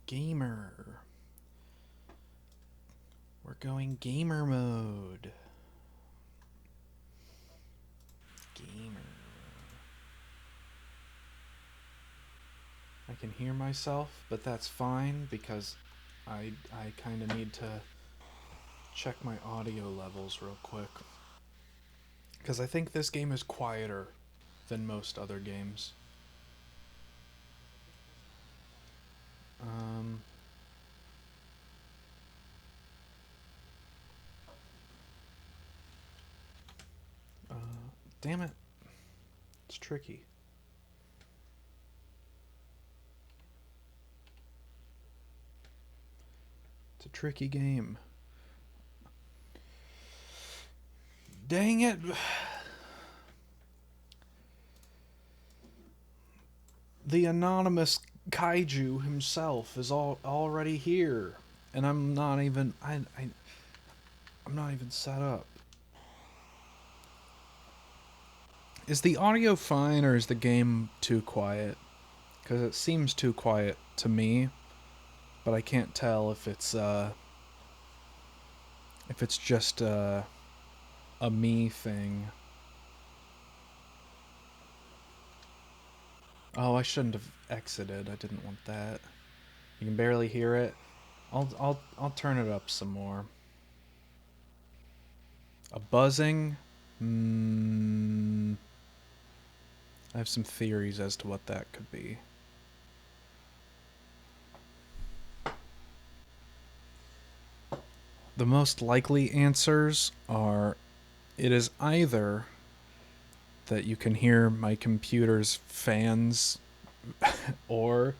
Gamer. We're going gamer mode. Gamer. I can hear myself, but that's fine because I kind of need to check my audio levels real quick. Because I think this game is quieter than most other games. Um, uh, Damn it. It's tricky. It's a tricky game. Dang it. The anonymous kaiju himself is already here, and I'm not even I'm not even set up. Is the audio fine or is the game too quiet? Because it seems too quiet to me, but I can't tell if it's just a me thing. Oh, I shouldn't have exited. I didn't want that. You can barely hear it. I'll turn it up some more. A buzzing? I have some theories as to what that could be. The most likely answers are it is either that you can hear my computer's fans or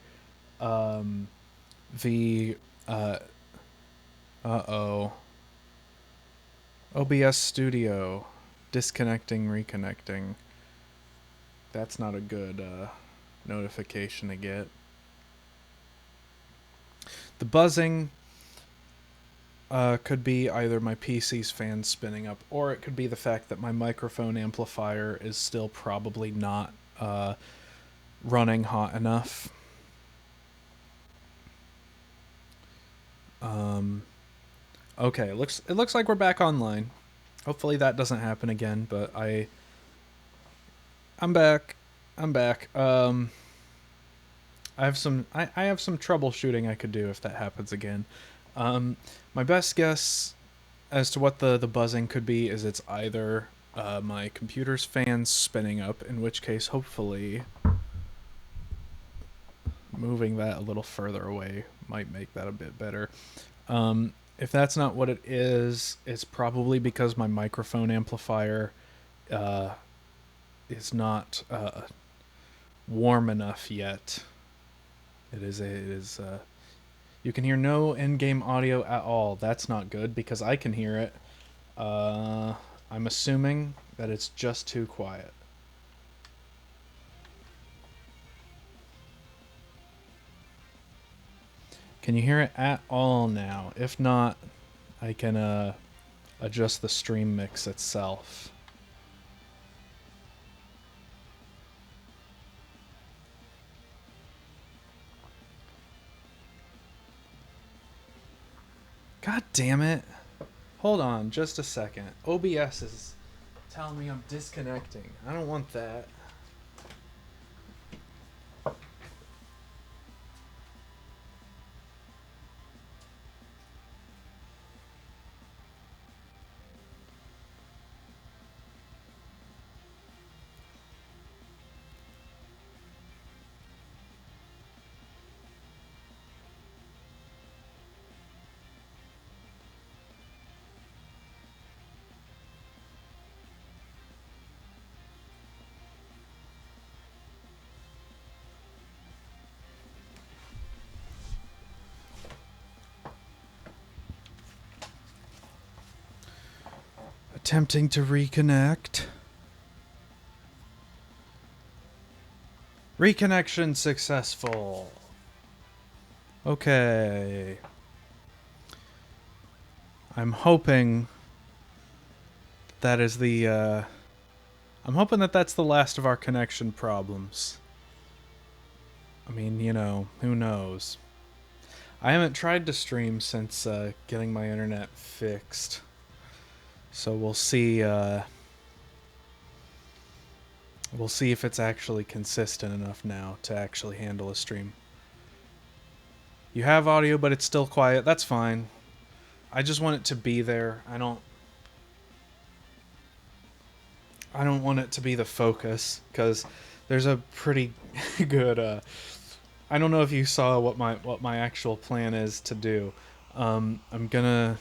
the uh-oh, OBS Studio disconnecting, reconnecting. That's not a good notification to get. The buzzing could be either my PC's fans spinning up, or it could be the fact that my microphone amplifier is still probably not running hot enough. Okay, it looks like we're back online. Hopefully that doesn't happen again, but I'm back. I'm back. I have some troubleshooting I could do if that happens again. My best guess as to what the buzzing could be is it's either my computer's fans spinning up, in which case hopefully moving that a little further away might make that a bit better. If that's not what it is, it's probably because my microphone amplifier is not warm enough yet. It is. You can hear no in-game audio at all. That's not good because I can hear it. I'm assuming that it's just too quiet. Can you hear it at all now? If not, I can adjust the stream mix itself. God damn it. Hold on just a second. OBS is telling me I'm disconnecting. I don't want that. Attempting to reconnect. Reconnection successful. Okay. I'm hoping that is the I'm hoping that that's the last of our connection problems. I mean, you know, who knows. I haven't tried to stream since getting my internet fixed. So we'll see if it's actually consistent enough now to actually handle a stream. You have audio, but it's still quiet. That's fine. I just want it to be there. I don't want it to be the focus, because there's a pretty good I don't know if you saw what my actual plan is to do. I'm gonna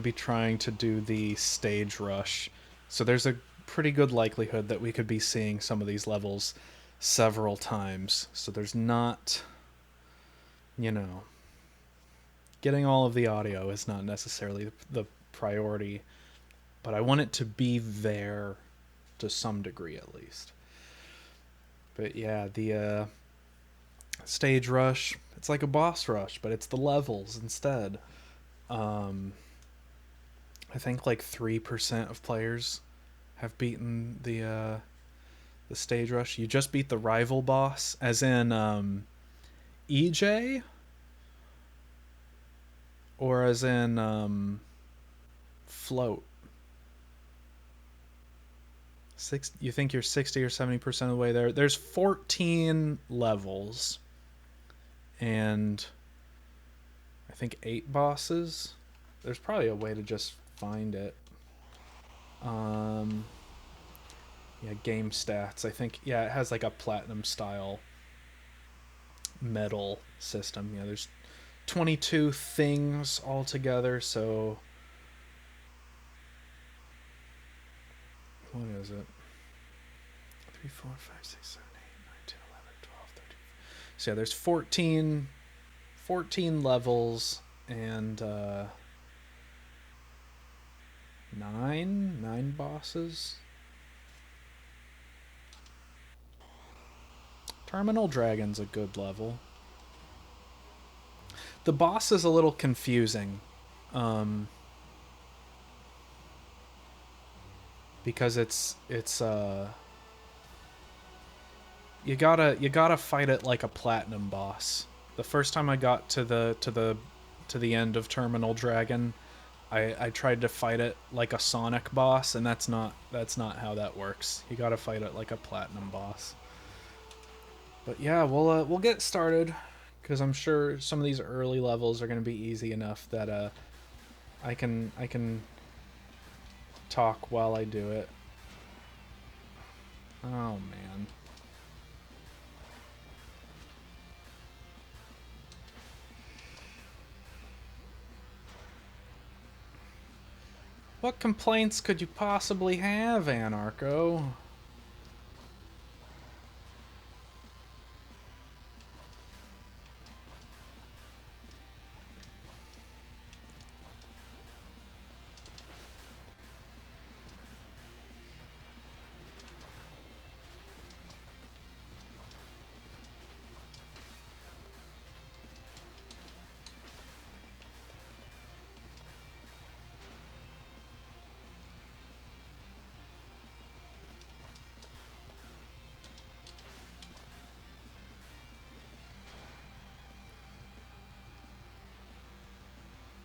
be trying to do the stage rush. So there's a pretty good likelihood that we could be seeing some of these levels several times. So there's not, you know, getting all of the audio is not necessarily the priority, but I want it to be there to some degree at least. But yeah, the stage rush, it's like a boss rush, but it's the levels instead. I think like 3% of players have beaten the stage rush. You just beat the rival boss, as in EJ, or as in float. You think you're 60 or 70% of the way there. There's 14 levels, and I think 8 bosses. There's probably a way to just find it. Yeah, game stats. I think, yeah, it has like a platinum style medal system. Yeah, there's 22 things altogether, so what is it? 3, 4, 5, 6, 7, 8, 9, 10, 11, 12, 13. So yeah, there's 14 levels, and 9 bosses. Terminal Dragon's a good level. The boss is a little confusing, because it's you gotta fight it like a platinum boss. The first time I got to the end of Terminal Dragon, I tried to fight it like a Sonic boss, and that's not how that works. You gotta fight it like a platinum boss. But yeah, we'll get started, because I'm sure some of these early levels are gonna be easy enough that I can talk while I do it. Oh man. What complaints could you possibly have, Anarcho?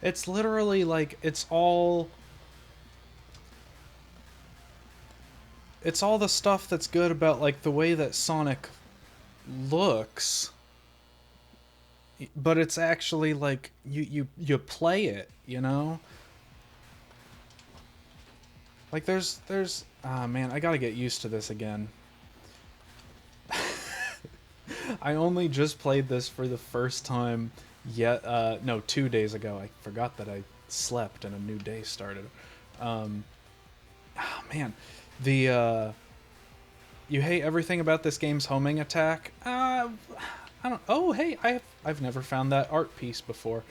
It's literally like it's all the stuff that's good about like the way that Sonic looks, but it's actually like you play it, you know? Like there's ah man, I gotta get used to this again. I only just played this for the first time yet no, 2 days ago. I forgot that I slept and a new day started. Oh man, the you hate everything about this game's homing attack. I don't. Oh hey, I've never found that art piece before.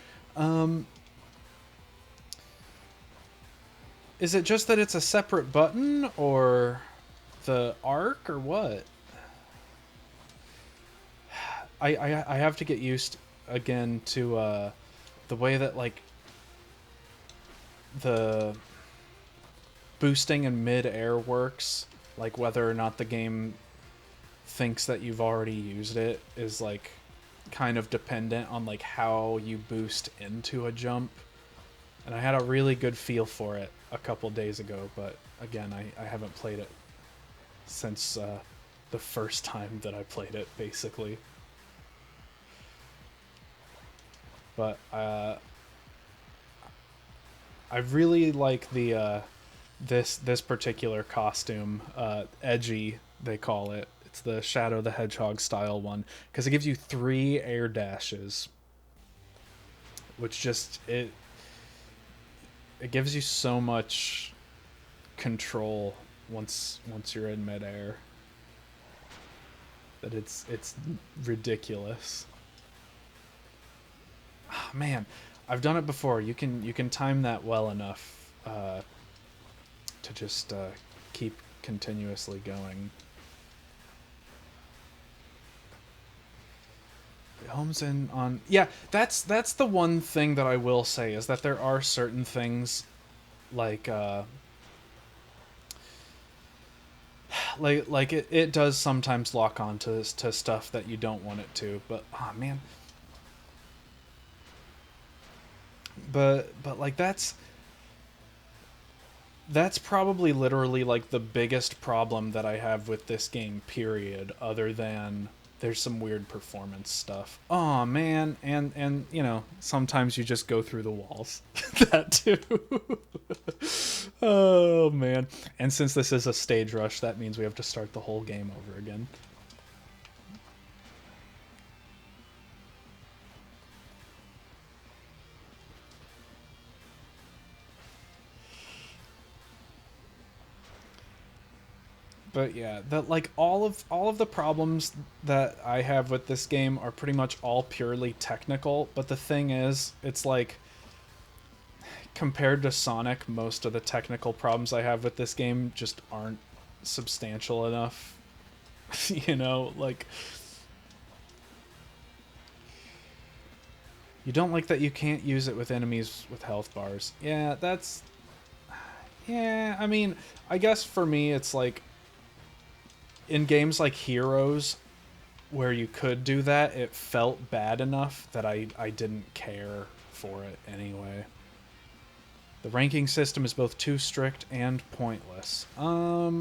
Is it just that it's a separate button, or the arc, or what? I have to get used again to the way that like the boosting in mid-air works, like whether or not the game thinks that you've already used it is like kind of dependent on like how you boost into a jump. And I had a really good feel for it a couple days ago, but again, I haven't played it since the first time that I played it, basically. But I really like the this particular costume, edgy they call it. It's the Shadow the Hedgehog style one because it gives you 3 air dashes, which just it gives you so much control once you're in midair that it's ridiculous. Oh, man, I've done it before. You can time that well enough to just keep continuously going. Homes in on yeah, that's the one thing that I will say is that there are certain things like it does sometimes lock on to stuff that you don't want it to, but oh man, but like that's probably literally like the biggest problem that I have with this game, period, other than there's some weird performance stuff. Oh man, and you know, sometimes you just go through the walls. That too. Oh man. And since this is a stage rush, that means we have to start the whole game over again. But yeah, that like all of the problems that I have with this game are pretty much all purely technical, but the thing is, it's like compared to Sonic, most of the technical problems I have with this game just aren't substantial enough. You know, like you don't like that you can't use it with enemies with health bars. Yeah, that's yeah, I mean, I guess for me it's like in games like Heroes where you could do that, it felt bad enough that I didn't care for it anyway. The ranking system is both too strict and pointless. I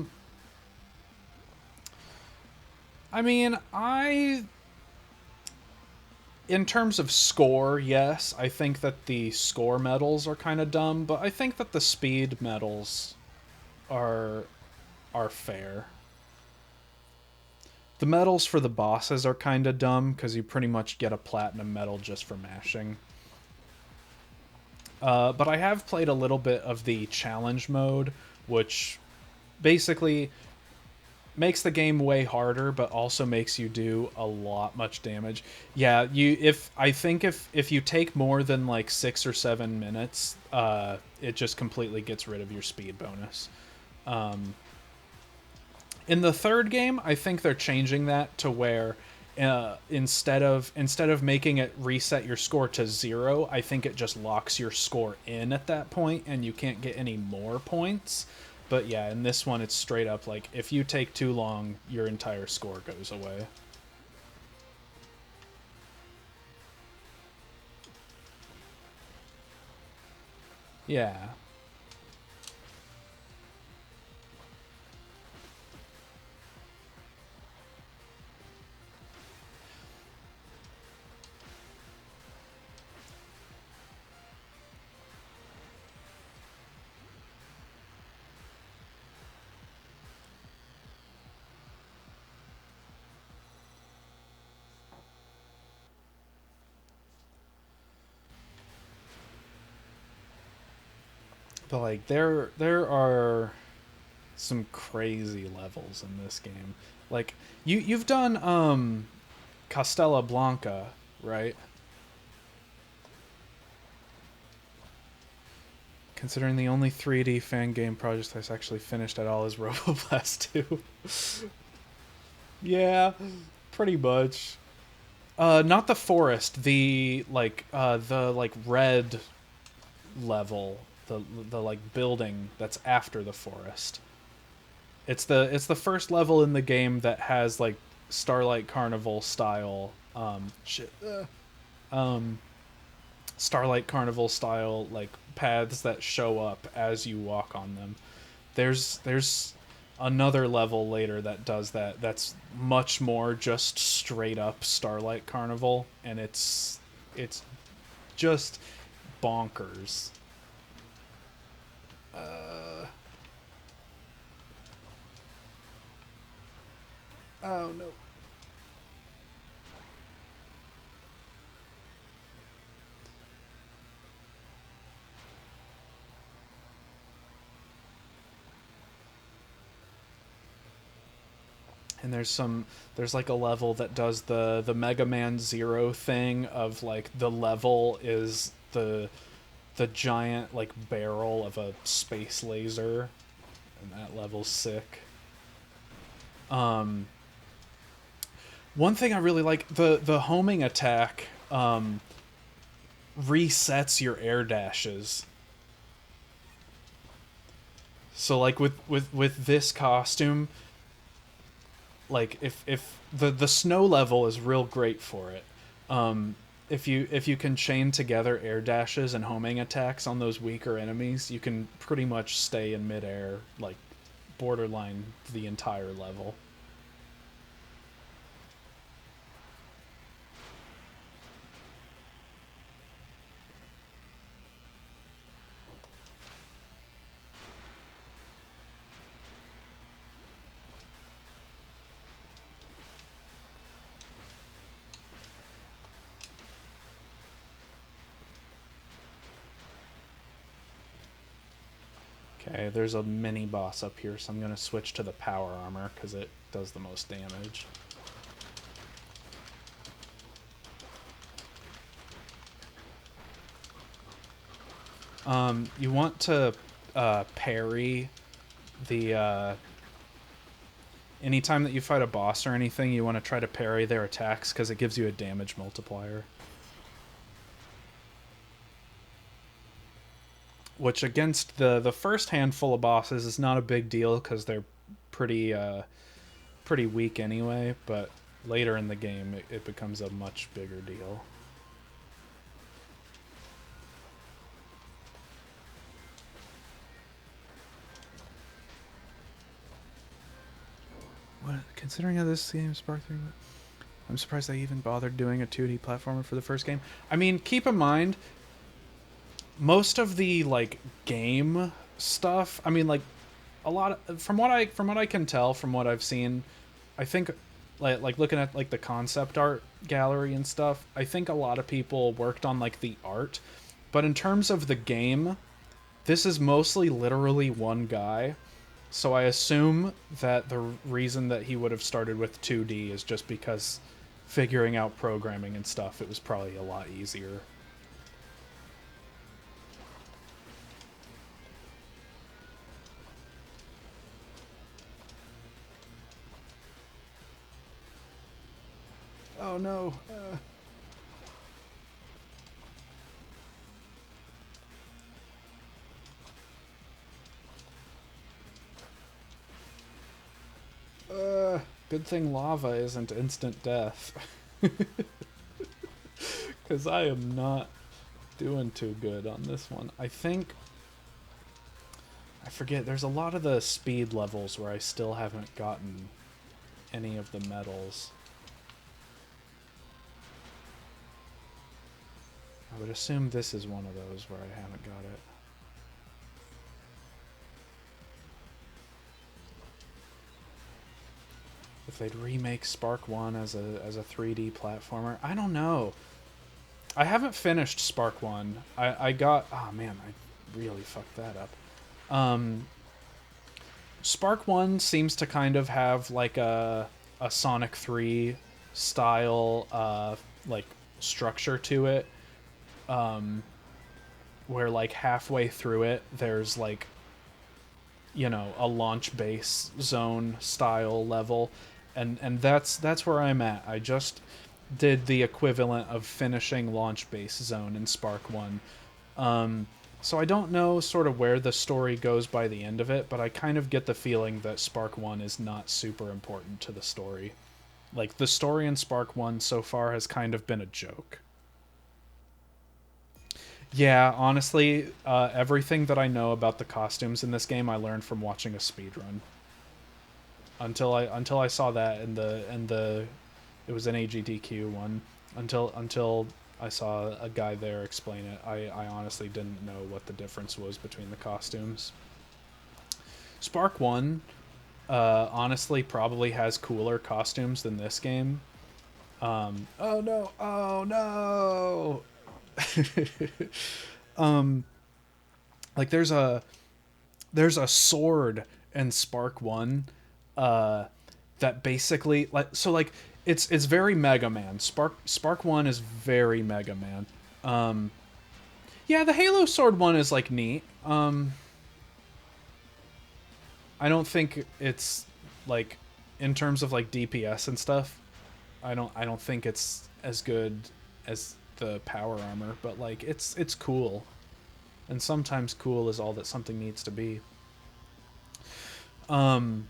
mean, in terms of score, yes, I think that the score medals are kind of dumb, but I think that the speed medals are fair. The medals for the bosses are kind of dumb because you pretty much get a platinum medal just for mashing. But I have played a little bit of the challenge mode, which basically makes the game way harder, but also makes you do a lot much damage. Yeah, if you take more than like 6 or 7 minutes, it just completely gets rid of your speed bonus. In the third game, I think they're changing that to where instead of making it reset your score to 0, I think it just locks your score in at that point, and you can't get any more points. But yeah, in this one, it's straight up like if you take too long, your entire score goes away. Yeah. But like there are some crazy levels in this game. Like you've done Castella Blanca, right? Considering the only 3D fan game project that's actually finished at all is Roboblast 2. Yeah, pretty much. Not the forest, the red level, the like building that's after the forest. It's the first level in the game that has like Starlight Carnival style Shit. Starlight Carnival style like paths that show up as you walk on them. There's another level later that does that. That's much more just straight up Starlight Carnival, and it's just bonkers. Uh, oh no. And there's like a level that does the Mega Man Zero thing of like the level is the giant like barrel of a space laser, and that level's sick. Um, One thing I really like, the homing attack resets your air dashes. So like with this costume, like if the snow level is real great for it. If you can chain together air dashes and homing attacks on those weaker enemies, you can pretty much stay in midair, like borderline the entire level. Okay, there's a mini boss up here, so I'm gonna switch to the power armor because it does the most damage. You want to parry the anytime that you fight a boss or anything, you want to try to parry their attacks because it gives you a damage multiplier. Which against the first handful of bosses is not a big deal because they're pretty pretty weak anyway. But later in the game, it becomes a much bigger deal. What, considering how this game sparked through, I'm surprised they even bothered doing a 2D platformer for the first game. I mean, keep in mind, most of the like game stuff. I mean, like a lot of, from what I can tell from what I've seen, I think like looking at like the concept art gallery and stuff. I think a lot of people worked on like the art, but in terms of the game, this is mostly literally one guy. So I assume that the reason that he would have started with 2D is just because figuring out programming and stuff, it was probably a lot easier. Oh no. Good thing lava isn't instant death. Because I am not doing too good on this one. I think. I forget, there's a lot of the speed levels where I still haven't gotten any of the medals. I would assume this is one of those where I haven't got it. If they'd remake Spark 1 as a 3D platformer, I don't know. I haven't finished Spark 1. I got, oh man, I really fucked that up. Spark 1 seems to kind of have like a Sonic 3 style like structure to it, where like halfway through it there's like, you know, a launch base zone style level, and that's where I'm at. I just did the equivalent of finishing launch base zone in Spark 1. So I don't know sort of where the story goes by the end of it, but I kind of get the feeling that Spark 1 is not super important to the story. Like, the story in Spark 1 so far has kind of been a joke. Yeah, honestly, everything that I know about the costumes in this game I learned from watching a speedrun. Until I saw that in the it was an AGDQ one. Until I saw a guy there explain it, I honestly didn't know what the difference was between the costumes. Spark 1 honestly probably has cooler costumes than this game. Oh no! Oh no! Like, there's a sword in Spark 1 uh that basically, like, it's very Mega Man. Spark 1 is very Mega Man. Yeah, the Halo Sword one is like neat. I don't think it's like, in terms of like DPS and stuff, I don't think it's as good as the power armor, but like, it's cool. And sometimes cool is all that something needs to be. Oh,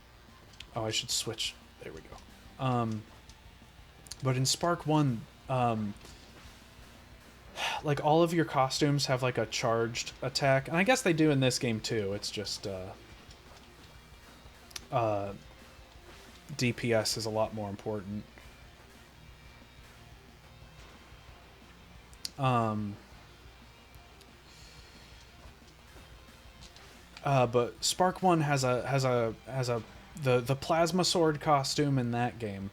I should switch. There we go. But in Spark 1, like, all of your costumes have like a charged attack, and I guess they do in this game too. It's just DPS is a lot more important. But Spark 1 has a the plasma sword costume in that game.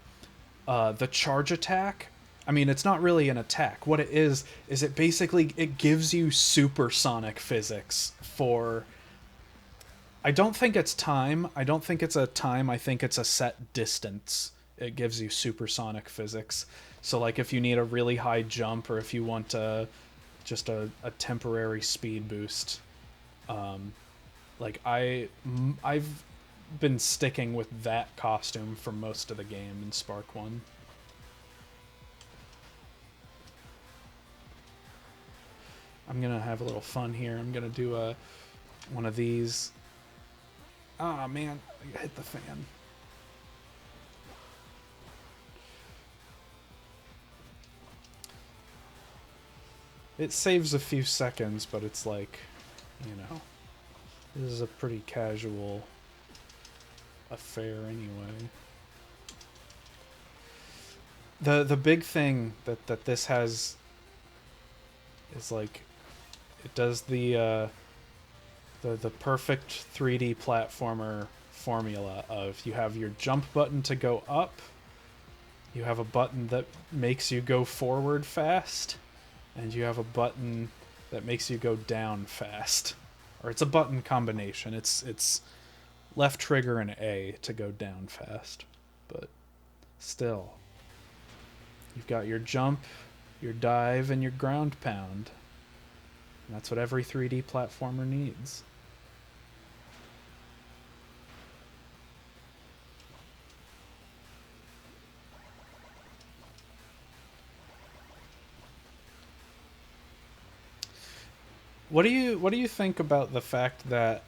The charge attack, I mean, it's not really an attack. What it is it basically, it gives you supersonic physics for, I don't think it's time. I don't think it's a time. I think it's a set distance. It gives you supersonic physics. So, like, if you need a really high jump, or if you want just a temporary speed boost, like, I've been sticking with that costume for most of the game in Spark 1. I'm gonna have a little fun here. I'm gonna do one of these. Ah, man, I hit the fan. It saves a few seconds, but it's like, this is a pretty casual affair anyway. The big thing that this has is, like, it does the perfect 3D platformer formula of, you have your jump button to go up, you have a button that makes you go forward fast, and you have a button that makes you go down fast. Or it's a button combination. It's left trigger and A to go down fast. But still, you've got your jump, your dive, and your ground pound. And that's what every 3D platformer needs. What do you think about the fact that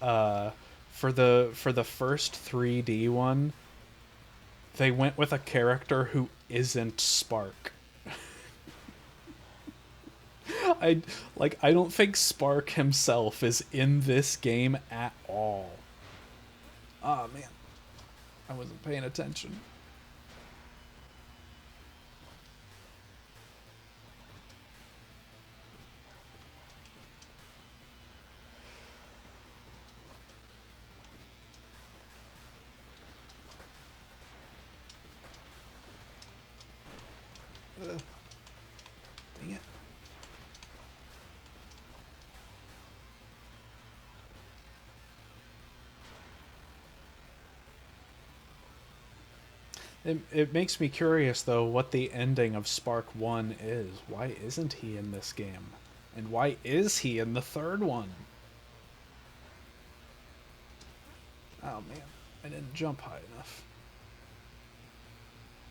for the first 3D one, they went with a character who isn't Spark? I don't think Spark himself is in this game at all. Oh man, I wasn't paying attention. Dang it. It makes me curious, though, what the ending of Spark 1 is. Why isn't he in this game? And why is he in the third one? Oh man, I didn't jump high enough.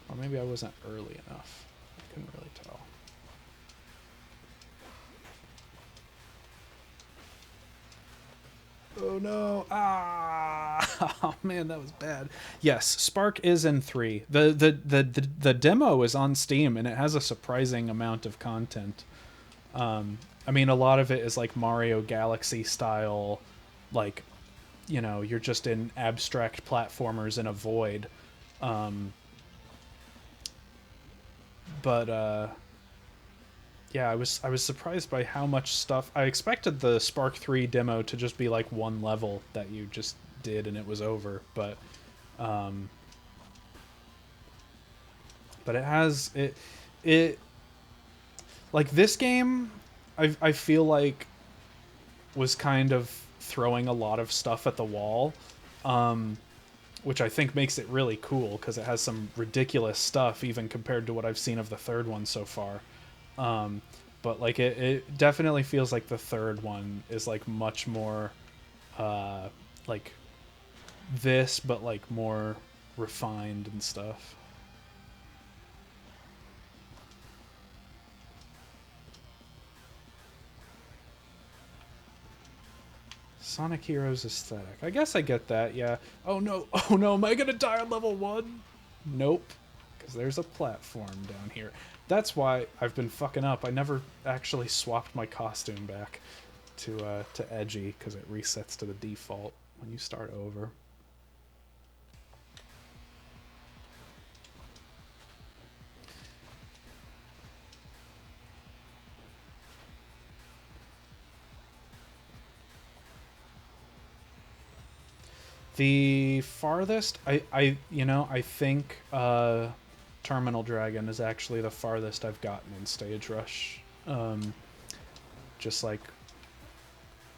Or maybe I wasn't early enough. I couldn't really tell. Oh no! Ah! Oh man, that was bad. Yes, Spark is in 3. The demo is on Steam and it has a surprising amount of content. I mean, a lot of it is like Mario Galaxy style, like, you know, you're just in abstract platformers in a void. Um, but yeah, I was surprised by how much stuff. I expected the Spark 3 demo to just be like one level that you just did and it was over, um, but it has it like this game. I feel like was kind of throwing a lot of stuff at the wall, um, which I think makes it really cool because it has some ridiculous stuff even compared to what I've seen of the third one so far. Um, but like it definitely feels like the third one is like much more like this, but like more refined and stuff. Sonic Heroes aesthetic. I guess I get that, yeah. Oh no, oh no, am I gonna die on level 1? Nope. Because there's a platform down here. That's why I've been fucking up. I never actually swapped my costume back to edgy, because it resets to the default when you start over. The farthest, I think Terminal Dragon is actually the farthest I've gotten in Stage Rush. Just like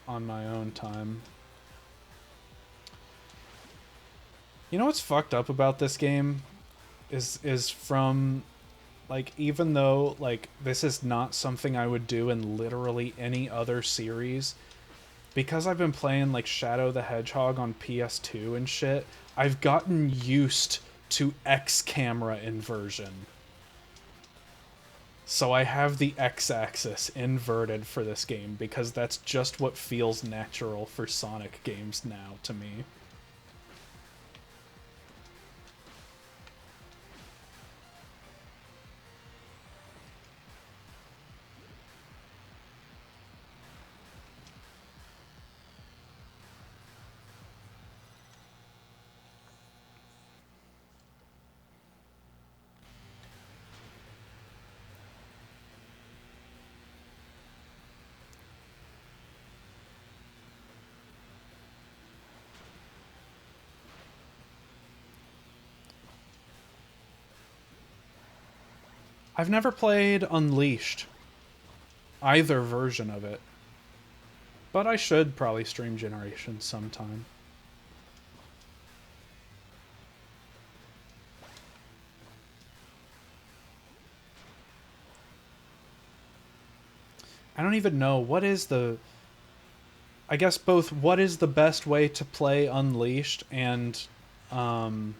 on my own time. You know what's fucked up about this game is from like, even though like this is not something I would do in literally any other series, because I've been playing like Shadow the Hedgehog on PS2 and shit, I've gotten used to X camera inversion. So I have the X-axis inverted for this game because that's just what feels natural for Sonic games now to me. I've never played Unleashed, either version of it, but I should probably stream Generations sometime. I don't even know what is the. I guess both what is the best way to play Unleashed and, um,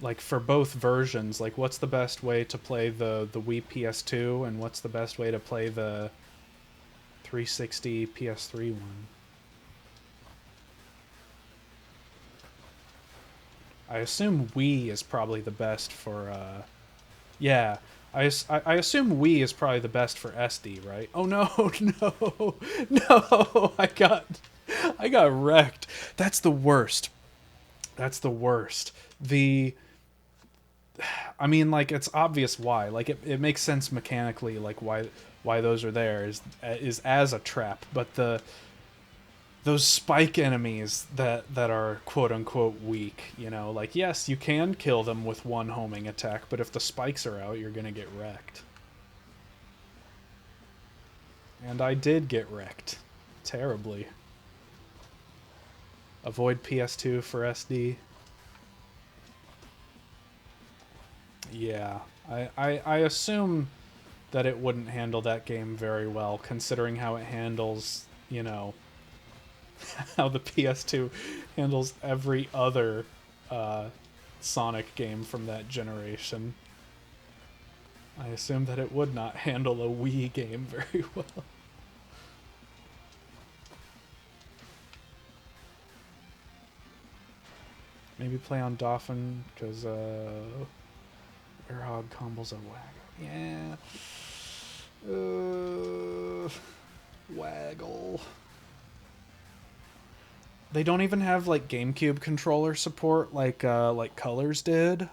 like for both versions, like what's the best way to play the Wii PS2 and what's the best way to play the 360 PS3 one? I assume Wii is probably the best for yeah. I assume Wii is probably the best for SD, right? Oh no, no, no! I got wrecked. That's the worst. That's the worst. I mean, like it's obvious why. Like it makes sense mechanically, like why those are there is as a trap. But those spike enemies that are quote unquote weak, you know, like yes, you can kill them with one homing attack, but if the spikes are out, you're gonna get wrecked. And I did get wrecked, terribly. Avoid PS2 for SD. Yeah, I assume that it wouldn't handle that game very well, considering how it handles, you know, how the PS2 handles every other uh, Sonic game from that generation. I assume that it would not handle a Wii game very well. Maybe play on Dolphin, because Airhog combos a waggle. Yeah. Waggle. They don't even have like GameCube controller support like Colors did.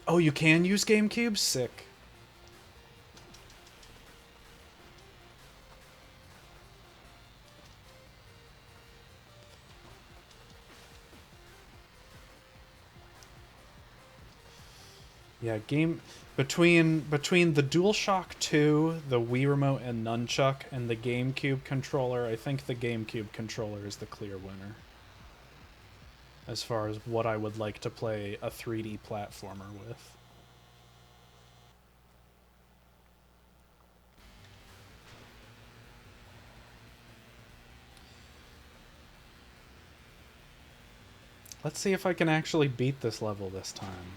Oh, you can use GameCube? Sick. Yeah, between the DualShock 2, the Wii Remote and Nunchuck, and the GameCube controller, I think the GameCube controller is the clear winner. As far as what I would like to play a 3D platformer with. Let's see if I can actually beat this level this time.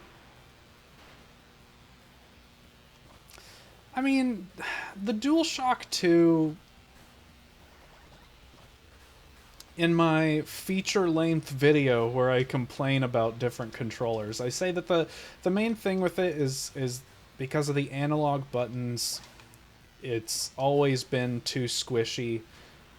I mean, the DualShock 2, in my feature-length video where I complain about different controllers, I say that the main thing with it is because of the analog buttons, it's always been too squishy,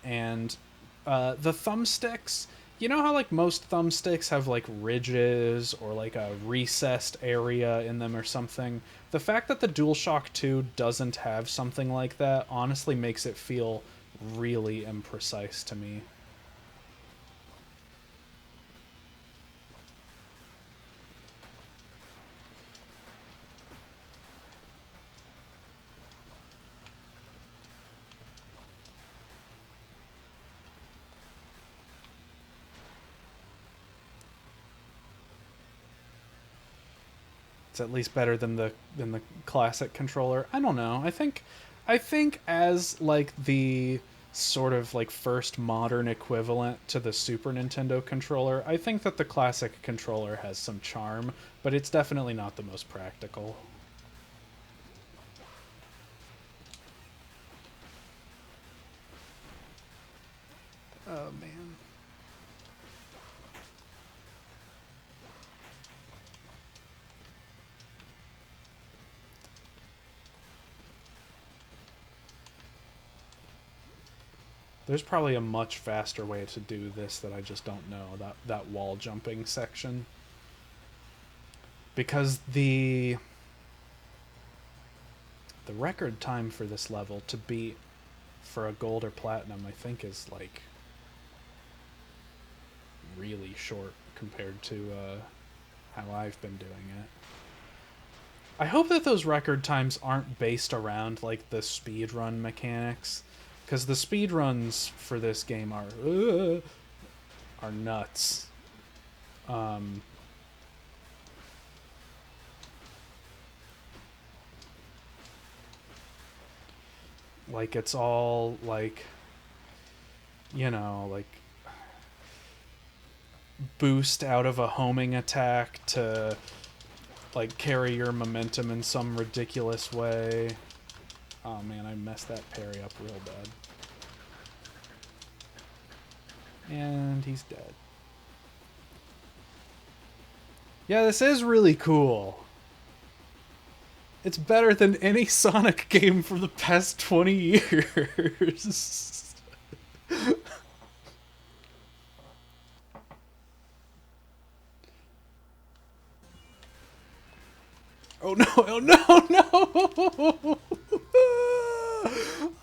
and the thumbsticks, you know how like most thumbsticks have like ridges or like a recessed area in them or something? The fact that the DualShock 2 doesn't have something like that honestly makes it feel really imprecise to me. It's at least better than the classic controller. I don't know. I think as like the sort of like first modern equivalent to the Super Nintendo controller, I think that the classic controller has some charm, but it's definitely not the most practical. Oh man. There's probably a much faster way to do this that I just don't know, that wall jumping section. Because the record time for this level to beat for a gold or platinum, I think, is like really short compared to how I've been doing it. I hope that those record times aren't based around like the speedrun mechanics, because the speedruns for this game are nuts. Like it's all like, you know, like boost out of a homing attack to like carry your momentum in some ridiculous way. Oh man, I messed that parry up real bad. And he's dead. Yeah, this is really cool. It's better than any Sonic game from the past 20 years. Oh no, oh no, no!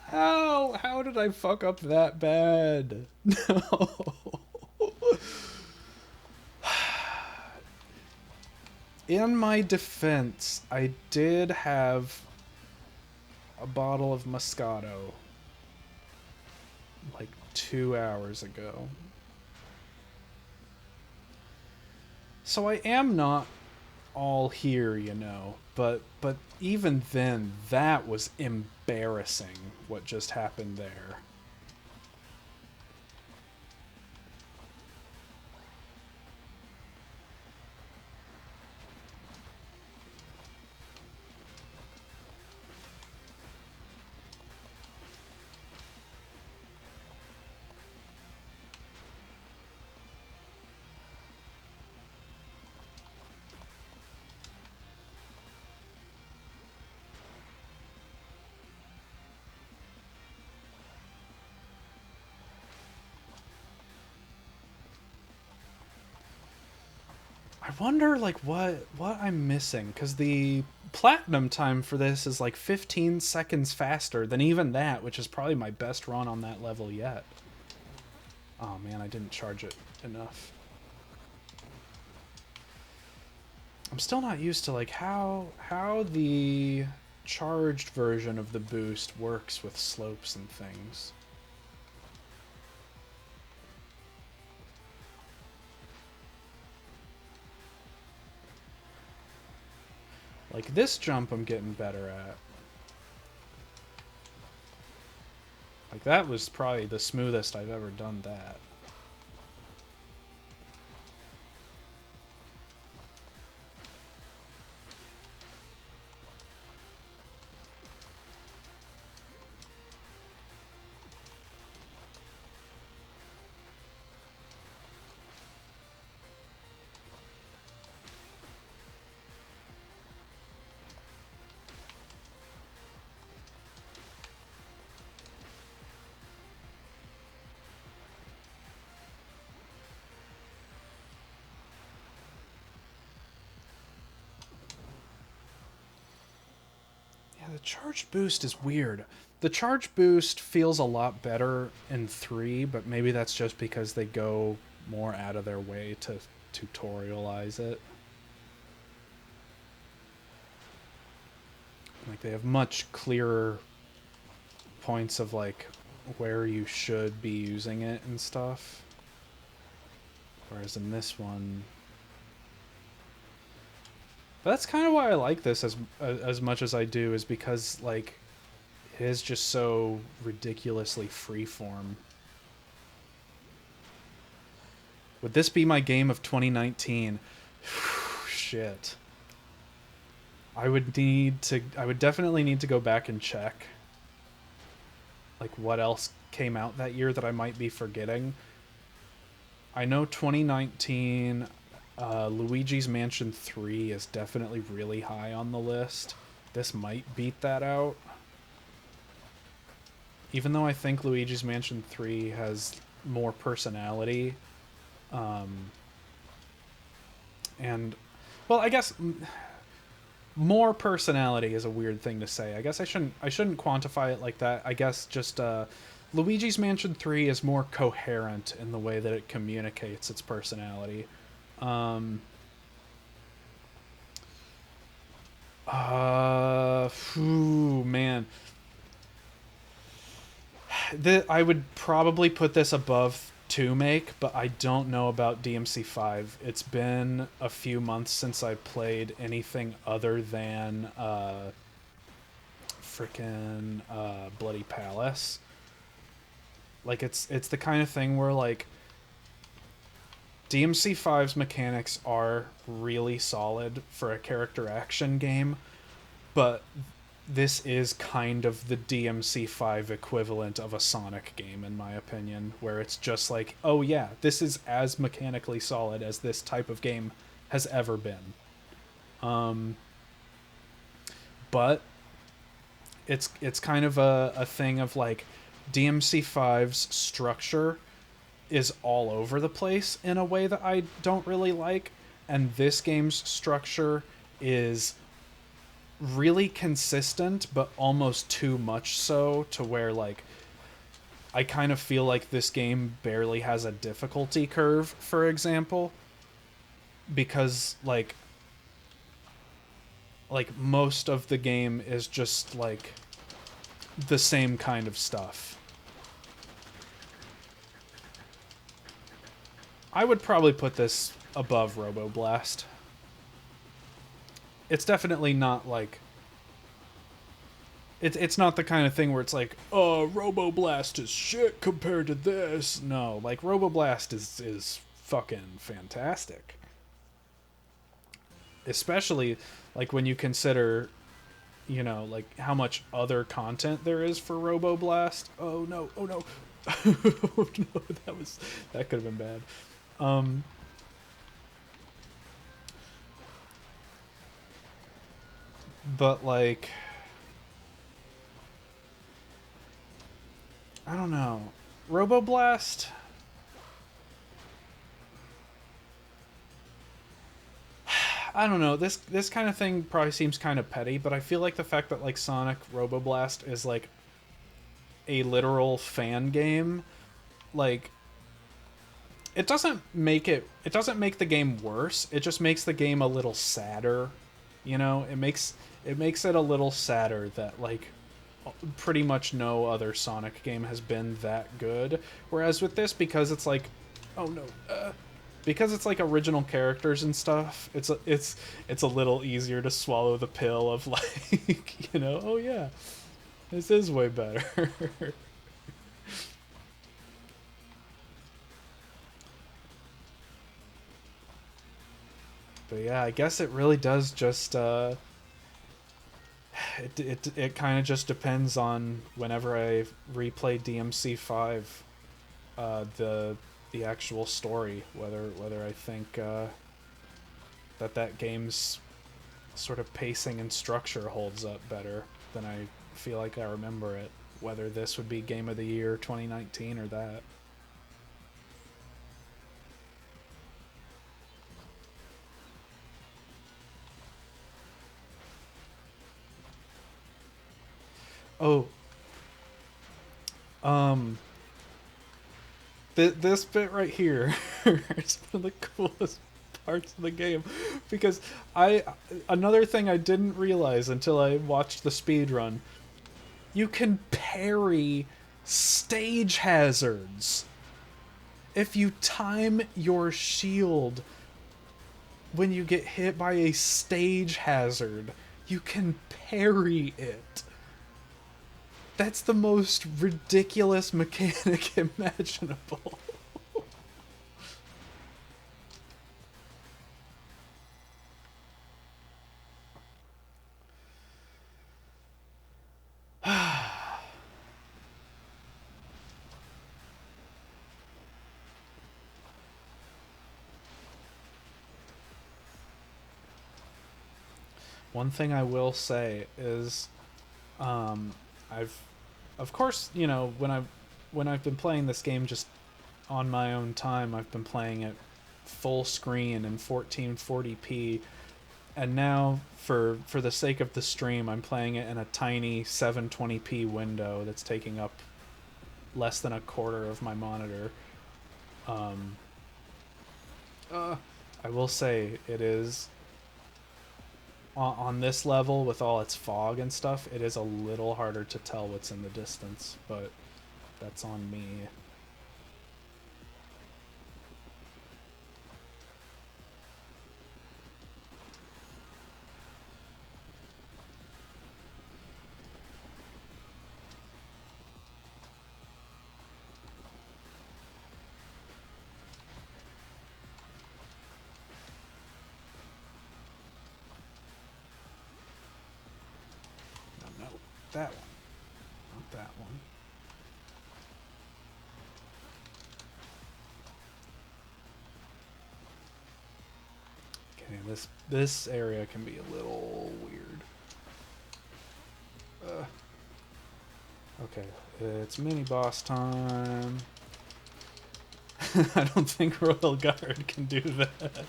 How did I fuck up that bad? No. In my defense, I did have a bottle of Moscato like 2 hours ago. So I am not all here, you know. But even then, that was embarrassing what just happened there. I wonder like what I'm missing, cuz the platinum time for this is like 15 seconds faster than even that, which is probably my best run on that level yet. Oh man, I didn't charge it enough. I'm still not used to like how the charged version of the boost works with slopes and things. Like this jump I'm getting better at. Like that was probably the smoothest I've ever done that. The charge boost is weird. The charge boost feels a lot better in 3, but maybe that's just because they go more out of their way to tutorialize it. Like they have much clearer points of like where you should be using it and stuff. Whereas in this one, that's kind of why I like this as much as I do, is because like it is just so ridiculously freeform. Would this be my game of 2019? Shit. I would definitely need to go back and check like what else came out that year that I might be forgetting. I know 2019 Luigi's Mansion 3 is definitely really high on the list. This might beat that out. Even though I think Luigi's Mansion 3 has more personality. And, well, I guess more personality is a weird thing to say. I guess I shouldn't quantify it like that. I guess just Luigi's Mansion 3 is more coherent in the way that it communicates its personality. Man. I would probably put this above 2 Make, but I don't know about DMC5. It's been a few months since I played anything other than frickin' Bloody Palace. Like it's the kind of thing where like DMC5's mechanics are really solid for a character action game, but this is kind of the DMC5 equivalent of a Sonic game, in my opinion, where it's just like, oh yeah, this is as mechanically solid as this type of game has ever been. But it's kind of a thing of like DMC5's structure is all over the place in a way that I don't really like, and this game's structure is really consistent, but almost too much so to where like I kind of feel like this game barely has a difficulty curve, for example, because like like most of the game is just like the same kind of stuff. I would probably put this above Robo Blast. It's definitely not like it's not the kind of thing where it's like, oh, Robo Blast is shit compared to this. No, like Robo Blast is fucking fantastic. Especially like when you consider, you know, like how much other content there is for Robo Blast. Oh no, oh no. Oh no, that could have been bad. Um but like I don't know. Robo Blast, I don't know. This kind of thing probably seems kind of petty, but I feel like the fact that like Sonic Robo Blast is like a literal fan game, like it doesn't make the game worse. It just makes the game a little sadder. You know, it makes it a little sadder that like pretty much no other Sonic game has been that good. Whereas with this, because it's like, oh no, because it's like original characters and stuff, it's a little easier to swallow the pill of like, you know, oh yeah, this is way better. But yeah, I guess it really does just it kind of just depends on whenever I replay DMC5, the actual story, whether I think that game's sort of pacing and structure holds up better than I feel like I remember it. Whether this would be Game of the Year 2019 or that. Oh, um, this bit right here is one of the coolest parts of the game because I another thing I didn't realize until I watched the speed run. You can parry stage hazards. If you time your shield when you get hit by a stage hazard, you can parry it. That's the most ridiculous mechanic imaginable. One thing I will say is, I've, of course, you know, when I've been playing this game just on my own time, I've been playing it full screen in 1440p, and now for the sake of the stream, I'm playing it in a tiny 720p window that's taking up less than a quarter of my monitor. Um, I will say it is on this level with all its fog and stuff. It is a little harder to tell what's in the distance, but that's on me. No, that one, not that one. Okay, this area can be a little weird. Okay, it's mini boss time. I don't think Royal Guard can do that.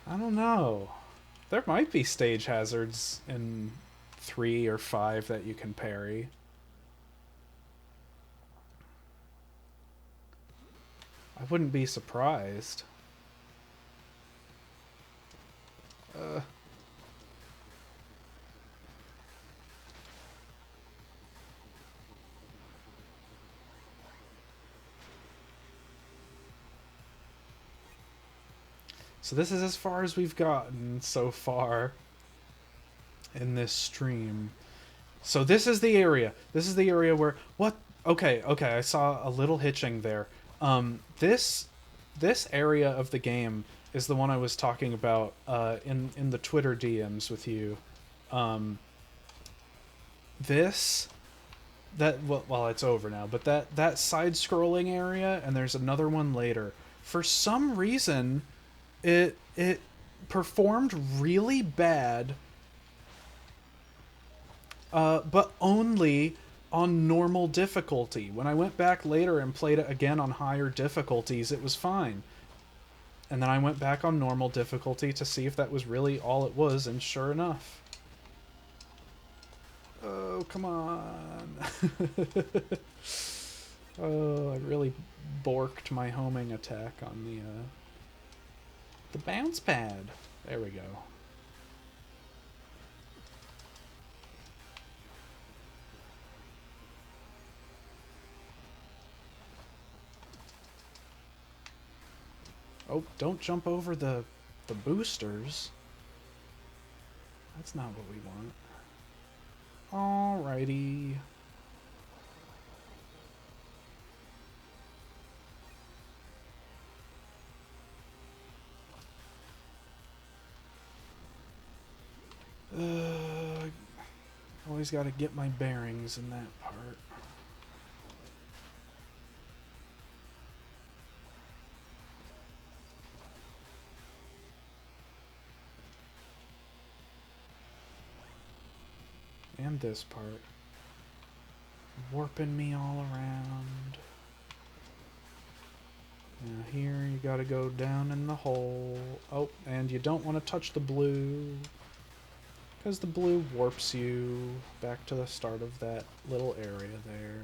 I don't know. There might be stage hazards in 3 or 5 that you can parry. I wouldn't be surprised. So this is as far as we've gotten so far in this stream. So this is the area. This is the area where what? Okay, okay. I saw a little hitching there. This area of the game is the one I was talking about in the Twitter DMs with you. This that well, it's over now. But that side-scrolling area, and there's another one later. For some reason, it performed really bad, but only on normal difficulty. When I went back later and played it again on higher difficulties, it was fine. And then I went back on normal difficulty to see if that was really all it was, and sure enough. Oh, come on. Oh, I really borked my homing attack on the bounce pad. There we go. Oh, don't jump over the boosters. That's not what we want. Alrighty. Always got to get my bearings in that part. And this part. Warping me all around. Now here you gotta go down in the hole. Oh, and you don't want to touch the blue, because the blue warps you back to the start of that little area there.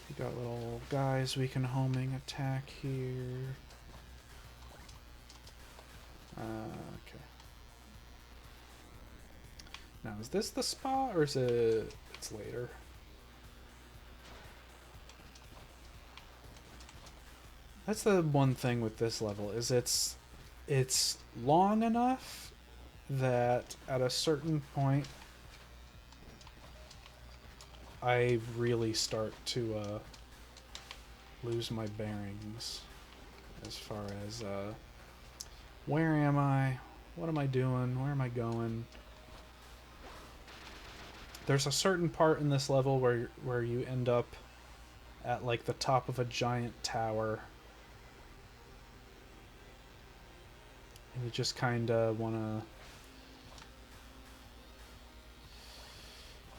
We got little guys we can homing attack here. Okay. Now, is this the spot, or is it... it's later? That's the one thing with this level, is it's long enough that at a certain point I really start to lose my bearings as far as where am I? What am I doing? Where am I going? There's a certain part in this level where you end up at like the top of a giant tower. And you just kind of want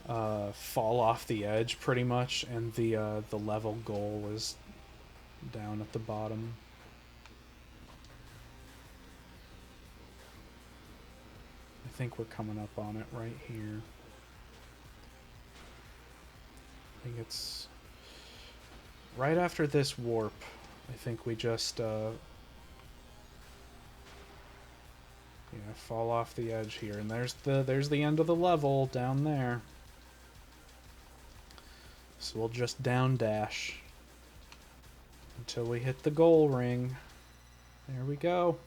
to fall off the edge pretty much, and the level goal is down at the bottom. I think we're coming up on it right here. I think it's right after this warp. I think we just fall off the edge here, and there's the end of the level down there. So we'll just down dash until we hit the goal ring. There we go.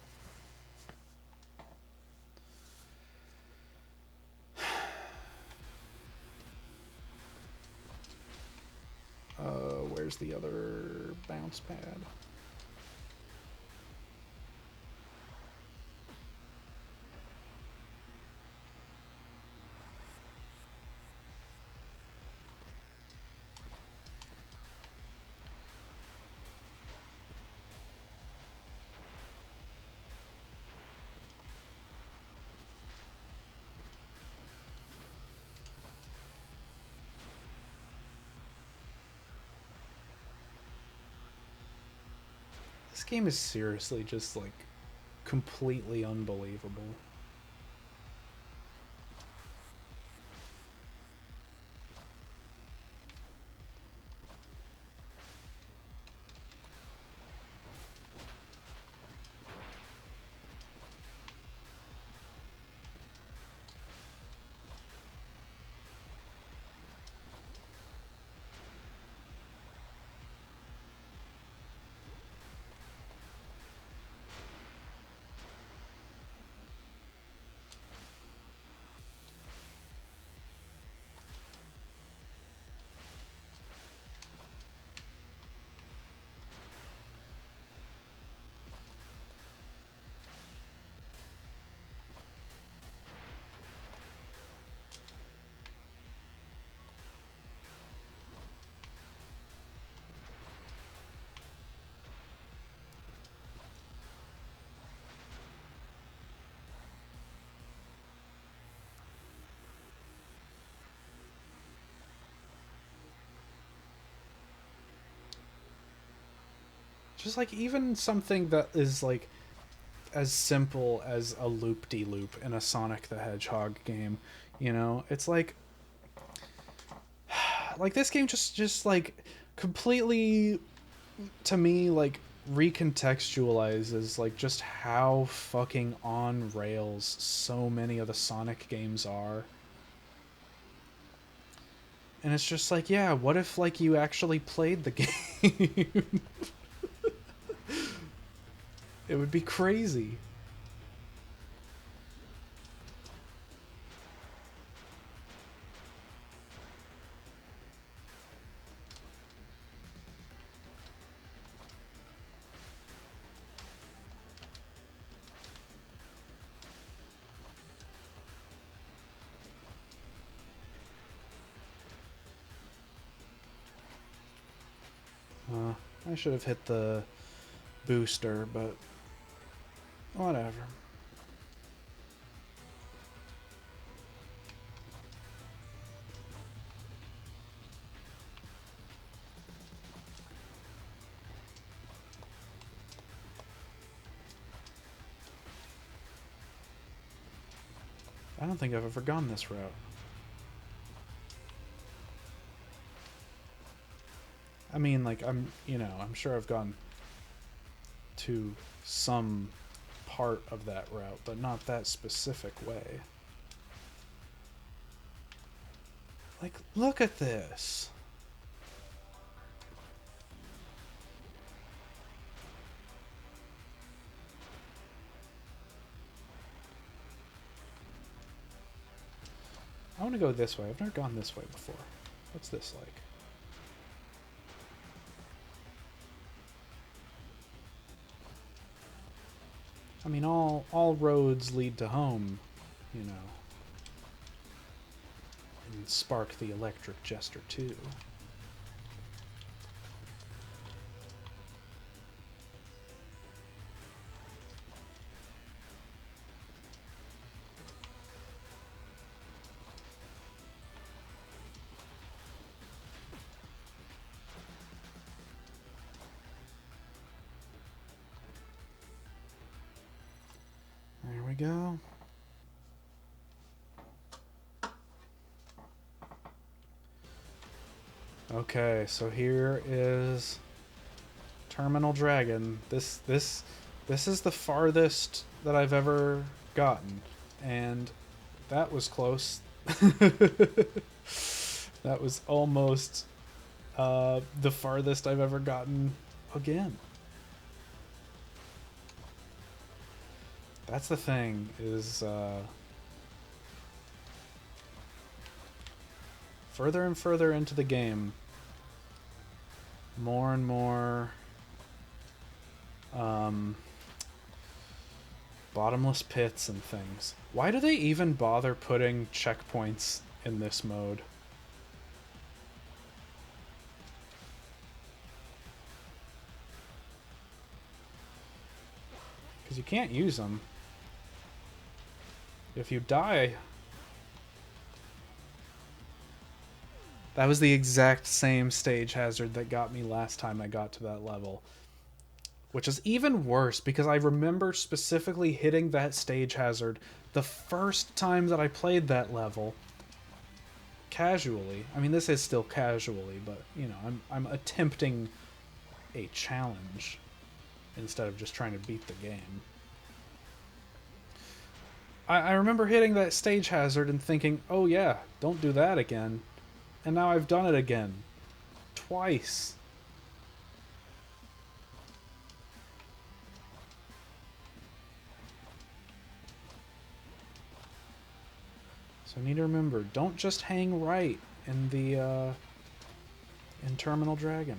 Where's the other bounce pad? This game is seriously just like completely unbelievable. Just like even something that is like as simple as a loop-de-loop in a Sonic the Hedgehog game, you know, it's like this game just like completely, to me, like recontextualizes like just how fucking on rails so many of the Sonic games are. And it's just like, yeah, what if like you actually played the game? It would be crazy. I should have hit the booster, but whatever. I don't think I've ever gone this route. I mean, like, I'm sure I've gone to some part of that route, but not that specific way. Like, look at this. I want to go this way. I've never gone this way before. What's this like? I mean, all roads lead to home, you know. And spark the electric Jester too. There we go. Okay, so here is Terminal Dragon. This is the farthest that I've ever gotten, and that was close. That was almost the farthest I've ever gotten again. That's the thing, is further and further into the game, more and more bottomless pits and things. Why do they even bother putting checkpoints in this mode? Because you can't use them. If you die... That was the exact same stage hazard that got me last time I got to that level. Which is even worse, because I remember specifically hitting that stage hazard the first time that I played that level. Casually. I mean, this is still casually, but, you know, I'm attempting a challenge instead of just trying to beat the game. I remember hitting that stage hazard and thinking, oh yeah, don't do that again. And now I've done it again. Twice. So I need to remember, don't just hang right in the in Terminal Dragon.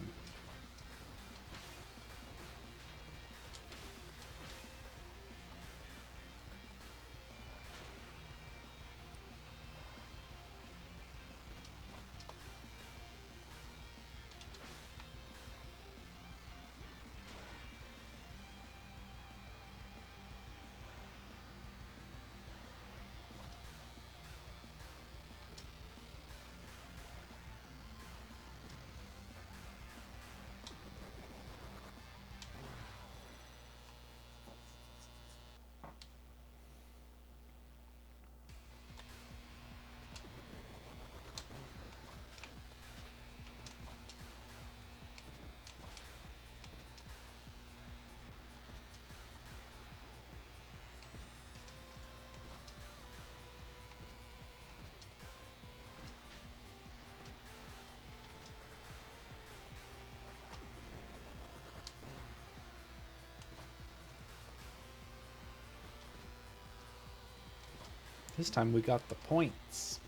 This time we got the points.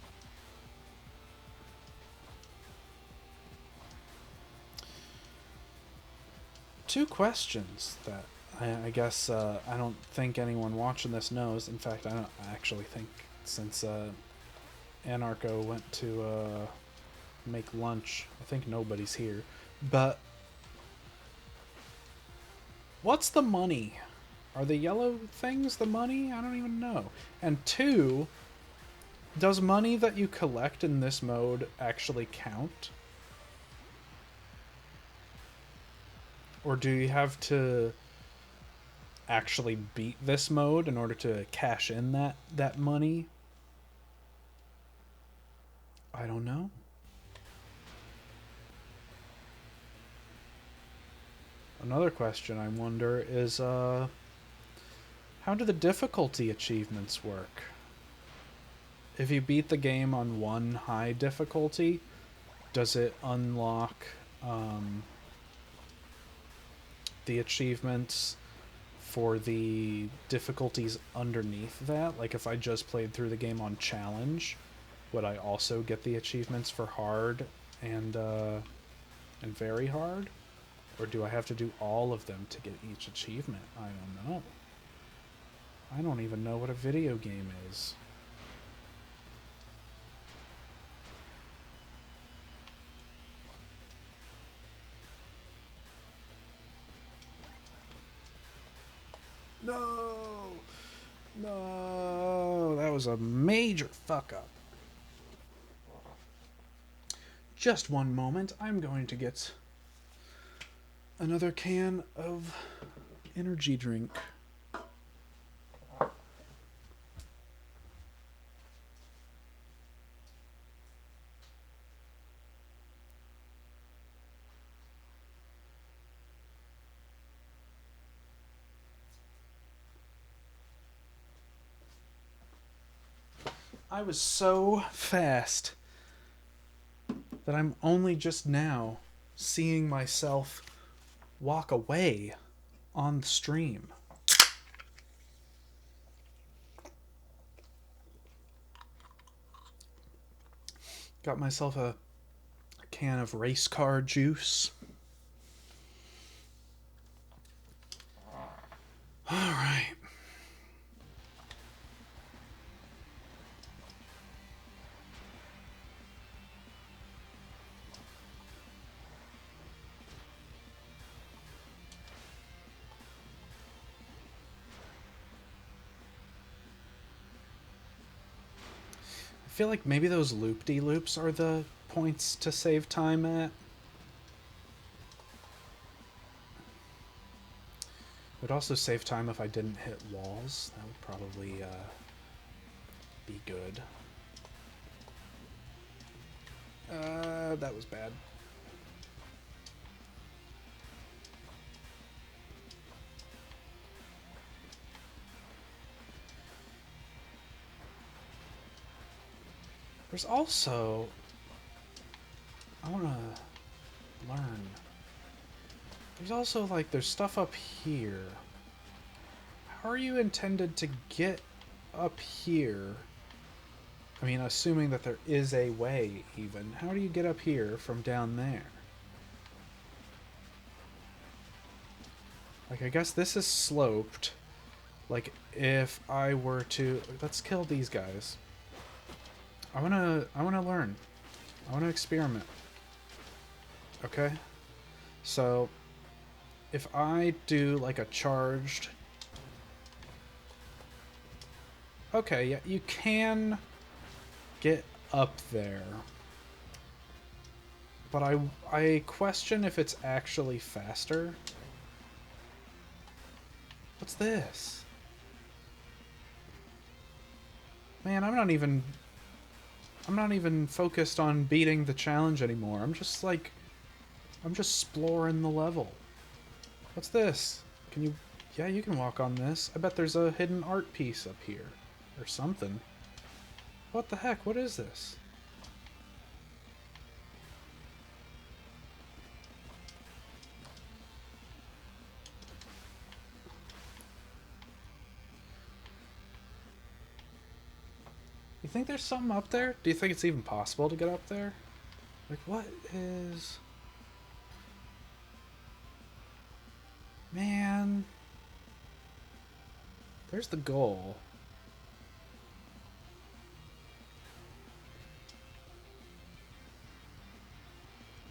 Two questions that I guess I don't think anyone watching this knows. In fact, I don't actually think, since Anarcho went to make lunch, I think nobody's here. But what's the money? Are the yellow things the money? I don't even know. And two, does money that you collect in this mode actually count? Or do you have to actually beat this mode in order to cash in that money? I don't know. Another question I wonder is, how do the difficulty achievements work? If you beat the game on one high difficulty, does it unlock the achievements for the difficulties underneath that? Like if I just played through the game on challenge, would I also get the achievements for hard and very hard? Or do I have to do all of them to get each achievement? I don't know. I don't even know what a video game is. No! No! That was a major fuck up. Just one moment. I'm going to get another can of energy drink. I was so fast that I'm only just now seeing myself walk away on the stream. Got myself a can of race car juice. All right. I feel like maybe those loop-de-loops are the points to save time at. It would also save time if I didn't hit walls. That would probably be good. That was bad. There's also... I want to learn. There's also, like, there's stuff up here. How are you intended to get up here? I mean, assuming that there is a way, even. How do you get up here from down there? Like, I guess this is sloped. Like, if I were to... Let's kill these guys. I wanna learn. I wanna experiment. Okay? So, if I do, like, a charged... Okay, yeah, you can get up there. But I question if it's actually faster. What's this? Man, I'm not even focused on beating the challenge anymore. I'm just exploring the level. What's this? Can you... Yeah, you can walk on this. I bet there's a hidden art piece up here. Or something. What the heck? What is this? You think there's something up there? Do you think it's even possible to get up there? Like, what is... Man... There's the goal.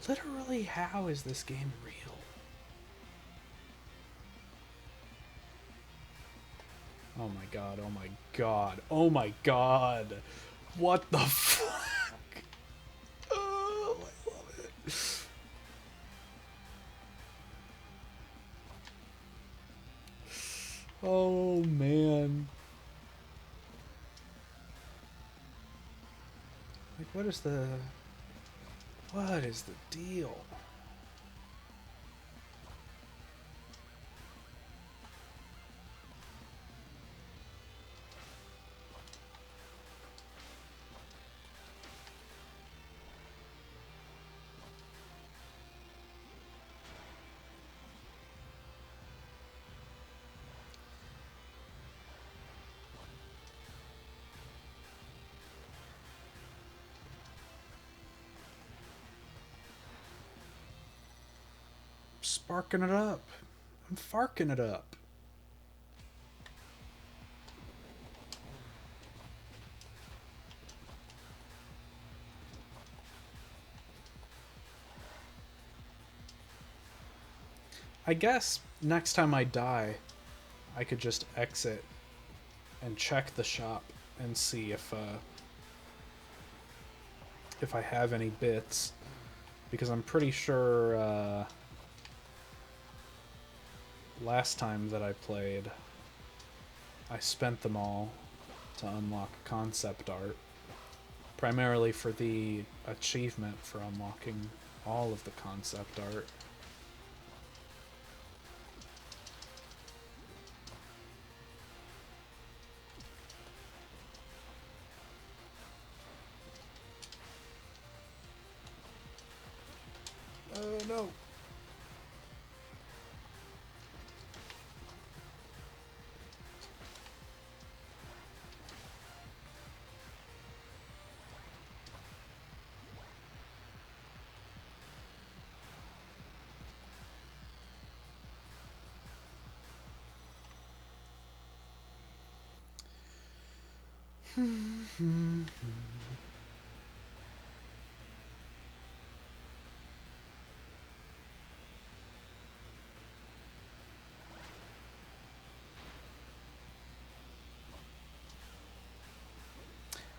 Literally, how is this game real? Oh my god, oh my god, oh my god! What the fuck? Oh, I love it. Oh man. Like, what is the deal? Sparking it up. I'm farking it up. I guess next time I die, I could just exit and check the shop and see if I have any bits, because I'm pretty sure last time that I played, I spent them all to unlock concept art, primarily for the achievement for unlocking all of the concept art. Oh no.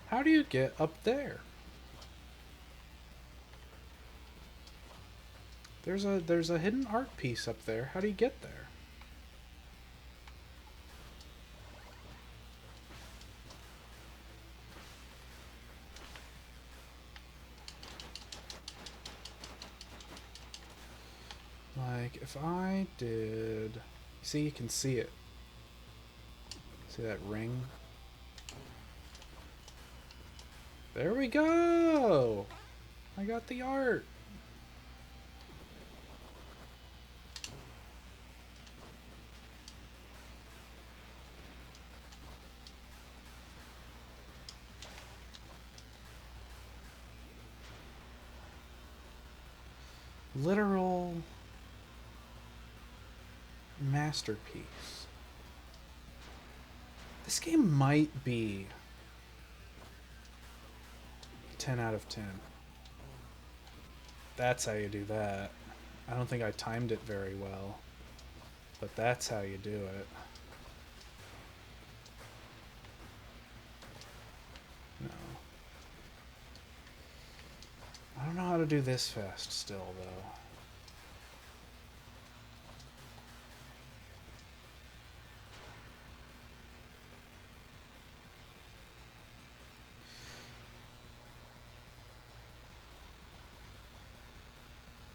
How do you get up there? There's a hidden art piece up there. How do you get there? Like, if I did... See, you can see it. See that ring? There we go! I got the art! Literal masterpiece. This game might be 10 out of 10. That's how you do that. I don't think I timed it very well, but that's how you do it. No. I don't know how to do this fast still, though.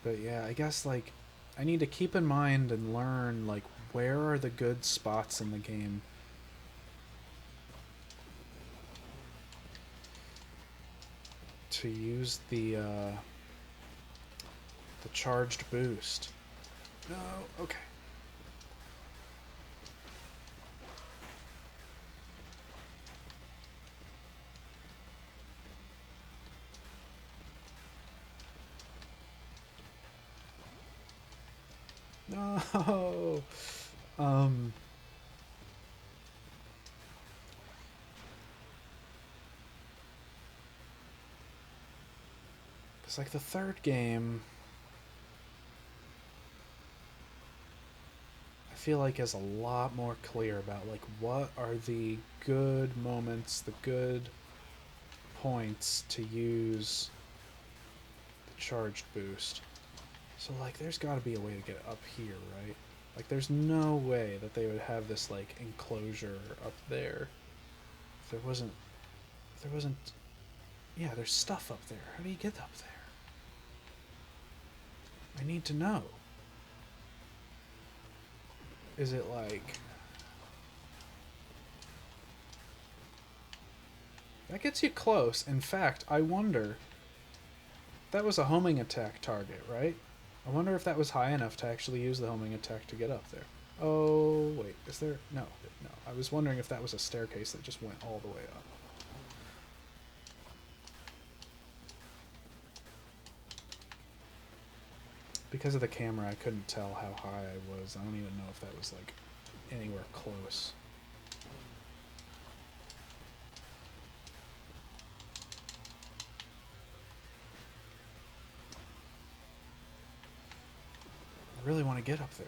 But yeah, I guess, like, I need to keep in mind and learn, like, where are the good spots in the game. To use the charged boost. No, okay. No. Um. It's like the third game, I feel like is a lot more clear about like what are the good moments, the good points to use the charged boost. So like there's got to be a way to get up here, right? Like there's no way that they would have this like enclosure up there. If there wasn't yeah, there's stuff up there. How do you get up there? I need to know. Is it like that gets you close? In fact, I wonder. That was a homing attack target, right? I wonder if that was high enough to actually use the homing attack to get up there. Oh, wait, is there? No, no. I was wondering if that was a staircase that just went all the way up. Because of the camera, I couldn't tell how high I was. I don't even know if that was, like, anywhere close. I really want to get up there,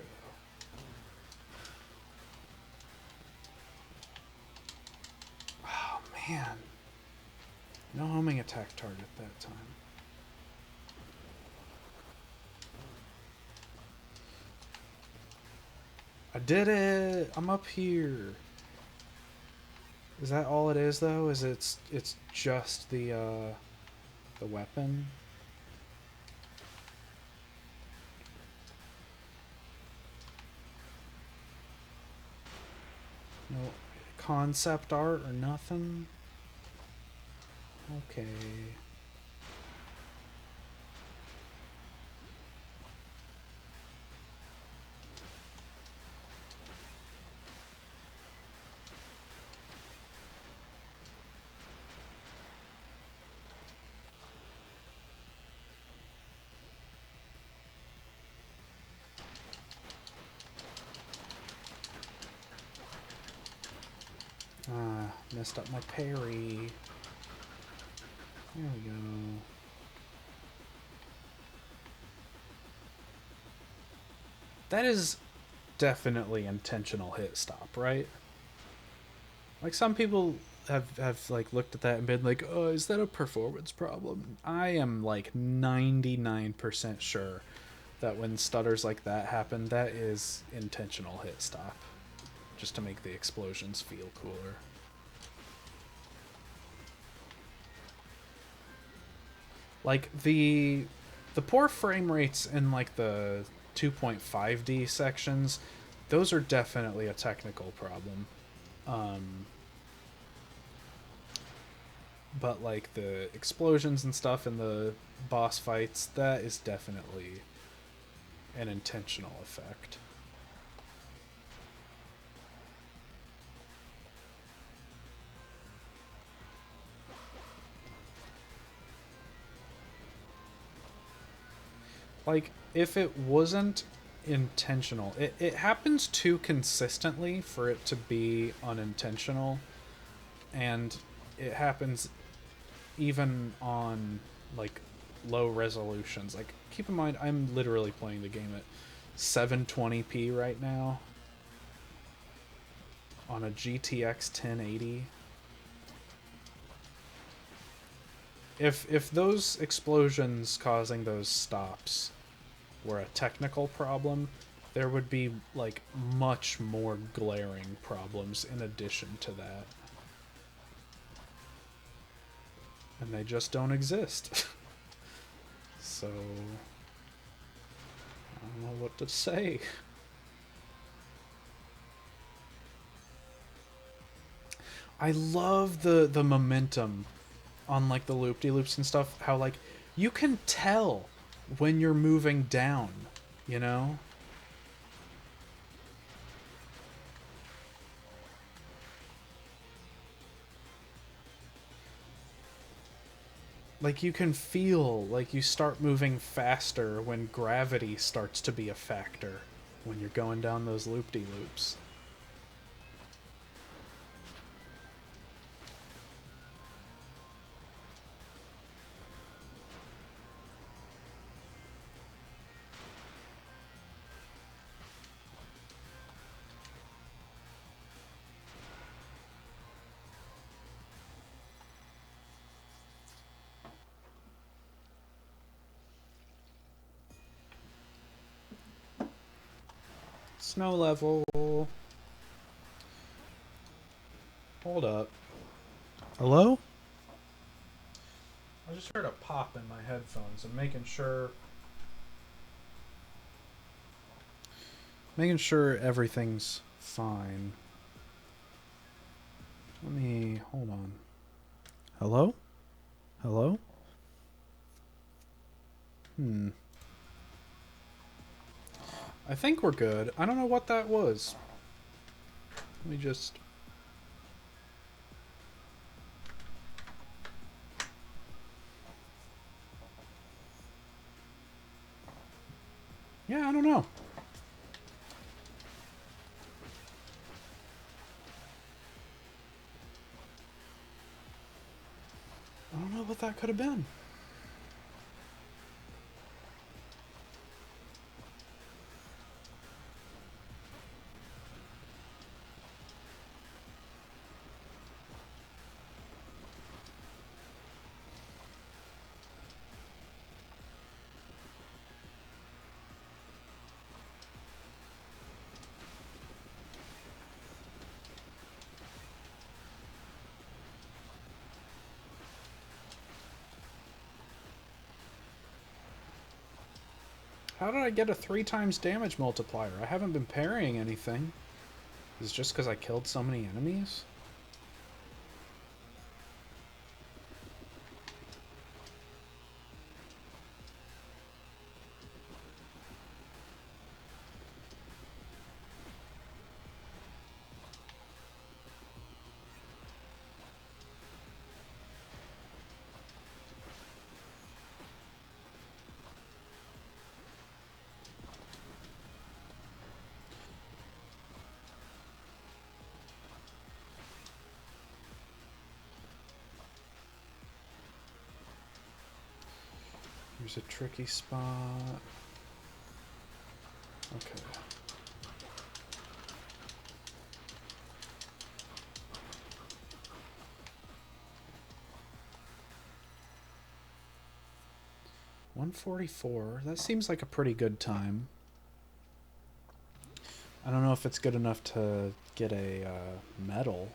though. Oh, man. No homing attack target that time. I did it! I'm up here. Is that all it is, though? Is it's just the weapon? No concept art or nothing? Okay. Messed up my parry. There we go. That is definitely intentional hit stop, right? Like some people have like looked at that and been like, "Oh, is that a performance problem?" I am like 99% sure that when stutters like that happen, that is intentional hit stop, just to make the explosions feel cooler. Like the poor frame rates in like the 2.5D sections, those are definitely a technical problem. But like the explosions and stuff in the boss fights, that is definitely an intentional effect. Like if it wasn't intentional, it happens too consistently for it to be unintentional, and it happens even on like low resolutions. Like keep in mind I'm literally playing the game at 720p right now on a GTX 1080. If those explosions causing those stops were a technical problem, there would be like much more glaring problems in addition to that. And they just don't exist. So I don't know what to say. I love the momentum on like the loop-de-loops and stuff, how like you can tell when you're moving down, you know? Like you can feel like you start moving faster when gravity starts to be a factor. when you're going down those loop-de-loops. Snow level. Hold up. Hello? I just heard a pop in my headphones. I'm making sure everything's fine. Let me hold on. Hello? Hello? I think we're good. I don't know what that was. Let me just... Yeah, I don't know. I don't know what that could have been. How did I get a 3 times damage multiplier? I haven't been parrying anything. Is it just because I killed so many enemies? Here's a tricky spot. Okay. $144. That seems like a pretty good time. I don't know if it's good enough to get a medal.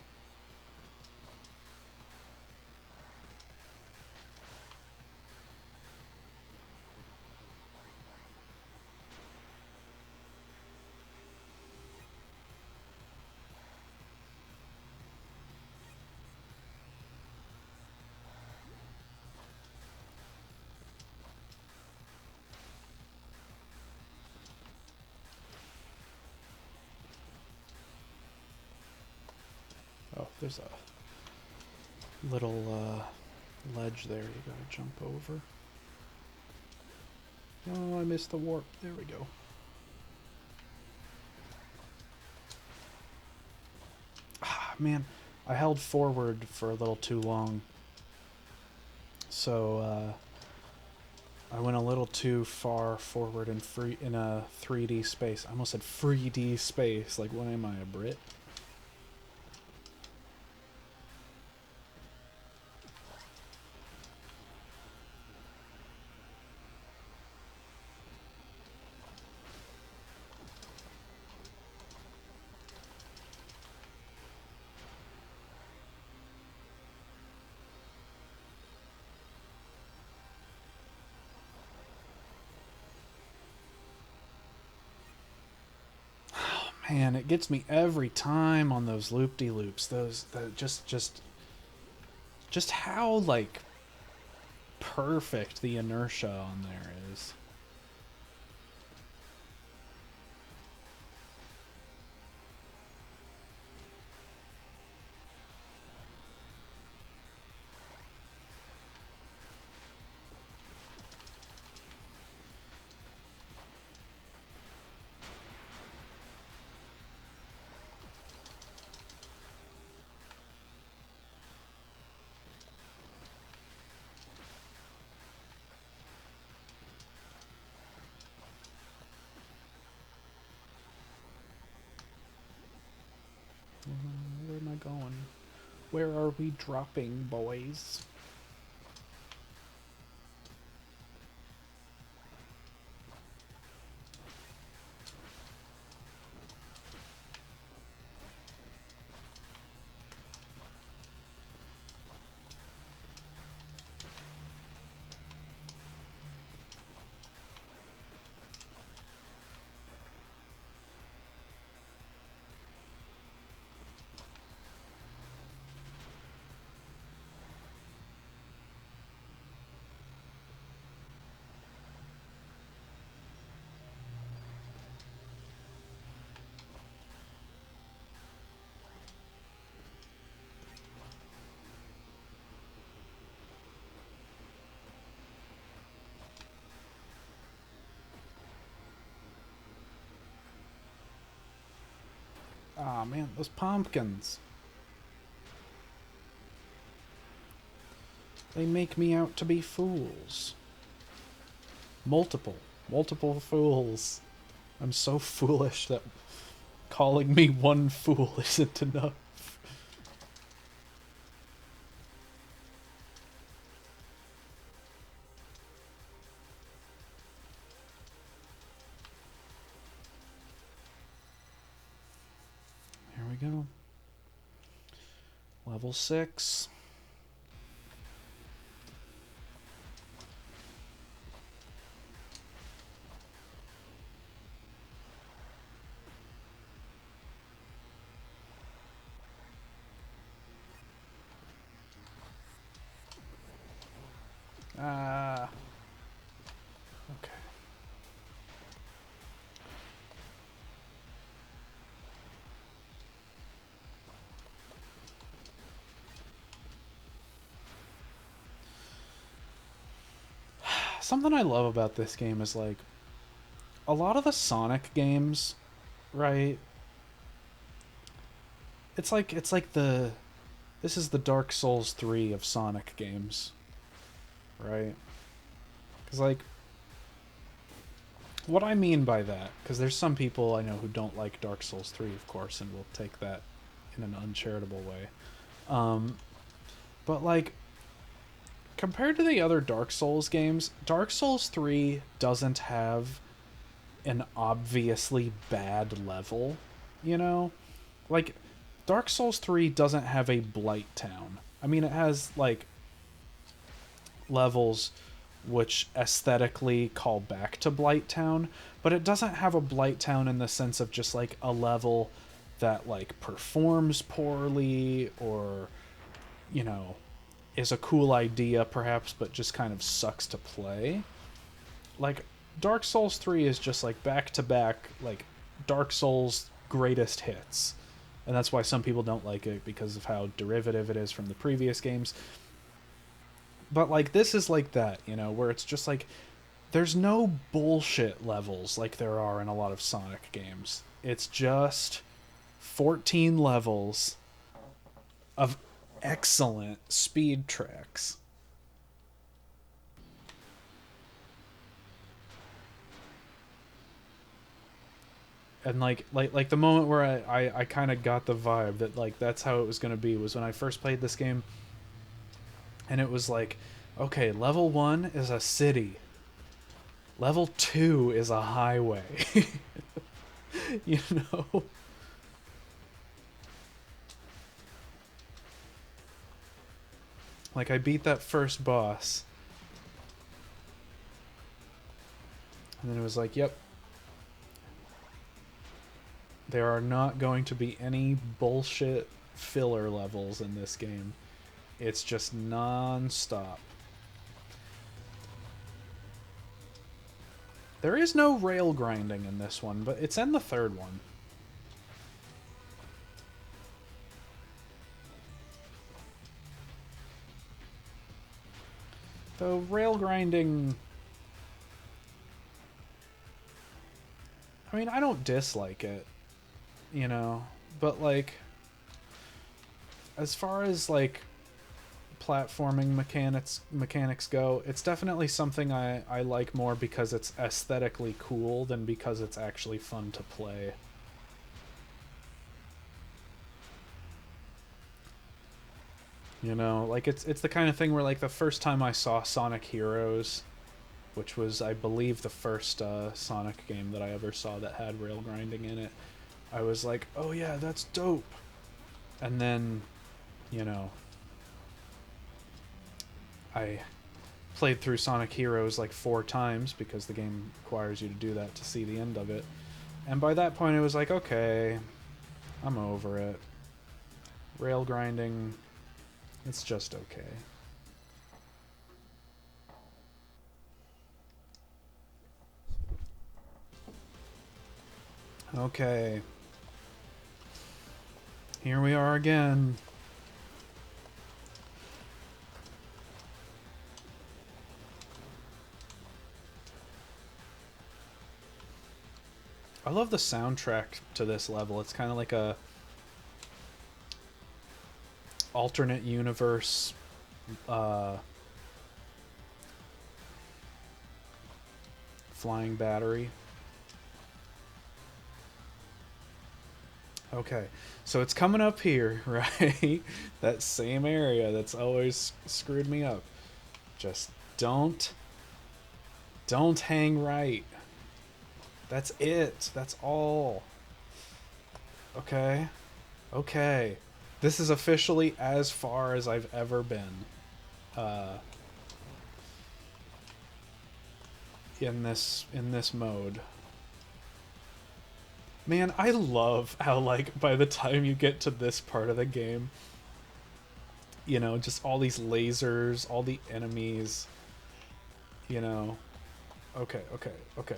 Oh, there's a little ledge there you gotta jump over. Oh, I missed the warp. There we go. Ah, man, I held forward for a little too long. So, I went a little too far forward in a 3D space. I almost said 3D space. Like, what am I, a Brit? Man, it gets me every time on those loop-de-loops. Just how, like, perfect the inertia on there is. Where are we dropping, boys? Aw, man, those pumpkins. They make me out to be fools. Multiple fools. I'm so foolish that calling me one fool isn't enough. Here we go. Level 6. Okay. Something I love about this game is, like, a lot of the Sonic games, right? It's like this is the Dark Souls 3 of Sonic games, right? Because, like, what I mean by that, because there's some people I know who don't like Dark Souls 3, of course, and will take that in an uncharitable way. But, like, compared to the other Dark Souls games, Dark Souls 3 doesn't have an obviously bad level, you know? Like, Dark Souls 3 doesn't have a Blight Town. I mean, it has, like, levels which aesthetically call back to Blight Town, but it doesn't have a Blight Town in the sense of just, like, a level that, like, performs poorly or, you know, is a cool idea perhaps, but just kind of sucks to play. Like, Dark Souls 3 is just, like, back-to-back, like, Dark Souls greatest hits. And that's why some people don't like it, because of how derivative it is from the previous games. But, like, this is like that, you know, where it's just, like, there's no bullshit levels like there are in a lot of Sonic games. It's just 14 levels of excellent speed tracks. And like the moment where I kind of got the vibe that, like, that's how it was going to be was when I first played this game, and it was like, okay, level 1 is a city, level 2 is a highway. You know, like, I beat that first boss, and then it was like, yep, there are not going to be any bullshit filler levels in this game. It's just non-stop. There is no rail grinding in this one, but it's in the third one. Though rail grinding, I mean, I don't dislike it, you know, but, like, as far as, like, platforming mechanics go, it's definitely something I like more because it's aesthetically cool than because it's actually fun to play. You know, like it's the kind of thing where like the first time I saw Sonic Heroes, which was I believe the first Sonic game that I ever saw that had rail grinding in it, I was like, oh yeah, that's dope. And then, you know, I played through Sonic Heroes like 4 times because the game requires you to do that to see the end of it. And by that point, it was like, okay, I'm over it. Rail grinding, it's just okay. Okay. Here we are again. I love the soundtrack to this level. It's kind of like a alternate universe flying battery. Okay, so it's coming up here, right? That same area that's always screwed me up. Just don't hang right. That's it. That's all. Okay. Okay. This is officially as far as I've ever been. In this mode. Man, I love how like by the time you get to this part of the game, you know, just all these lasers, all the enemies, you know. Okay, okay, okay.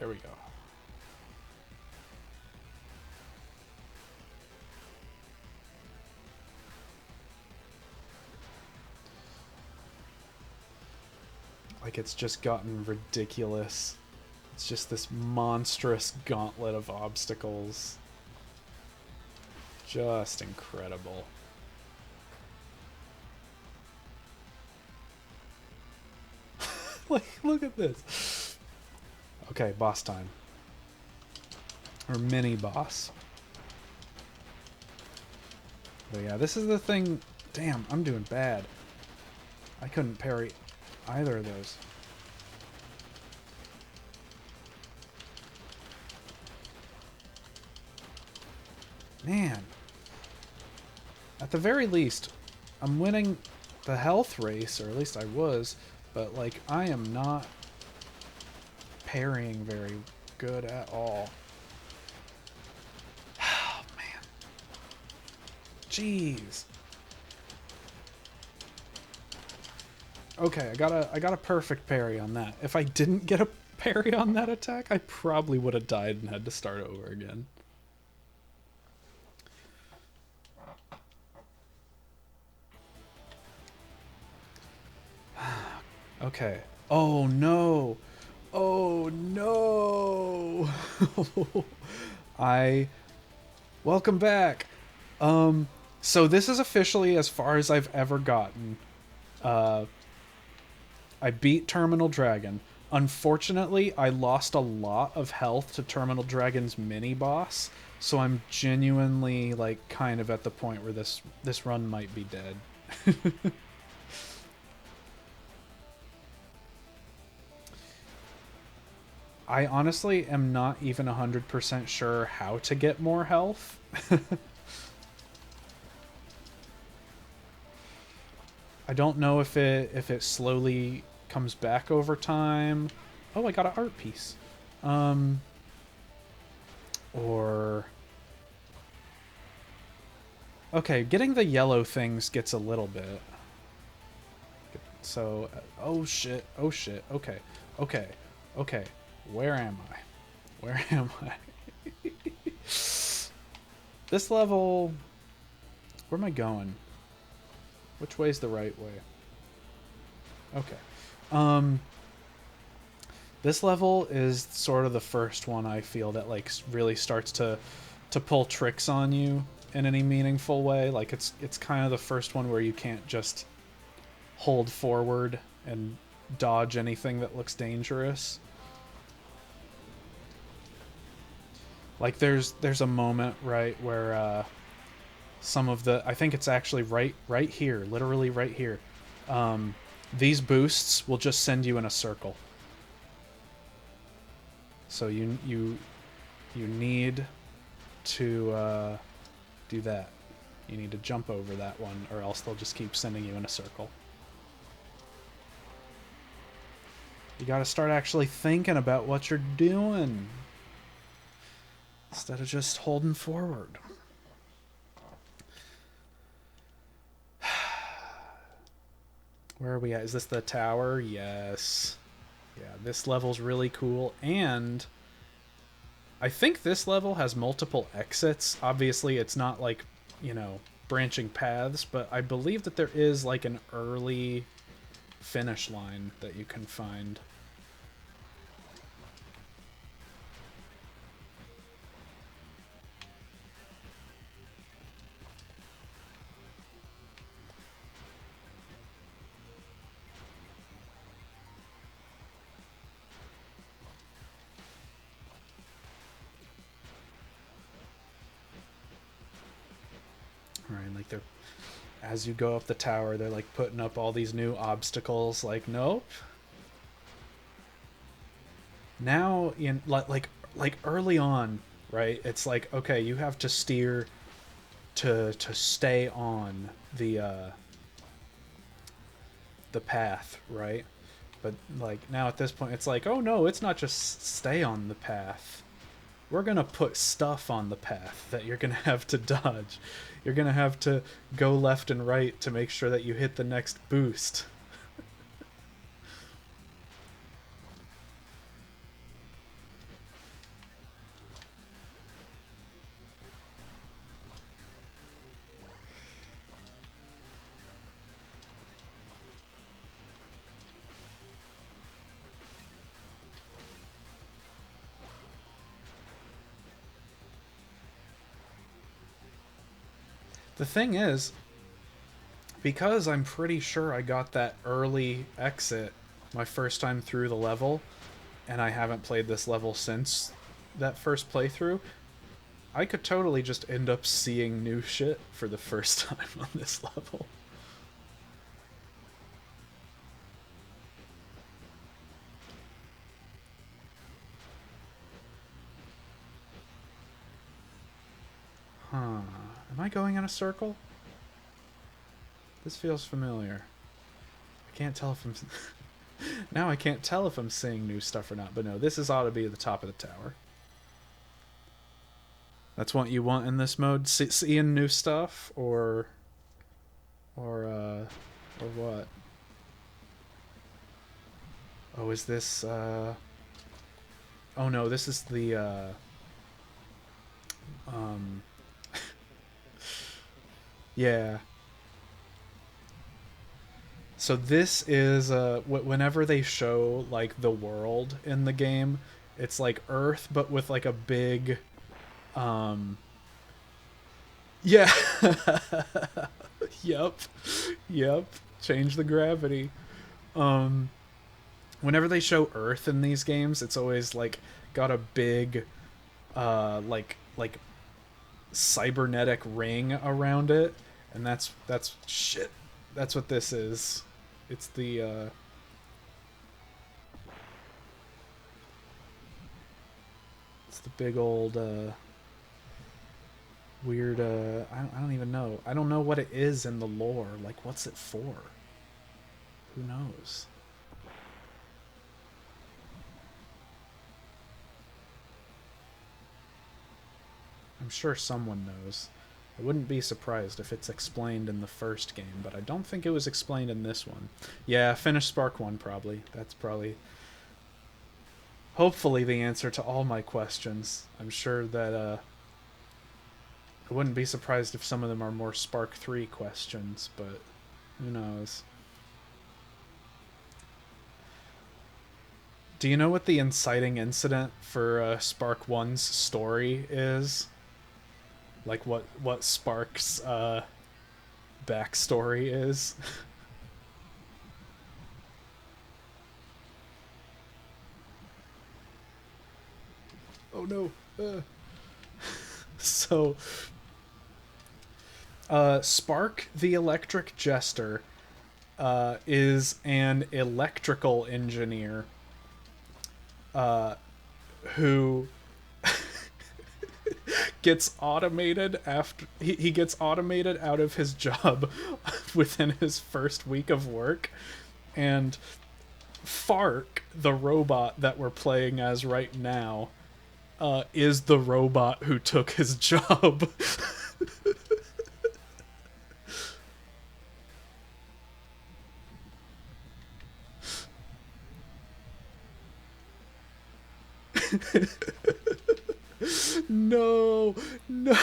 There we go. Like it's just gotten ridiculous. It's just this monstrous gauntlet of obstacles. Just incredible. Like, look at this. Okay, boss time. Or mini boss. But yeah, this is the thing. Damn, I'm doing bad. I couldn't parry either of those. Man. At the very least, I'm winning the health race, or at least I was, but like I am not parrying very good at all. Oh man. Jeez. Okay, I got a perfect parry on that. If I didn't get a parry on that attack, I probably would have died and had to start over again. Okay. Oh no. Oh no. Welcome back. So this is officially as far as I've ever gotten. I beat Terminal Dragon. Unfortunately, I lost a lot of health to Terminal Dragon's mini boss, so I'm genuinely like kind of at the point where this run might be dead. I honestly am not even 100% sure how to get more health. I don't know if it slowly comes back over time. Oh, I got an art piece. Or okay, getting the yellow things gets a little bit. So, oh shit, oh shit. Okay, okay, okay. Where am I? Where am I? This level... Where am I going? Which way's the right way? Okay. This level is sort of the first one I feel that like really starts to pull tricks on you in any meaningful way. Like it's kind of the first one where you can't just hold forward and dodge anything that looks dangerous. Like there's a moment right where some of the, I think it's actually right here, literally right here. These boosts will just send you in a circle. So you need to do that. You need to jump over that one, or else they'll just keep sending you in a circle. You gotta start actually thinking about what you're doing, instead of just holding forward. Where are we at? Is this the tower? Yes. Yeah, this level's really cool, and I think this level has multiple exits. Obviously, it's not like, you know, branching paths, but I believe that there is like an early finish line that you can find. Right, like they're, as you go up the tower, they're like putting up all these new obstacles. Like, nope. Now, in like early on, right? It's like, okay, you have to steer to stay on the path, right? But like now at this point, it's like, oh no, it's not just stay on the path. We're gonna put stuff on the path that you're gonna have to dodge. You're gonna have to go left and right to make sure that you hit the next boost. The thing is, because I'm pretty sure I got that early exit my first time through the level, and I haven't played this level since that first playthrough, I could totally just end up seeing new shit for the first time on this level. Huh. Am I going in a circle? This feels familiar. I can't tell if I'm... Now I can't tell if I'm seeing new stuff or not, but no, this is ought to be at the top of the tower. That's what you want in this mode? Seeing new stuff, or what? Oh, is this, oh no, this is the, yeah. So this is, whenever they show, like, the world in the game, it's like Earth, but with, like, a big, yeah. Yep. Yep. Change the gravity. Whenever they show Earth in these games, it's always like got a big like cybernetic ring around it, and that's shit. That's what this is. It's the it's the big old weird I don't even know. I don't know what it is in the lore. Like, what's it for? Who knows? I'm sure someone knows. I wouldn't be surprised if it's explained in the first game, but I don't think it was explained in this one. Yeah, finish Spark 1 probably. That's probably, hopefully, the answer to all my questions. I'm sure that I wouldn't be surprised if some of them are more Spark 3 questions, but who knows. Do you know what the inciting incident for Spark 1's story is? Like what Spark's backstory is? Oh no. So Spark the Electric Jester is an electrical engineer who gets automated after he gets automated out of his job within his first week of work, and Fark, the robot that we're playing as right now, is the robot who took his job. No, no.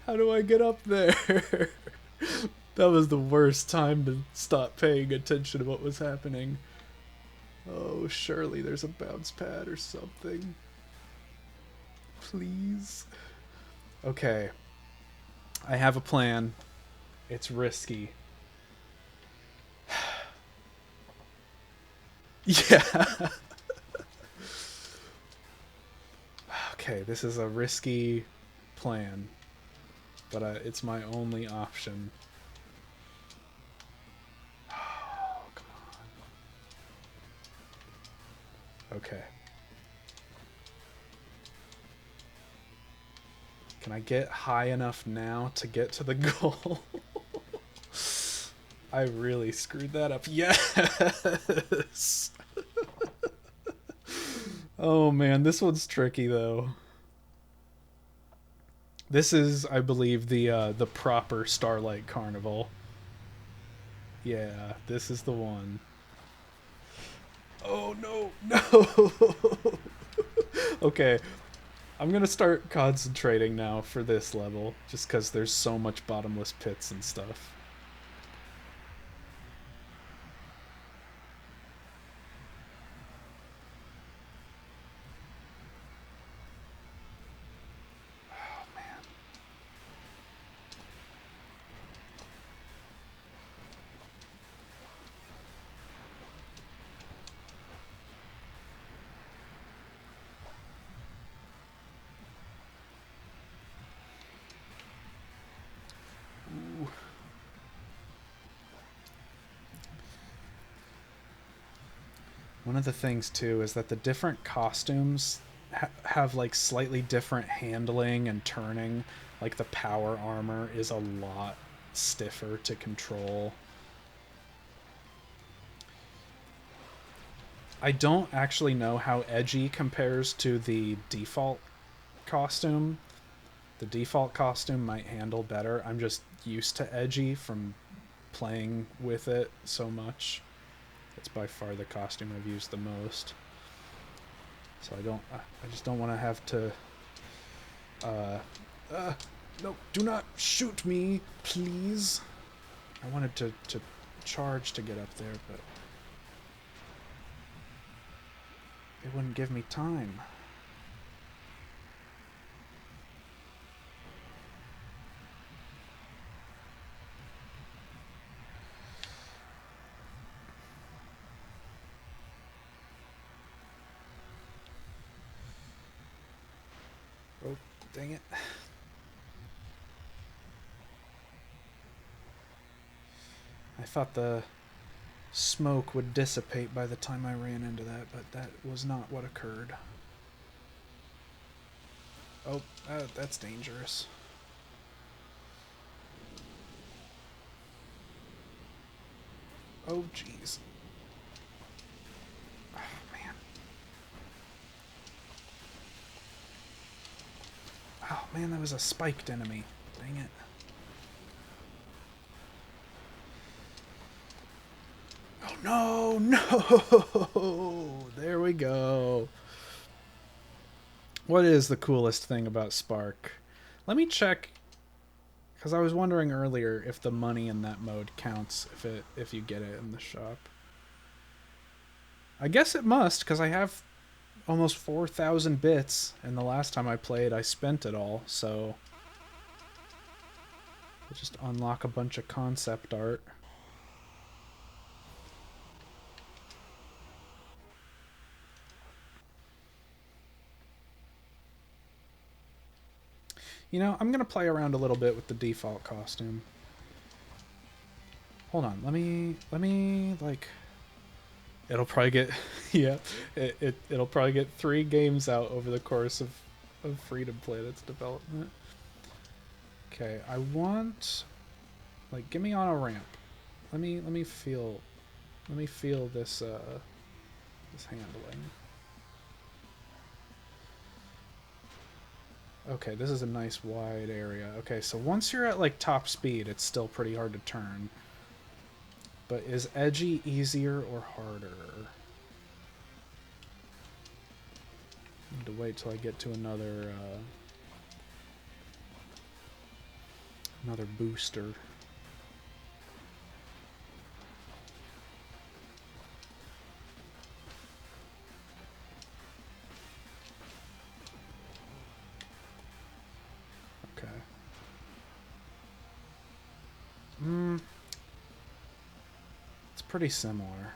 How do I get up there? That was the worst time to stop paying attention to what was happening. Oh, surely there's a bounce pad or something. Please. Okay. I have a plan. It's risky. Yeah. Okay, this is a risky plan, but it's my only option. Oh, come on. Okay. Can I get high enough now to get to the goal? I really screwed that up. Yes! Oh man, this one's tricky though. This is, I believe, the proper Starlight Carnival. Yeah, this is the one. Oh no, no! Okay, I'm gonna start concentrating now for this level, just because there's so much bottomless pits and stuff. Oh man. Ooh. One of the things too is that the different costumes have like slightly different handling and turning. Like the power armor is a lot stiffer to control. I don't actually know how edgy compares to the default costume. The default costume might handle better. I'm just used to edgy from playing with it so much. It's by far the costume I've used the most. So I just don't want to have to, no, do not shoot me, please. I wanted to charge to get up there, but it wouldn't give me time. Oh, dang it. I thought the smoke would dissipate by the time I ran into that, but that was not what occurred. Oh, that's dangerous. Oh, jeez. Oh, man. Oh, man, that was a spiked enemy. Dang it. Oh, no, no! There we go. What is the coolest thing about Spark? Let me check, because I was wondering earlier if the money in that mode counts if you get it in the shop. I guess it must, because I have almost 4,000 bits, and the last time I played I spent it all, so we'll just unlock a bunch of concept art. You know, I'm gonna play around a little bit with the default costume. Hold on, let me like. It'll probably get, yeah, it'll probably get 3 games out over the course of Freedom Planet's development. Okay, I want, like, get me on a ramp. Let me feel this this handling. Okay, this is a nice wide area. Okay, so once you're at like top speed, it's still pretty hard to turn. But is edgy easier or harder? I need to wait till I get to another booster. Okay. It's pretty similar.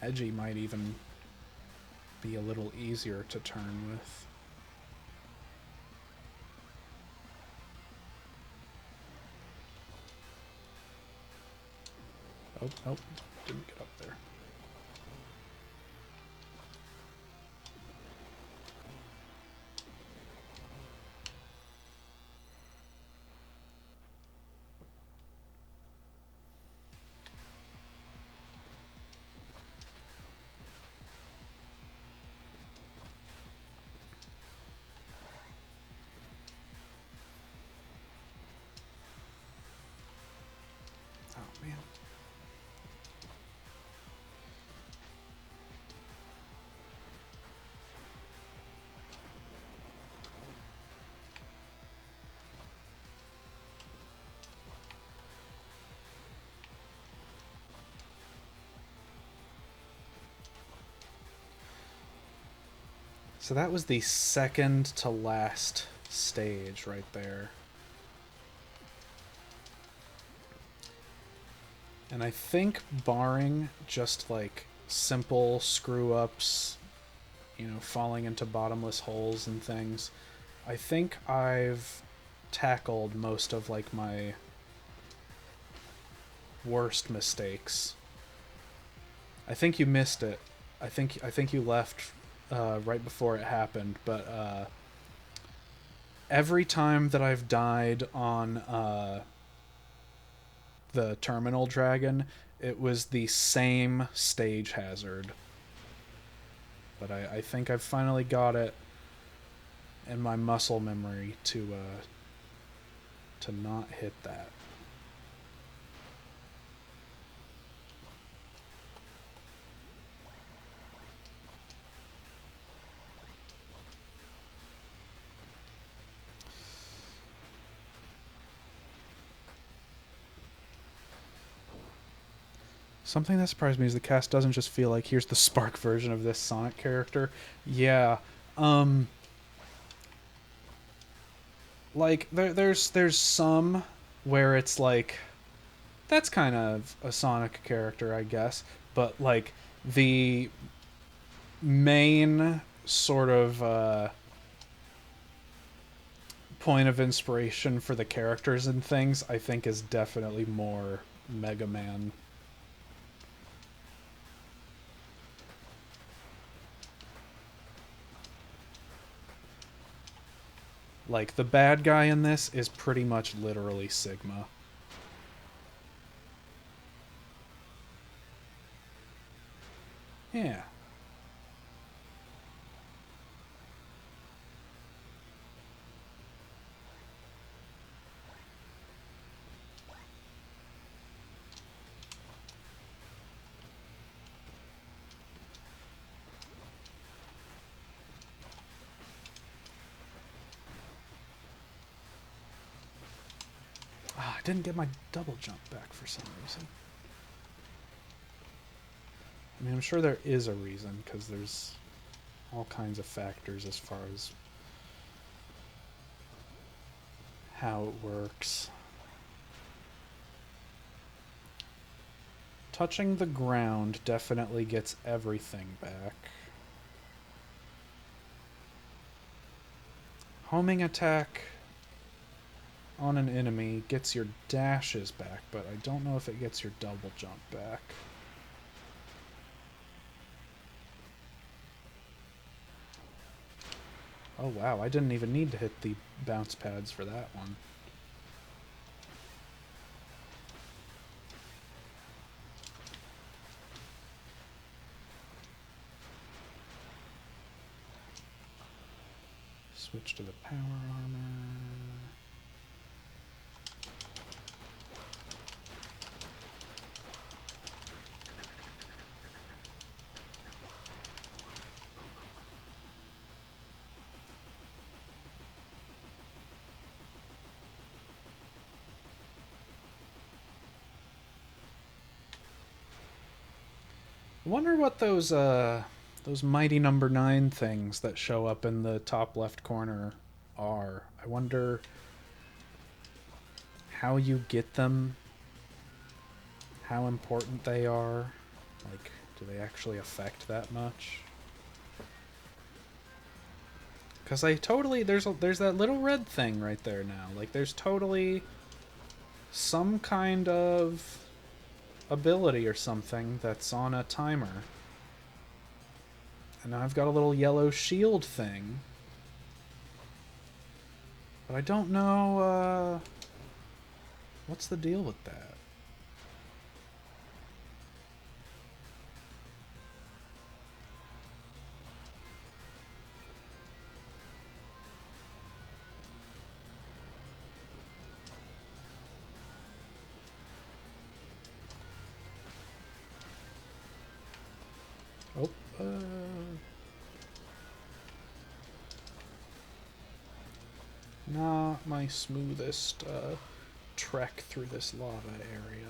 Edgy might even be a little easier to turn with. Oh, didn't get up there. Oh, man. So that was the second to last stage right there. And I think barring just like simple screw ups, you know, falling into bottomless holes and things, I think I've tackled most of like my worst mistakes. I think you missed it. I think you left right before it happened, but every time that I've died on the terminal dragon, it was the same stage hazard. But I think I've finally got it in my muscle memory to not hit that. Something that surprised me is the cast doesn't just feel like here's the Spark version of this Sonic character. Yeah. Like there's some where it's like that's kind of a Sonic character, I guess, but like the main sort of point of inspiration for the characters and things, I think, is definitely more Mega Man. Like, the bad guy in this is pretty much literally Sigma. Yeah. I didn't get my double jump back for some reason. I mean, I'm sure there is a reason, because there's all kinds of factors as far as how it works. Touching the ground definitely gets everything back. Homing attack on an enemy gets your dashes back, but I don't know if it gets your double jump back. Oh wow, I didn't even need to hit the bounce pads for that one. Switch to the power armor. I wonder what those mighty number 9 things that show up in the top left corner are. I wonder how you get them, how important they are. Like, do they actually affect that much? Because I totally... There's that little red thing right there now. Like, there's totally some kind of ability or something that's on a timer. And now I've got a little yellow shield thing. But I don't know, what's the deal with that? Oh, not my smoothest trek through this lava area.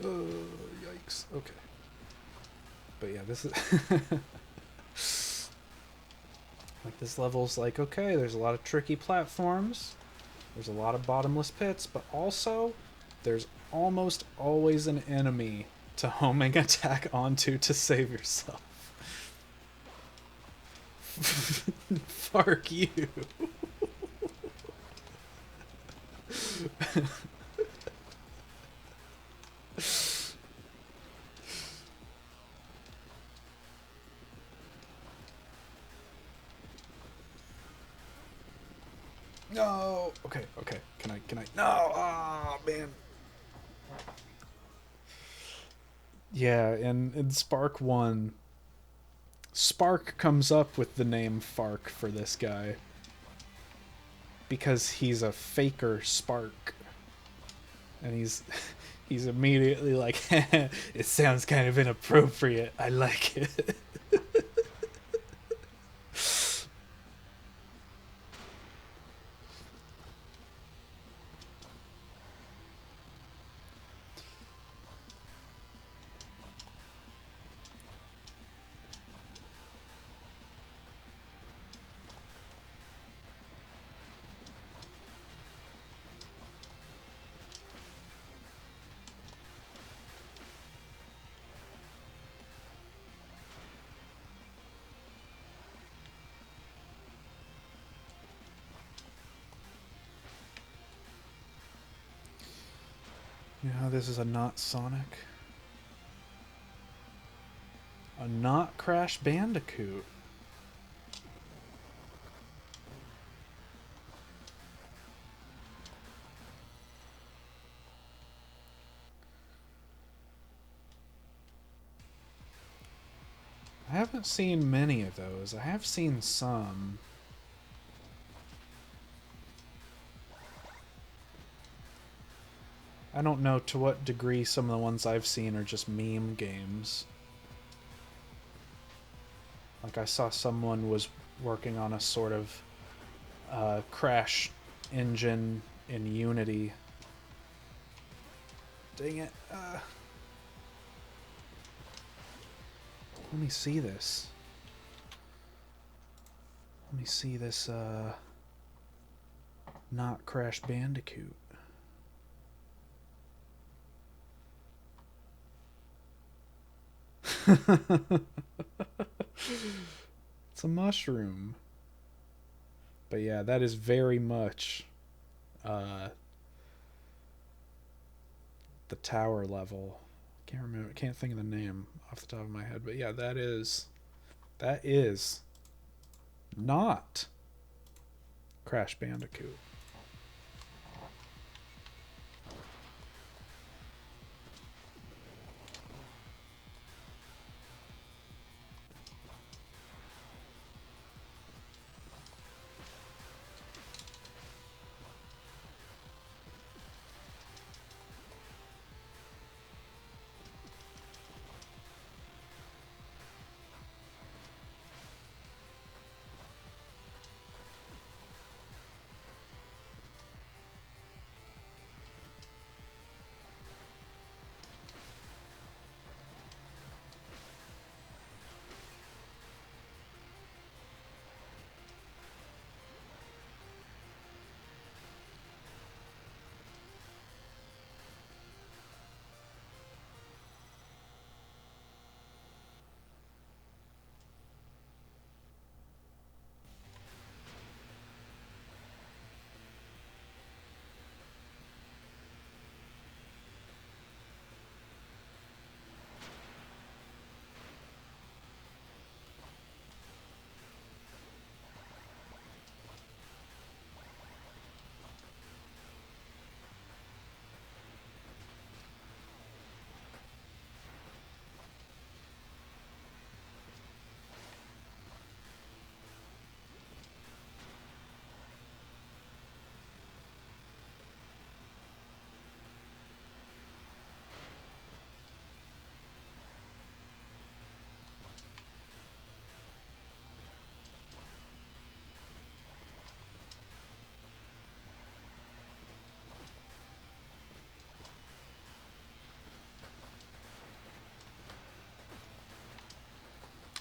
Oh, yikes. Okay. But yeah, this is... like, this level's like, okay, there's a lot of tricky platforms. There's a lot of bottomless pits, but also there's almost always an enemy to homing attack onto to save yourself. Fark you. No. Okay. Okay. Can I? No. Ah, man. Yeah. In Spark 1, Spark comes up with the name Fark for this guy because he's a faker Spark, and he's immediately like, it sounds kind of inappropriate. I like it. Yeah, this is a not Sonic. A not Crash Bandicoot. I haven't seen many of those. I have seen some. I don't know to what degree some of the ones I've seen are just meme games. Like I saw someone was working on a sort of Crash engine in Unity. Dang it. Let me see this. Let me see this, not Crash Bandicoot. It's a mushroom. But yeah, that is very much the tower level. Can't think of the name off the top of my head, but yeah, that is not Crash Bandicoot.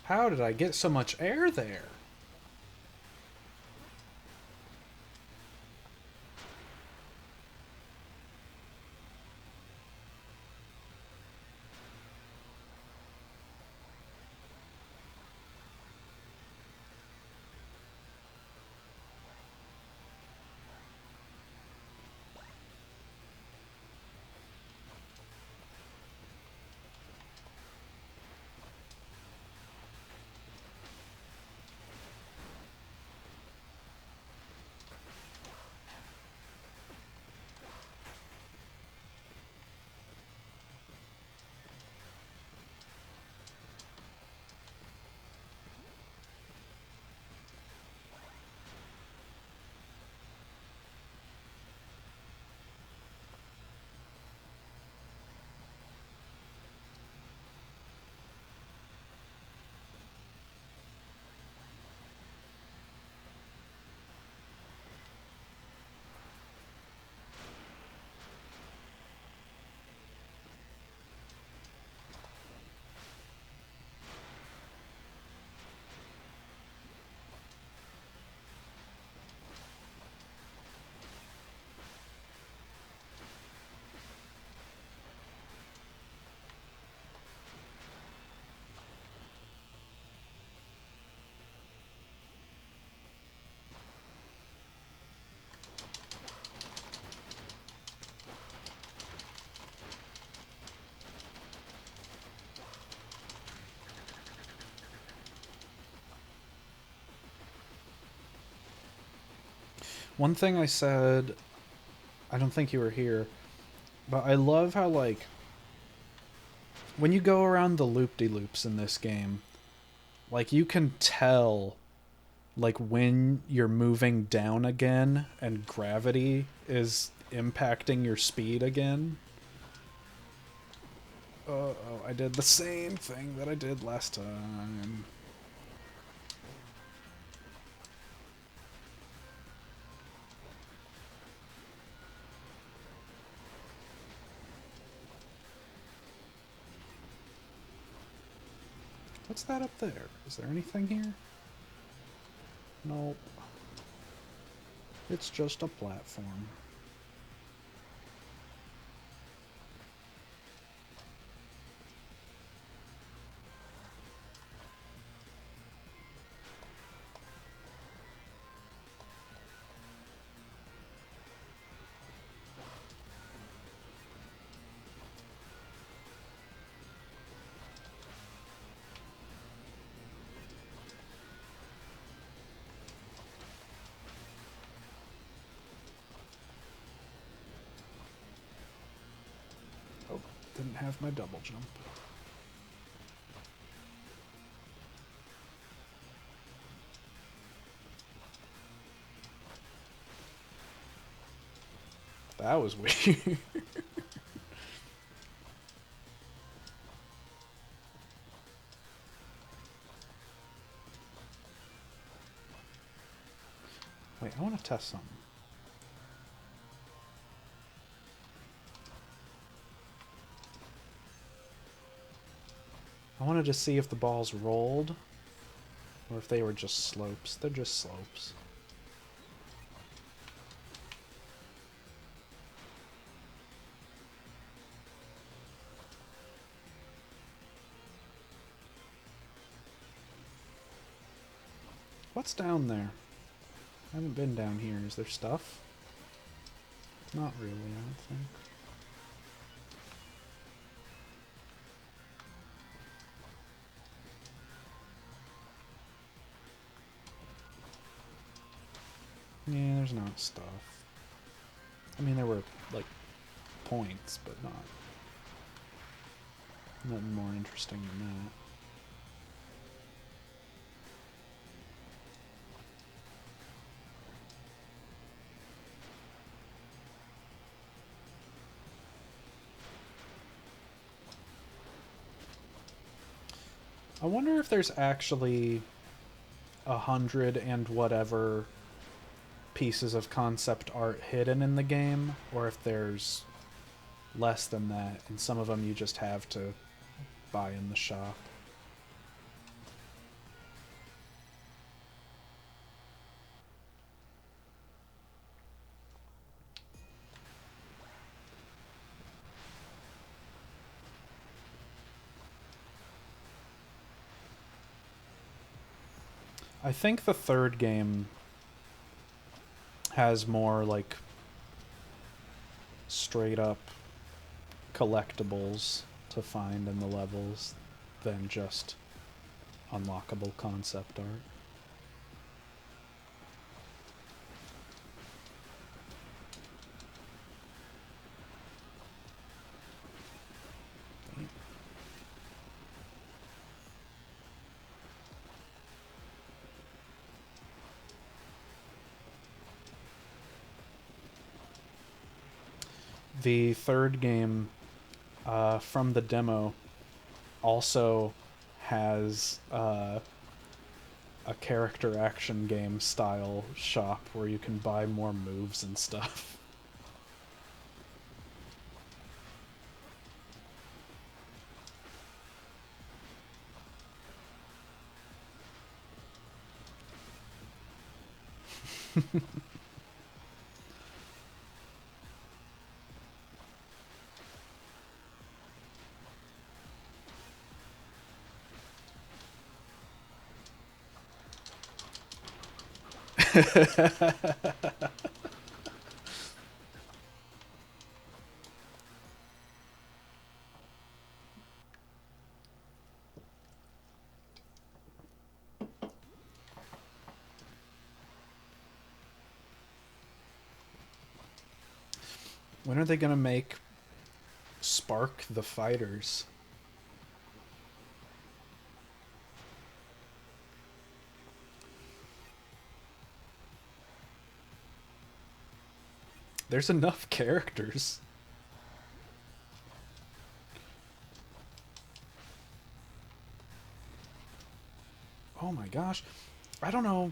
How did I get so much air there? One thing I said, I don't think you were here, but I love how, like, when you go around the loop-de-loops in this game, like, you can tell, like, when you're moving down again and gravity is impacting your speed again. Oh, I did the same thing that I did last time. What's that up there? Is there anything here? Nope. It's just a platform. Oh, didn't have my double jump. That was weird. Wait, I want to test something. I wanted to see if the balls rolled or if they were just slopes. They're just slopes. What's down there? I haven't been down here. Is there stuff? Not really, I don't think. Yeah, there's not stuff. I mean, there were, like, points, but nothing more interesting than that. I wonder if there's actually 100 and whatever pieces of concept art hidden in the game, or if there's less than that, and some of them you just have to buy in the shop. I think the third game has more, like, straight up collectibles to find in the levels than just unlockable concept art. The third game from the demo also has a character action game style shop where you can buy more moves and stuff. When are they gonna make Spark the Fighters? There's enough characters. Oh my gosh. I don't know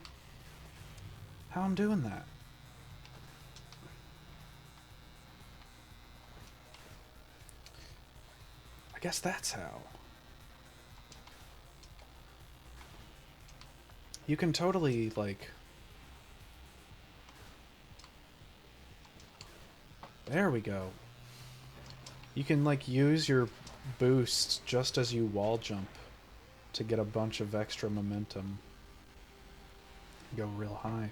how I'm doing that. I guess that's how. You can totally, like... There we go. You can, like, use your boost just as you wall jump to get a bunch of extra momentum. Go real high.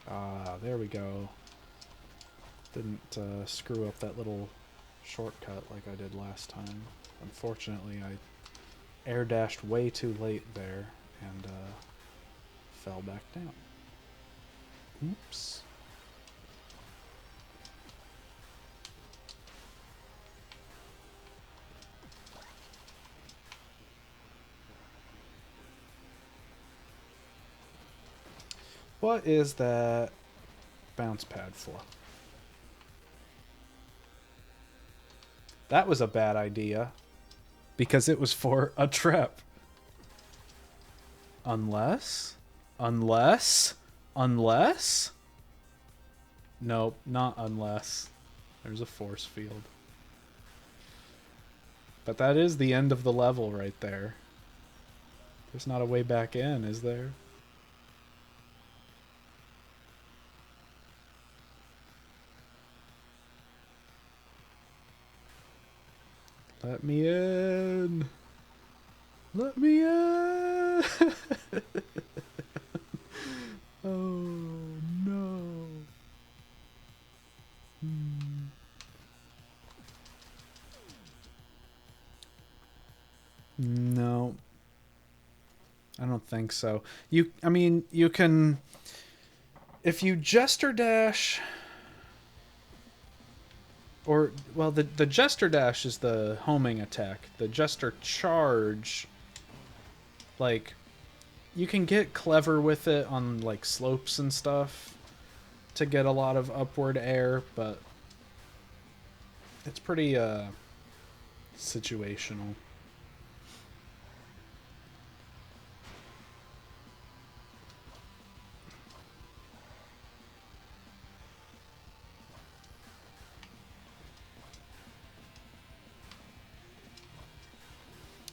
Ah, there we go. Didn't screw up that little shortcut like I did last time. Unfortunately, I air dashed way too late there and fell back down. Oops. What is that bounce pad for? That was a bad idea. Because it was for a trap. Unless? Nope, not unless. There's a force field. But that is the end of the level right there. There's not a way back in, is there? Let me in. Let me in. Oh no. No. I don't think so. I mean, you can, if you Jester dash, or, well, the Jester dash is the homing attack. The Jester charge, like, you can get clever with it on, like, slopes and stuff to get a lot of upward air, but it's pretty, situational.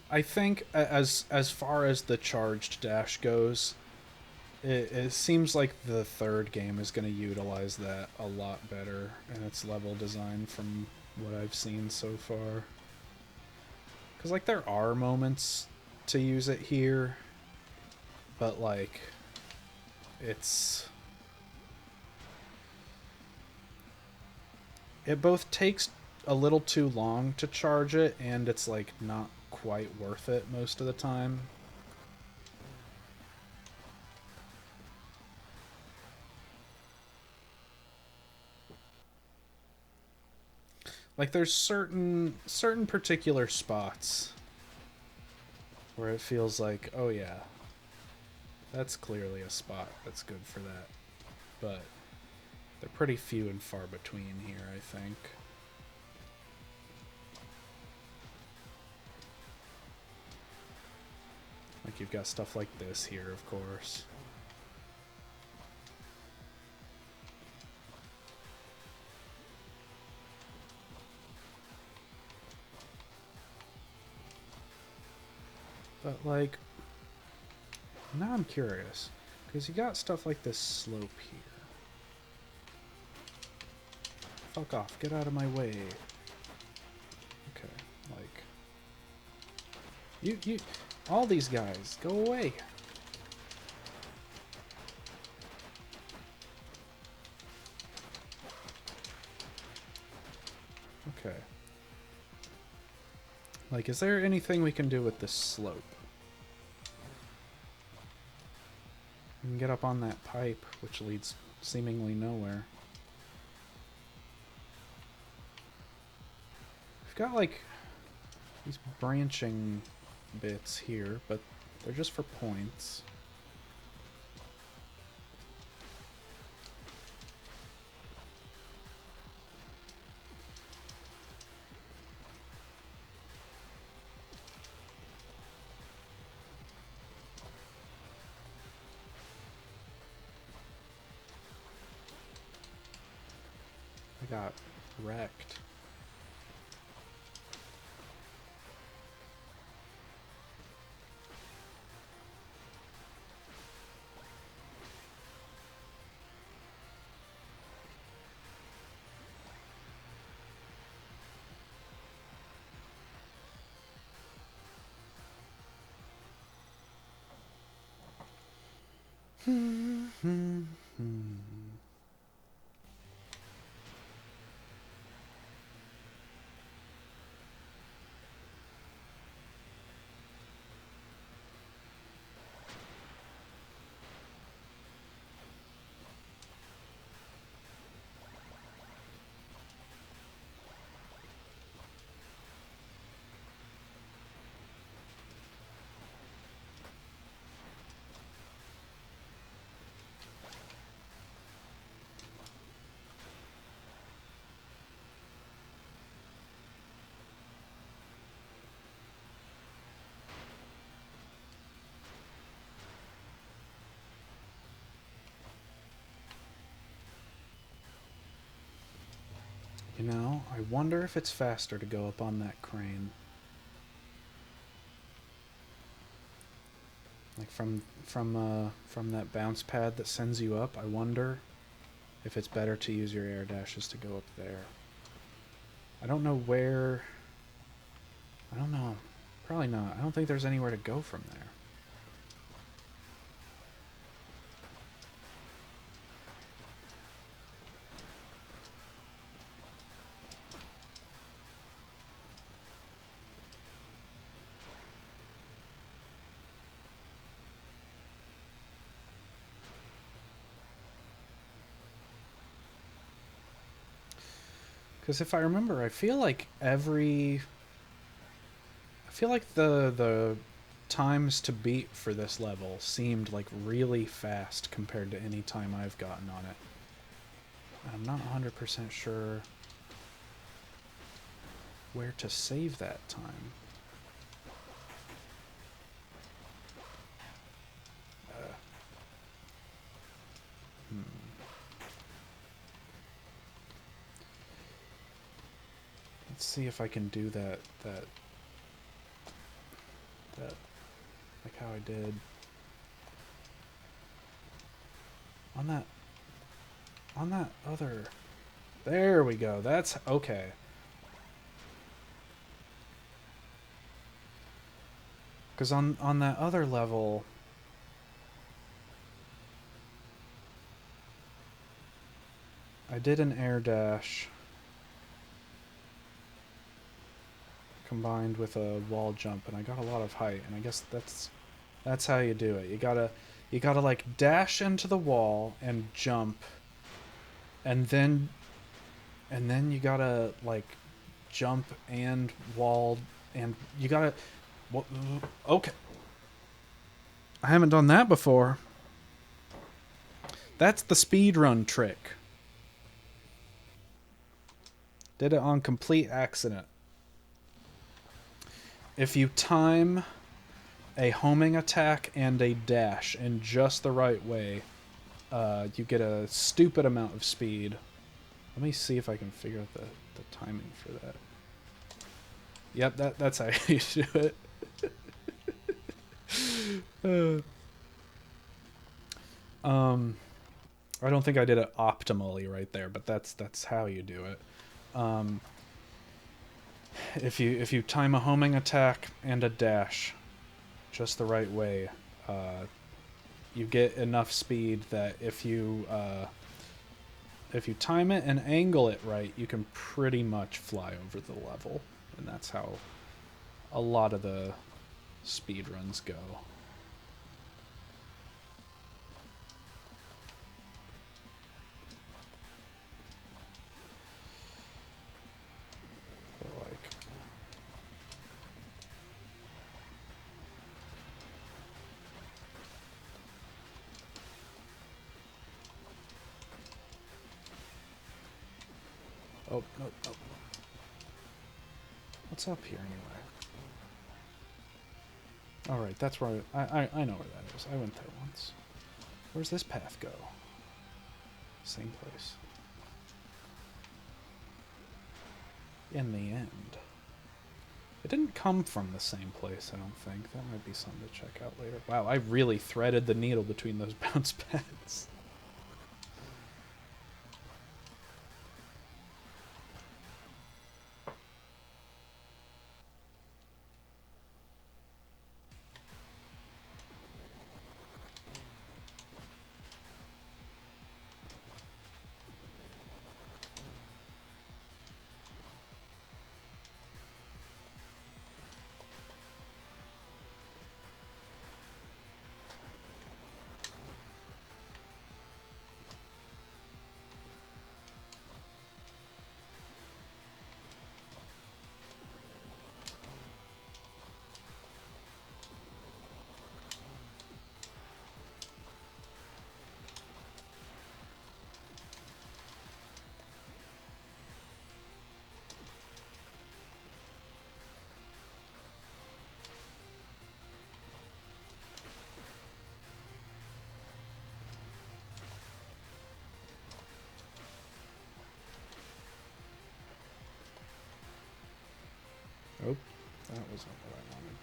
I think as far as the charged dash goes, it seems like the third game is going to utilize that a lot better in its level design from what I've seen so far. Because, like, there are moments to use it here, but, like, it both takes a little too long to charge it, and it's, like, not quite worth it most of the time. Like, there's certain particular spots where it feels like, oh yeah, that's clearly a spot that's good for that. But they're pretty few and far between here, I think. Like, you've got stuff like this here, of course. But, like, now I'm curious, because you got stuff like this slope here. Fuck off, get out of my way. Okay, like, you, all these guys, go away. Okay. Like, is there anything we can do with this slope? We can get up on that pipe, which leads seemingly nowhere. We've got like these branching bits here, but they're just for points. I got wrecked. You know, I wonder if it's faster to go up on that crane. Like from that bounce pad that sends you up, I wonder if it's better to use your air dashes to go up there. I don't know where... I don't know. Probably not. I don't think there's anywhere to go from there. Because if I remember, I feel like the times to beat for this level seemed like really fast compared to any time I've gotten on it. I'm not 100% sure where to save that time. Let's see if I can do that like how I did on that other. There we go. That's okay. Because on that other level, I did an air dash combined with a wall jump, and I got a lot of height, and I guess that's how you do it. You gotta like dash into the wall and jump, and then you gotta like jump and wall, and you gotta... Okay. I haven't done that before. That's the speedrun trick. Did it on complete accident. If you time a homing attack and a dash in just the right way, you get a stupid amount of speed. Let me see if I can figure out the timing for that. Yep, that's how you do it. I don't think I did it optimally right there, but that's how you do it. If you time a homing attack and a dash just the right way, you get enough speed that if you time it and angle it right, you can pretty much fly over the level, and that's how a lot of the speed runs go. Oh, no, no. What's up here anyway? Alright, that's where I know where that is. I went there once. Where's this path go? Same place. In the end. It didn't come from the same place, I don't think. That might be something to check out later. Wow, I really threaded the needle between those bounce pads. Oh, that wasn't what I wanted.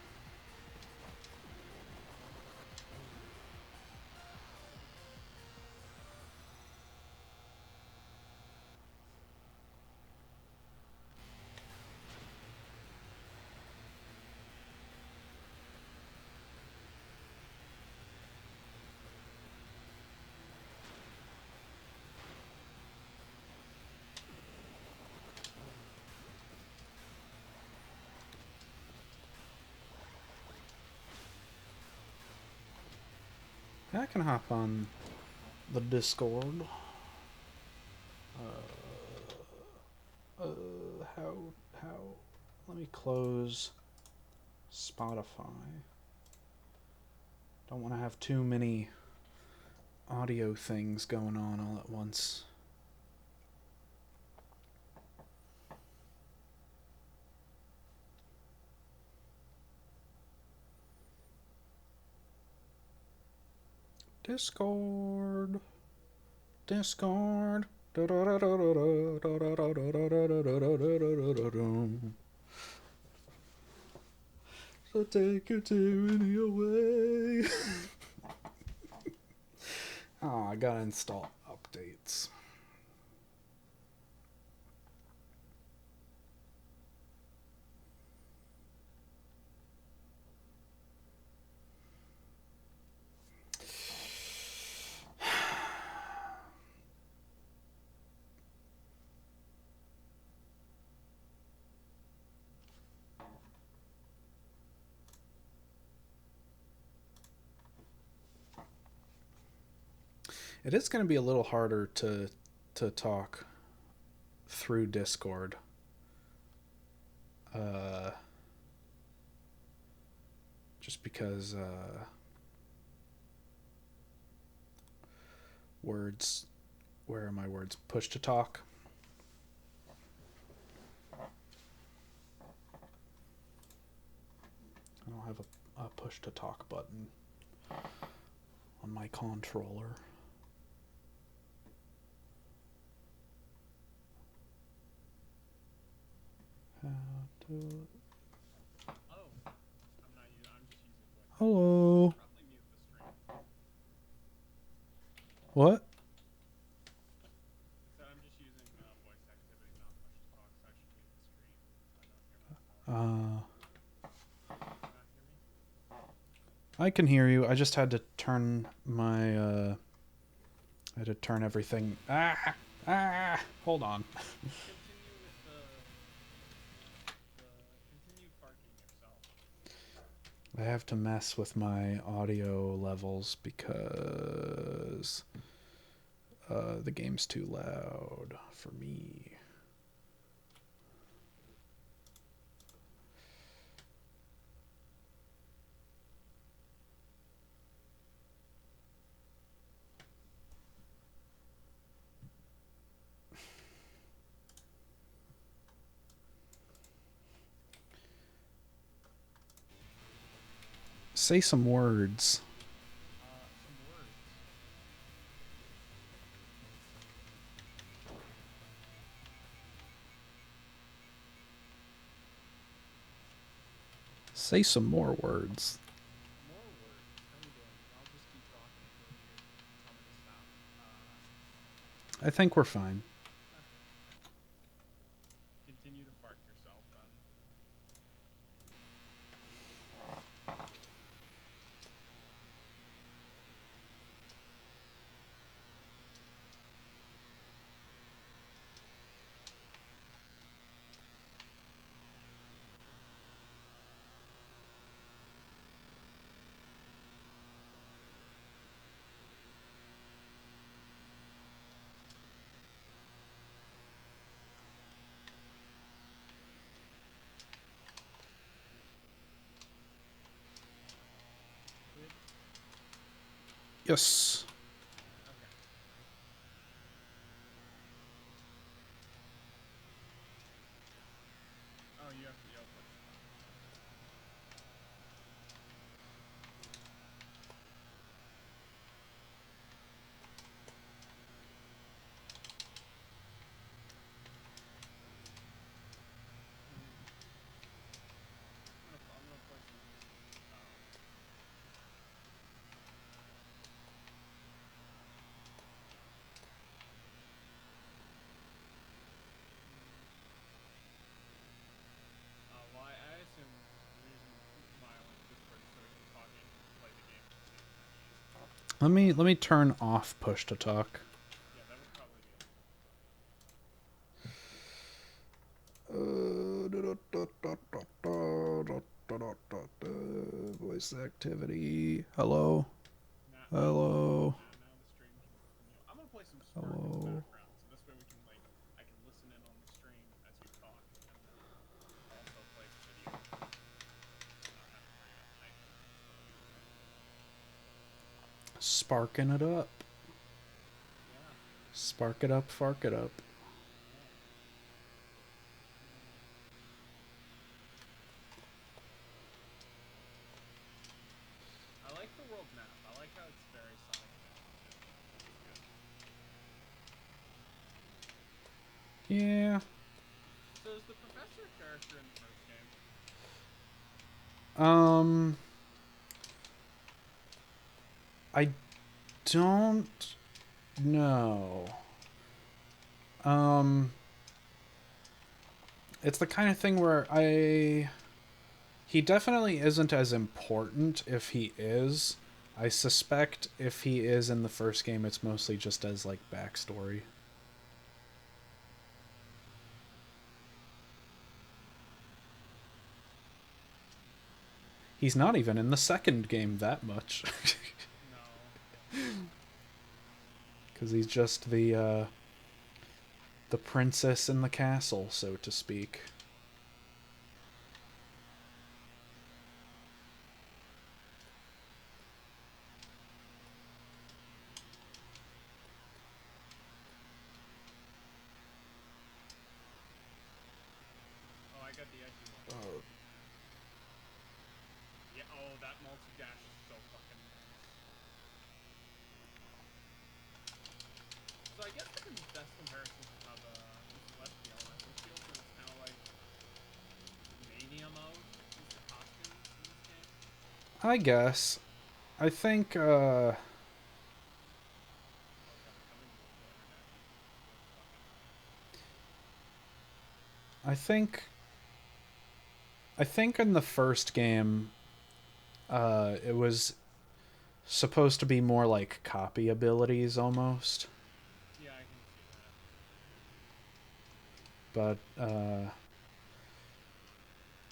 I can hop on the Discord. How? Let me close Spotify. Don't want to have too many audio things going on all at once. Discord. Discord. So take your tyranny away. Oh, I gotta install updates. It is going to be a little harder to talk through Discord. Just because words, where are my words? Push to talk. I don't have a push to talk button on my controller. How to... Oh, I'm just using voice. Hello. Probably mute the stream. What? So I'm just using voice activity, not push to talk, so I should mute the stream. So I don't hear myself. Can you not hear me? I can hear you. I just had to turn my I had to turn everything. Hold on. Continue with continue farking yourself. I have to mess with my audio levels because the game's too loud for me. Say some words. Some words. Say some more words. More words. How are we doing? I'll just keep talking until you tell me to stop. I think we're fine. Okay. Continue to fart yourself then. Good. Yes. Okay. Oh, you'll push the talk. Okay. I'm gonna play some music. Well, I assume the reason why I went to Discord is so we can talk and play the game at the same time easily. Let me turn off push to talk. Yeah, that would probably be a little bit better. Voice activity. Hello. Cool. Hello. Now the stream can continue. I'm gonna play some Spark in the Hello. background, so this way we can I can listen in on the stream as you talk, and then also play the video and not have to worry about typing and stuff. Sparking it up. Yeah. Spark it up, fark it up. Yeah. I like the world map. I like how it's very Sonic Adventure 2. It's good. Yeah. So is the professor a character in the first game? Um, I don't know. Um, it's the kind of thing where he definitely isn't as important if he is. I suspect if he is in the first game, it's mostly just as like backstory. He's not even in the second game that much. No. Because he's just the princess in the castle, so to speak. Oh, I got the edgy one. Yeah. Oh, that multi dash is so fucking nice. So I guess the best comparison to how the Celestial and this feels is it's kind of like Mania mode is the costumes in this game. I guess. I think Oh god, I'm having mobile internet issues. What the fuck is that? I think I think in the first game it was supposed to be more like copy abilities almost. Yeah, I can see that. But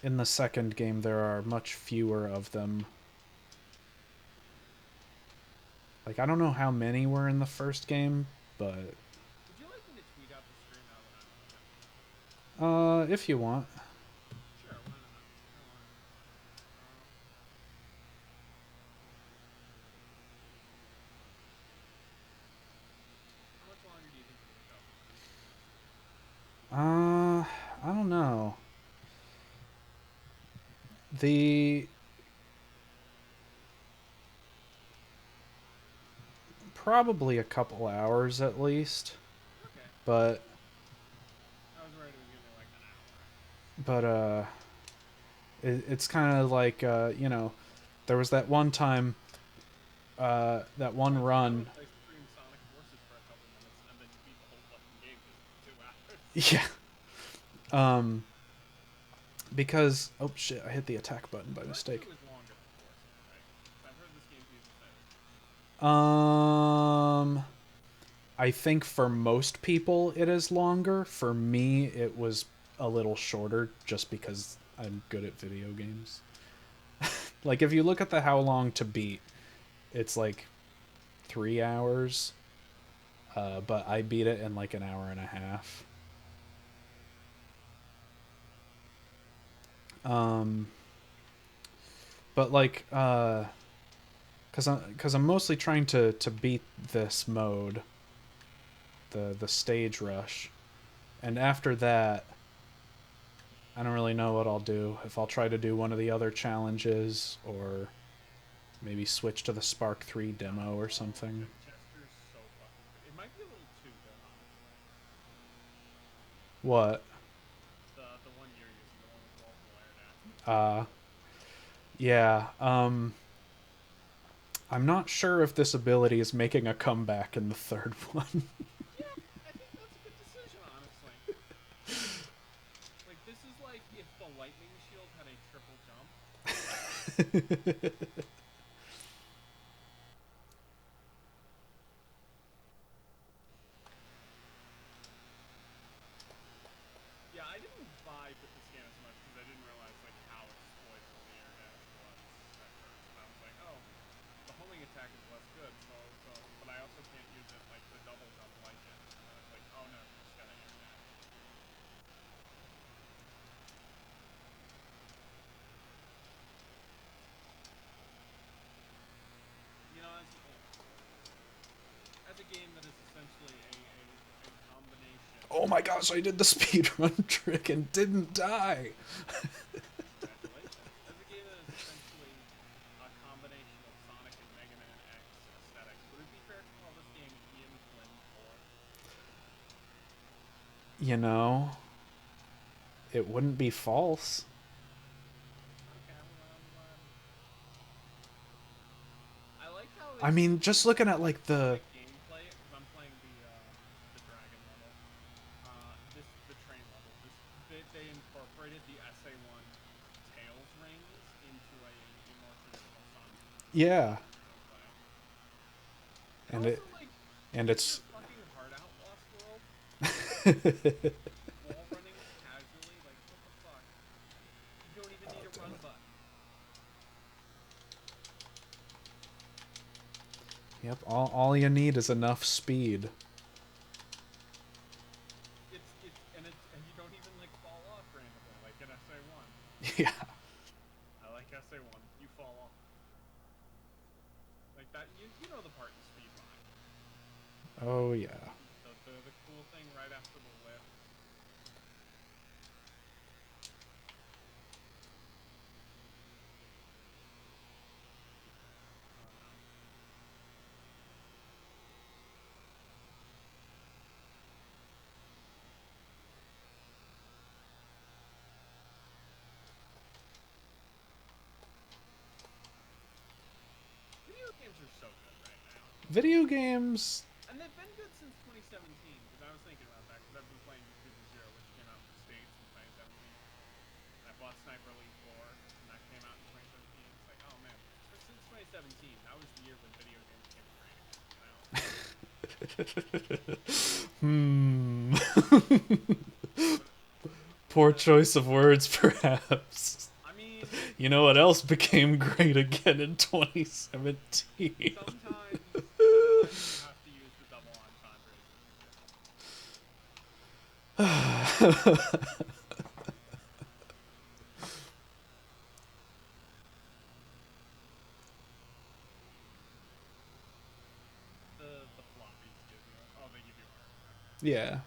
in the second game there are much fewer of them. Like I don't know how many were in the first game, but Would you like me to tweet out the stream now that I'm on it? if you want. Sure, why not? I don't want to. Um, how much longer do you think it'll show? I don't know. The probably a couple hours at least. Okay. But I was worried it was gonna be like an hour. but it's kind of like there was that one time, that So one I think I run. would play stream Sonic Forces for a couple minutes and then you beat the whole fucking game just in 2 hours. Yeah. Um, because oh shit, I hit the attack button by Part mistake. two is longer than Forces, right? 'Cause I've heard this game's even better. Um, I think for most people it is longer. For me, it was a little shorter just because I'm good at video games. Like if you look at the how long to beat, it's like 3 hours. But I beat it in like an hour and a half. Um, but like, cause I'm mostly trying to beat this mode, the stage rush, and after that, I don't really know what I'll do. If I'll try to do one of the other challenges, or maybe switch to the Spark 3 demo or Oh, something. Jester's so fucking good. It might be a little too good, honestly. What? The one you're using, the one with multiple air dashes. Uh, yeah. I'm not sure if this ability is making a comeback in the third one. Yeah, I think that's a good decision, honestly. Like, this is like if the lightning shield had a triple jump. Yeah, I didn't vibe with this game as much because I didn't realize like how exploitable the air dash was at first. I was like, oh, the homing attack is less good, but I also can't use it like the double jump like it. And then it's like, oh no, you just gotta air dash. You know, as a game that is essentially a combination. Oh my gosh, I did the speedrun trick and didn't die. Congratulations. As a game that is essentially a combination of Sonic and Mega Man X aesthetics, would it be fair to call this game Ian Flynn 4? You know, it wouldn't be false. Okay, I'm glad. I like how I it's mean, just looking at like the Sonic gameplay because I'm playing the dragon level. The train level. They incorporated the SA1 Tails rings into a more traditional Sonic yeah, gameplay. And and also it like and get your it's fucking heart out, Lost World. Wall running casually, like what the fuck? You don't even need oh a damn run it. button. Yep, all you need is enough speed. And you don't even like fall off randomly like in SA1. Yeah. I like SA1. You fall off. Like that you know the part in Speedline. Oh yeah. The cool thing right after the lift. Oh no. Video games are so good right now. Video games. And they've been good since 2017, because I was thinking about that, because I've been playing Yakuza 0, which came out in the States in 2017. And I bought Sniper Elite 4, and that came out in 2017. It's like, oh man, since 2017, that was the year when video games became great again, you know? Hmm. What, what's Poor that? choice of words, perhaps. I mean, You know what else became great again in 2017? sometimes you have to use the double entendres as you will. The floppies give you, oh, they give you art. Okay. Yeah.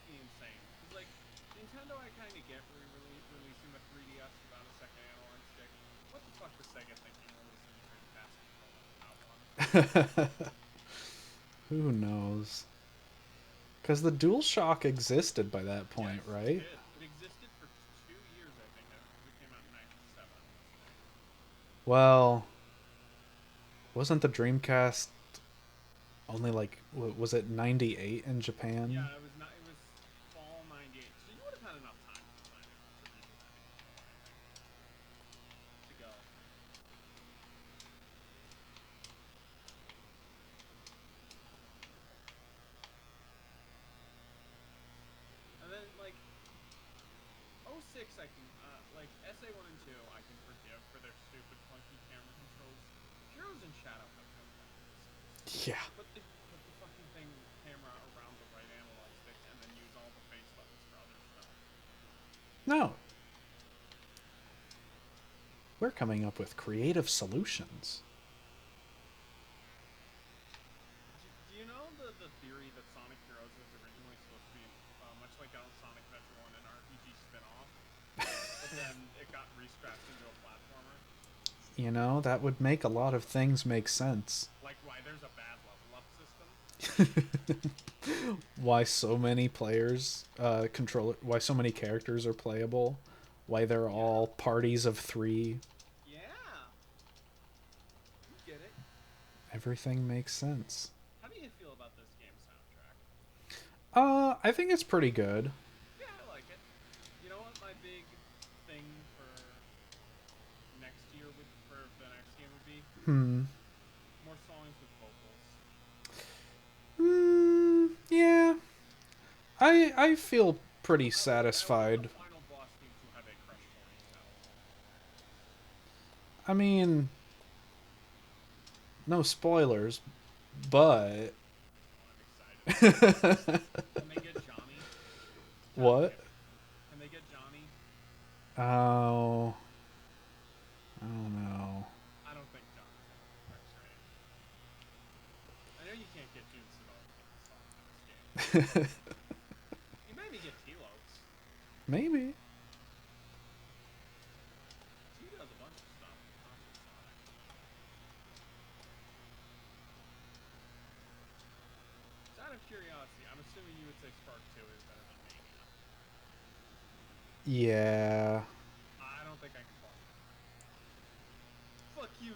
me insane. Because, like, Nintendo I kind of get releasing the 3DS without a second analog stick. What the fuck was Sega thinking releasing the Dreamcast controller without one? Who knows? Because the DualShock existed by that point, Yes, it right? did. It existed for 2 years, I think, because it came out in '97 on the stick. Well, wasn't the Dreamcast only like was it 98 in Japan? Yeah, it was not. It was fall '98, so you would have had enough time to design it to redesign the controller, I think, to go. And then like '06, I can like SA1 and 2, I can forgive for their stupid clunky camera controls. Heroes and Shadow have no consistency. Yeah. Put the fucking thing camera around the right analog stick and then use all the face buttons for other stuff. No. We're coming up with creative solutions. Do you know the theory that Sonic Heroes was originally supposed to be much like Sonic Adventure 1, an RPG spin-off, but then it got rescrapped into a platformer? You know, that would make a lot of things make sense. Like why there's a bad level up system? Why so many players control it, why so many characters are playable, why they're Yeah. all parties of 3. Yeah. You get it. Everything makes sense. How do you feel about this game soundtrack? I think it's pretty good. Yeah, I like it. You know what my big thing for next year would for the next game would be? Hmm. More songs with vocals. Yeah. I feel pretty I want the satisfied. final boss theme to have a Crush 40 style song. I mean, no spoilers, but Oh, I'm excited. Can they get Johnny? God what? damn it. Can they get Johnny? Oh, I don't know. I don't think Johnny's gonna be frustrating. I know you can't get Jun Simone in the songs in this game. You maybe get Telos. Maybe. He does a bunch of stuff, not just Sonic. So out of curiosity, I'm assuming you would say Spark 2 is better than Mania. Yeah. I don't think I can fault you on that. Fuck you,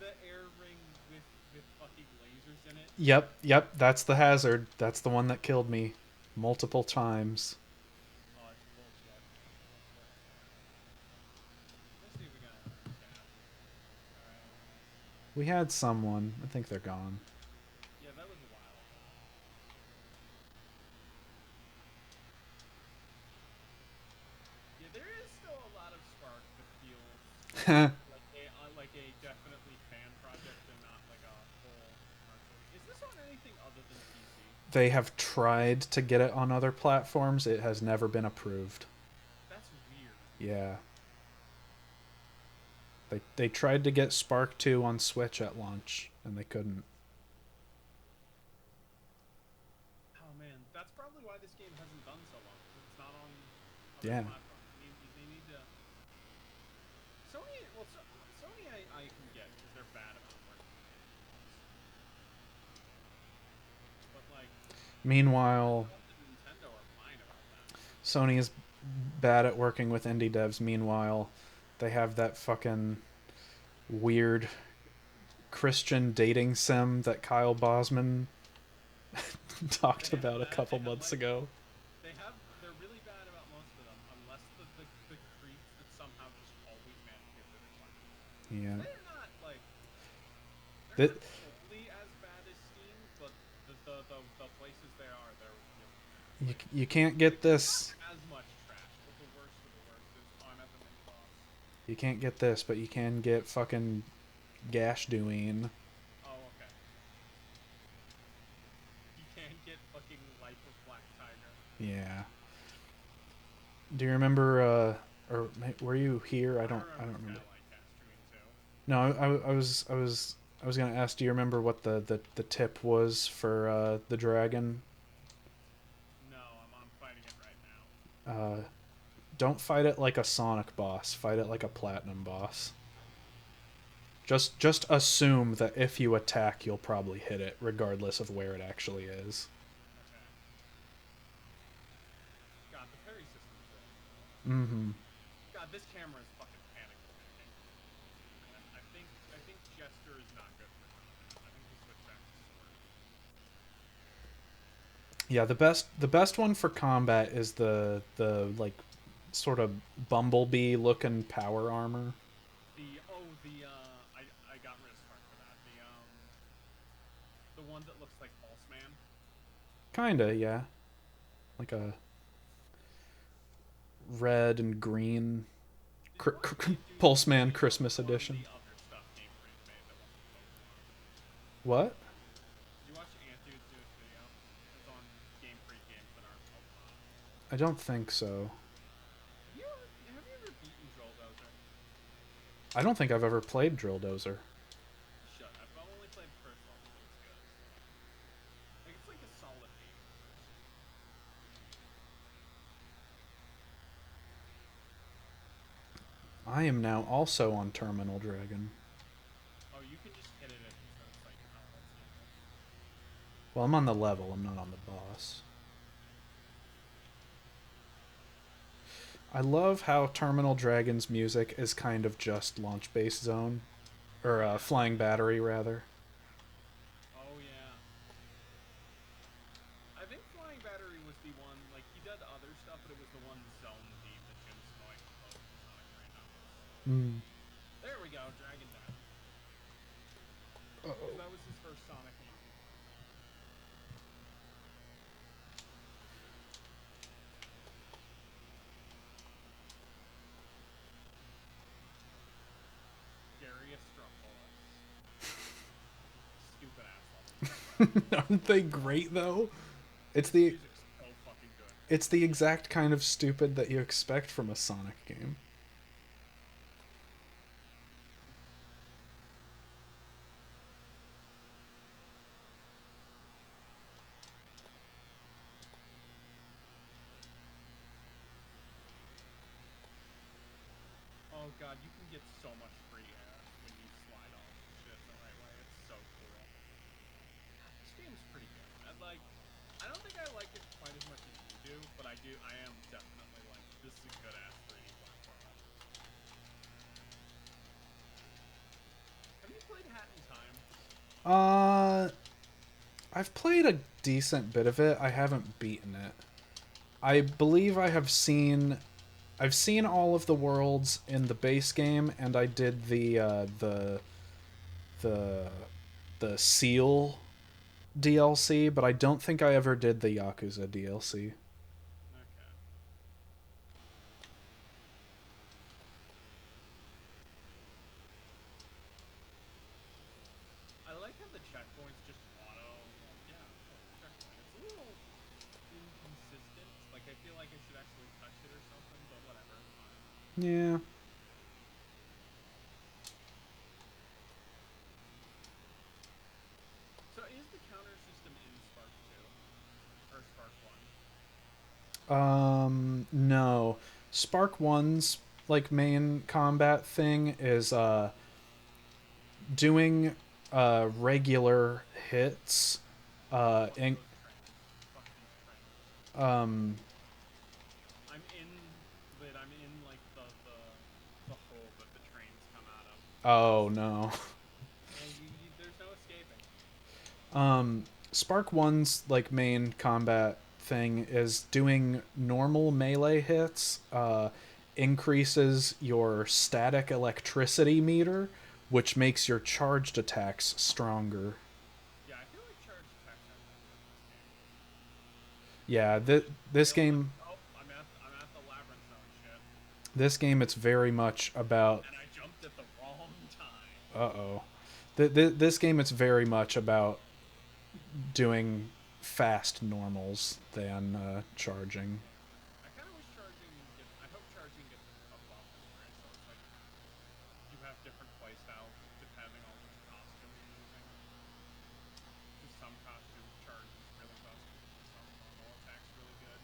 the air ring with fucking lasers in it. Yep. That's the hazard. That's the one that killed me multiple times. Oh, it's bullshit. Let's see if we got anyone in chat. Alright. We had someone. I think they're gone. Yeah, that was a while ago. Yeah, there is still a lot of Spark that feels like a definitely fan project and not like a full commercial. Is this on anything other than PC? They have tried to get it on other platforms. It has never been approved. That's weird. Yeah. They tried to get Spark 2 on Switch at launch and they couldn't. Oh man, that's probably why this game hasn't done so well because it's not on other Yeah. platforms. They need to. Sony, well, Sony, I can get because they're bad about working with indie devs. But like, Meanwhile, Microsoft and Nintendo are fine about that. Sony is bad at working with indie devs. Meanwhile, they have that fucking weird Christian dating sim that Kyle Bosman talked about a couple They have months like ago. they're really bad about most of them unless the creeps that somehow just always manage to get through the class. Yeah. They're not like they're That not totally as bad as Steam, but the places they are, they're really bad. Like you can't get this. not as much trash, but the worst of the worst is I'm at the mini boss. You can't get this, but you can get fucking Gash doing. Oh, okay. You can't get fucking Life of Black Tiger. Yeah. Do you remember? Or were you here? I don't remember remember. Satellite Cast streaming too. No, I was gonna ask. Do you remember what the tip was for the dragon? Don't fight it like a Sonic boss. Fight it like a Platinum boss. Just assume that if you attack, you'll probably hit it, regardless of where it actually is. Okay. God, the parry system's really cool. Mm-hmm. God, this camera is fucking panic attacking. And I think Jester is not good for combat. I think we'll switch back to sword. Yeah, the best one for combat is the like sort of bumblebee looking power armor. I got rid of Spark for that. The one that looks like Pulse Man. Kinda, yeah. Like a red and green Did you watch Pulse Antu's Man video Christmas on edition. the other stuff Game Freak made that wasn't Pokemon? What? Did you watch Antu's newest video? It's on Game Freak games that aren't Pokemon. I don't think so. Have you ever beaten Drill Dozer? I don't think I've ever played Drill Dozer. Shut up. I've only played the first level, but it's good. So. Like it's like a solid 8. I am now also on Terminal Dragon. Oh, you can just hit it if it starts like, oh, that's useless. Well, I'm on the level, I'm not on the boss. I love how Terminal Dragon's music is kind of just Launch Base Zone. Or Yeah. Flying Battery, rather. Oh yeah. I think Flying Battery was the one, like, he did other stuff, but it was the one zone theme that Jim Snowy composed for Sonic Random. Mm. There we go, Dragon down. Uh-oh. That was his first Sonic theme. Darius Strumpolus. Stupid ass level. Aren't they great though? It's This the music's so fucking good. it's the exact kind of stupid that you expect from a Sonic game. Oh god, you can get so much free air when you slide off shit the right way. It's so cool. This game's pretty good. I don't think I like it quite as much as you do, but I am definitely like, this is a good ass 3D platformer. Have you played Hat in Time? Uh, I've played a decent bit of it. I haven't beaten it. I believe I've seen all of the worlds in the base game, and I did the the Seal DLC, but I don't think I ever did the Yakuza DLC. Okay. I like how the checkpoints just auto, like, yeah, oh, checkpoint. It's a little inconsistent. Like, I feel like I should actually touch it or something, but whatever, it's fine. Yeah. So is the counter system in Spark 2? Or Spark 1? No. Spark One's like main combat thing is doing regular hits Fuck and those trains. Fuck these trains. um I'm in, like, the hole that the trains come out of. oh no. And there's no escaping. Spark One's like main combat thing is doing normal melee hits, increases your static electricity meter, which makes your charged attacks stronger. Yeah, I feel like charged attacks aren't that good in this game. Yeah, this game Oh, I'm at the labyrinth zone shit. this game it's very much about And I jumped at the wrong time. uh-oh. This game it's very much about doing fast normals than charging. I kind of wish I hope charging gets a buff in 3, so it's like you have different playstyles depending on which costume you're using. Because some costumes charge is really busted, some normal attacks really good.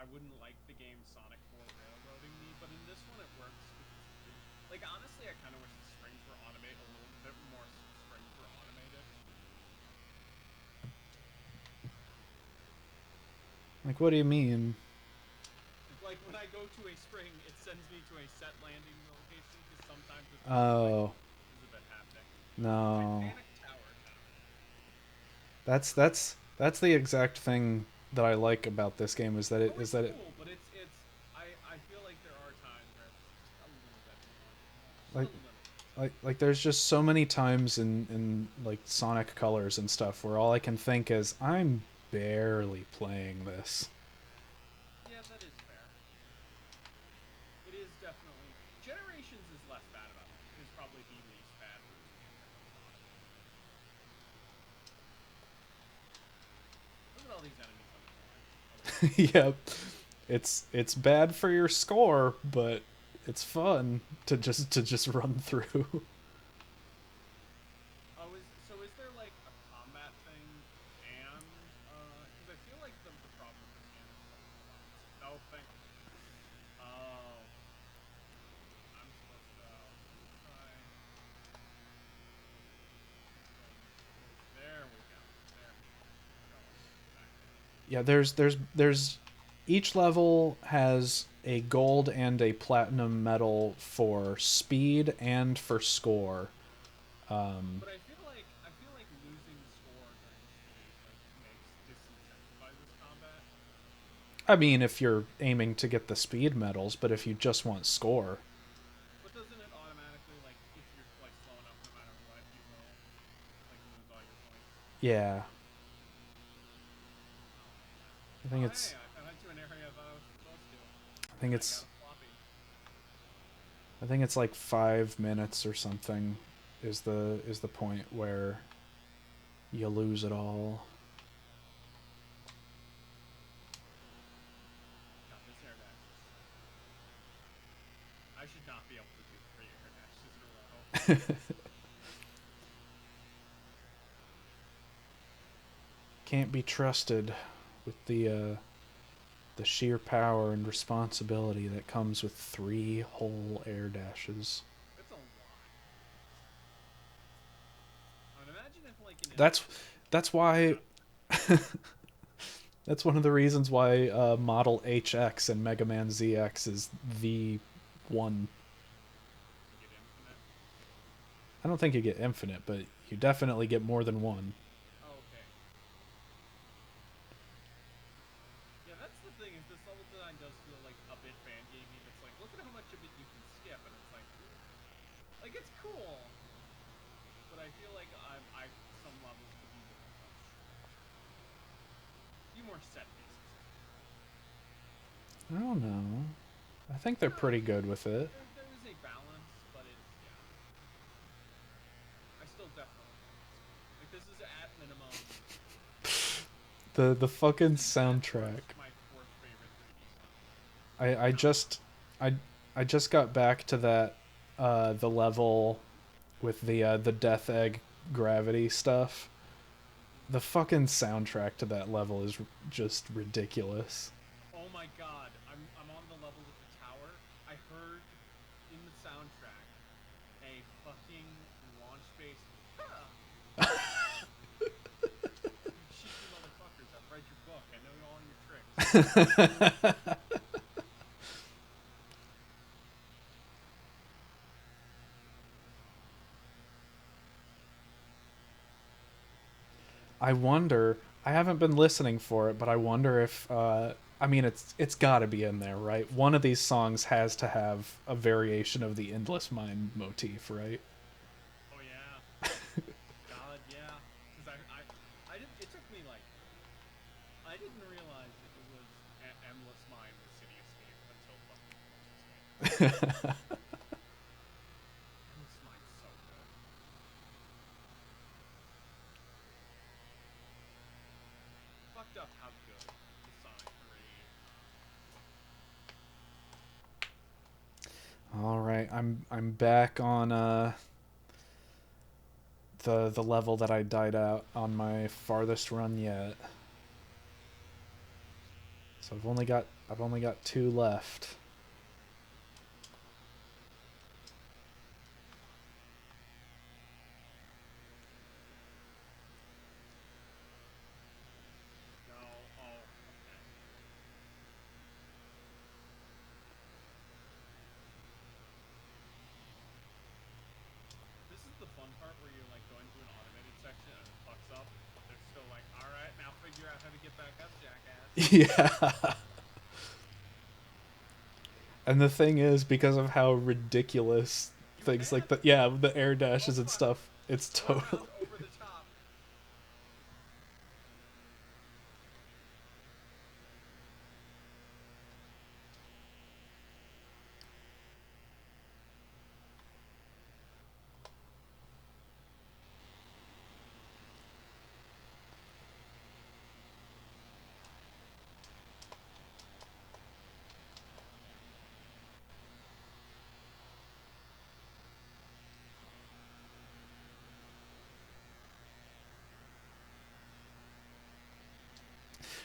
I wouldn't like the game Sonic 4 railroading me, but in this one it works because it's free. Like honestly, I kind of wish the springs were automated a little bit more. Springs were automated. Like, what do you mean? Like when I go to a spring, it sends me to a set landing location because sometimes it's like Oh, is a bit haptic. no. Titanic Tower sound. That's the exact thing that I like about this game is that Oh, it's cool, but I feel like there are times where it's just a little bit annoying, just like a little bit. like there's just so many times in like Sonic Colors and stuff where all I can think is I'm barely playing this. Yeah, that is fair. It is definitely Generations is less bad about is probably the least bad version in terms of automated. Look at all these enemies on the floor. Oh wait, no. Yep. It's bad for your score, but it's fun to just run through. Oh, is there like a combat thing and because I feel like the problem with this game is it's like hold on one second. Oh, oh, I'm supposed to. Let me try going close. There we go. There we go. Going exactly like that. Yeah, there's each level has a gold and a platinum medal for speed and for score. But I feel like losing score during speed like makes disincentivizes combat. I mean, if you're aiming to get the speed medals, but if you just want score, But doesn't it automatically like if you're like slow enough, no matter what, you will like lose all your points? yeah, Oh man. I think Oh it's hey, I went to an area I thought I was supposed to, I think and I got it's a floppy. I think it's like 5 minutes or something is the point where you lose it all. God, this air dash is so good. I should not be able to do 3 air dashes in a row. Can't be trusted with the sheer power and responsibility that comes with 3 whole air dashes. It's a lot. I would imagine if like in That's like that's why yeah, that's one of the reasons why Model HX and Mega Man ZX is the one. you get infinite. I don't think you get infinite, but you definitely get more than one. Oh, okay. Yeah, that's the thing is this level design does feel like a bit fan gamey. That's like, look at how much of it you can skip, and it's like it's cool, but I feel like I some levels could use a bit less structure, a few more set pieces to them. I don't know. I think they're No, pretty good with it. there is a balance, but it's yeah. I still definitely want this one. Like this is at minimum. The This fucking is at soundtrack. worst my fourth favorite 3D Sonic game. I I Soundtrack. just I I just got back to that the level with the death egg gravity stuff. The fucking soundtrack to that level is just ridiculous. Oh my god, I'm on the level with the tower. I heard in the soundtrack a fucking launch base. Huh. You cheeky motherfuckers! I've read your book. I know all your tricks. I wonder. I haven't been listening for it, but I wonder if. I mean, it's got to be in there, right? One of these songs has to have a variation of the Endless Mine motif, right? Oh yeah, God yeah. Because I didn't. It took me like I didn't realize that it was Endless Mine with City Escape until fucking Endless Escape. Endless Mine's so good. Fucked up how good the Sonic 3 All right, I'm back on the level that I died out on my farthest run yet. So I've only got 2 left. No. Oh, okay. This is the fun part where you're like going through an automated section and it fucks up, but they're still like, all right, now figure out how to get back up, jackass. Yeah. And the thing is, because of how ridiculous You things like can. the yeah, the air Oh dashes and fuck. stuff, it's One totally round over the top.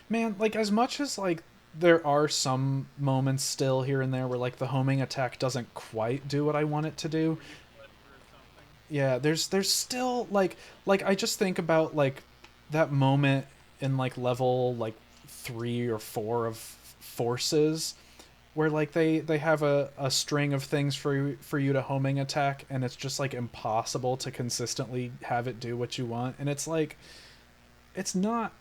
man, like as much as like there are some moments still here and there where like the homing attack doesn't quite do what I want it to do. Where you flip or something. Yeah, there's still like I just think about like that moment in like level like 3 or 4 of Forces where like they have a string of things for you to homing attack and it's just like impossible to consistently have it do what you want, and it's like it's not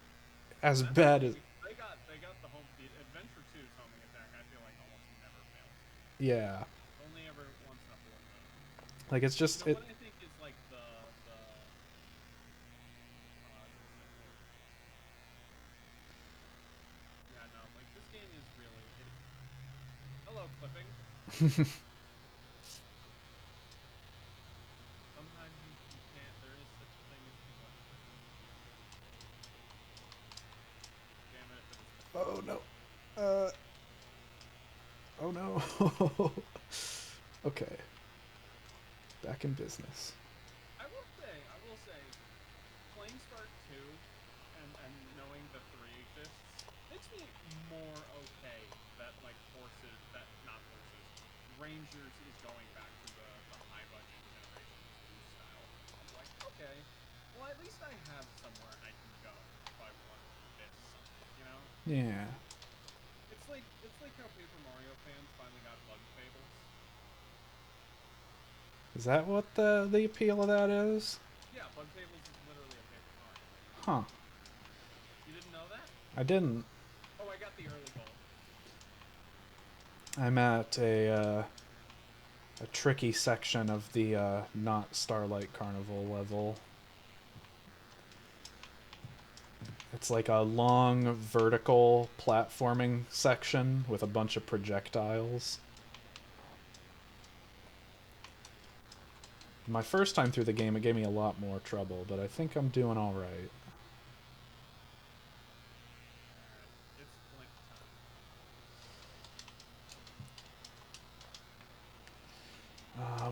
as That bad as homing, they got the home. The Adventure 2's homing attack. I feel like almost never fails. yeah, Only ever once in a blue moon. like it's You just know it what I think is like the I was gonna say yeah, no, like this game is really it. Hello, clipping. Sometimes you can't. There is such a thing as too much clipping. Damn it! If it isn't a clip. oh no, uh oh no. Okay, back in business. I will say, playing Spark 2 and knowing the 3 exists makes me more okay that like forces that not forces Rangers is going back to the high budget Generations 2 style of like okay, well at least I have somewhere I can go if I want this something, you know? Yeah, It's like how Paper Mario fans finally got Bug Fables. is that what the appeal of that is? Yeah, Bug Fables is literally a Paper Mario game. Huh, You didn't know that? I didn't. Oh, I got the early gold. I'm at a tricky section of the not Starlight Carnival level. It's like a long vertical platforming section with a bunch of projectiles. My first time through the game, it gave me a lot more trouble, but I think I'm doing all right. Alright, it's Flint time.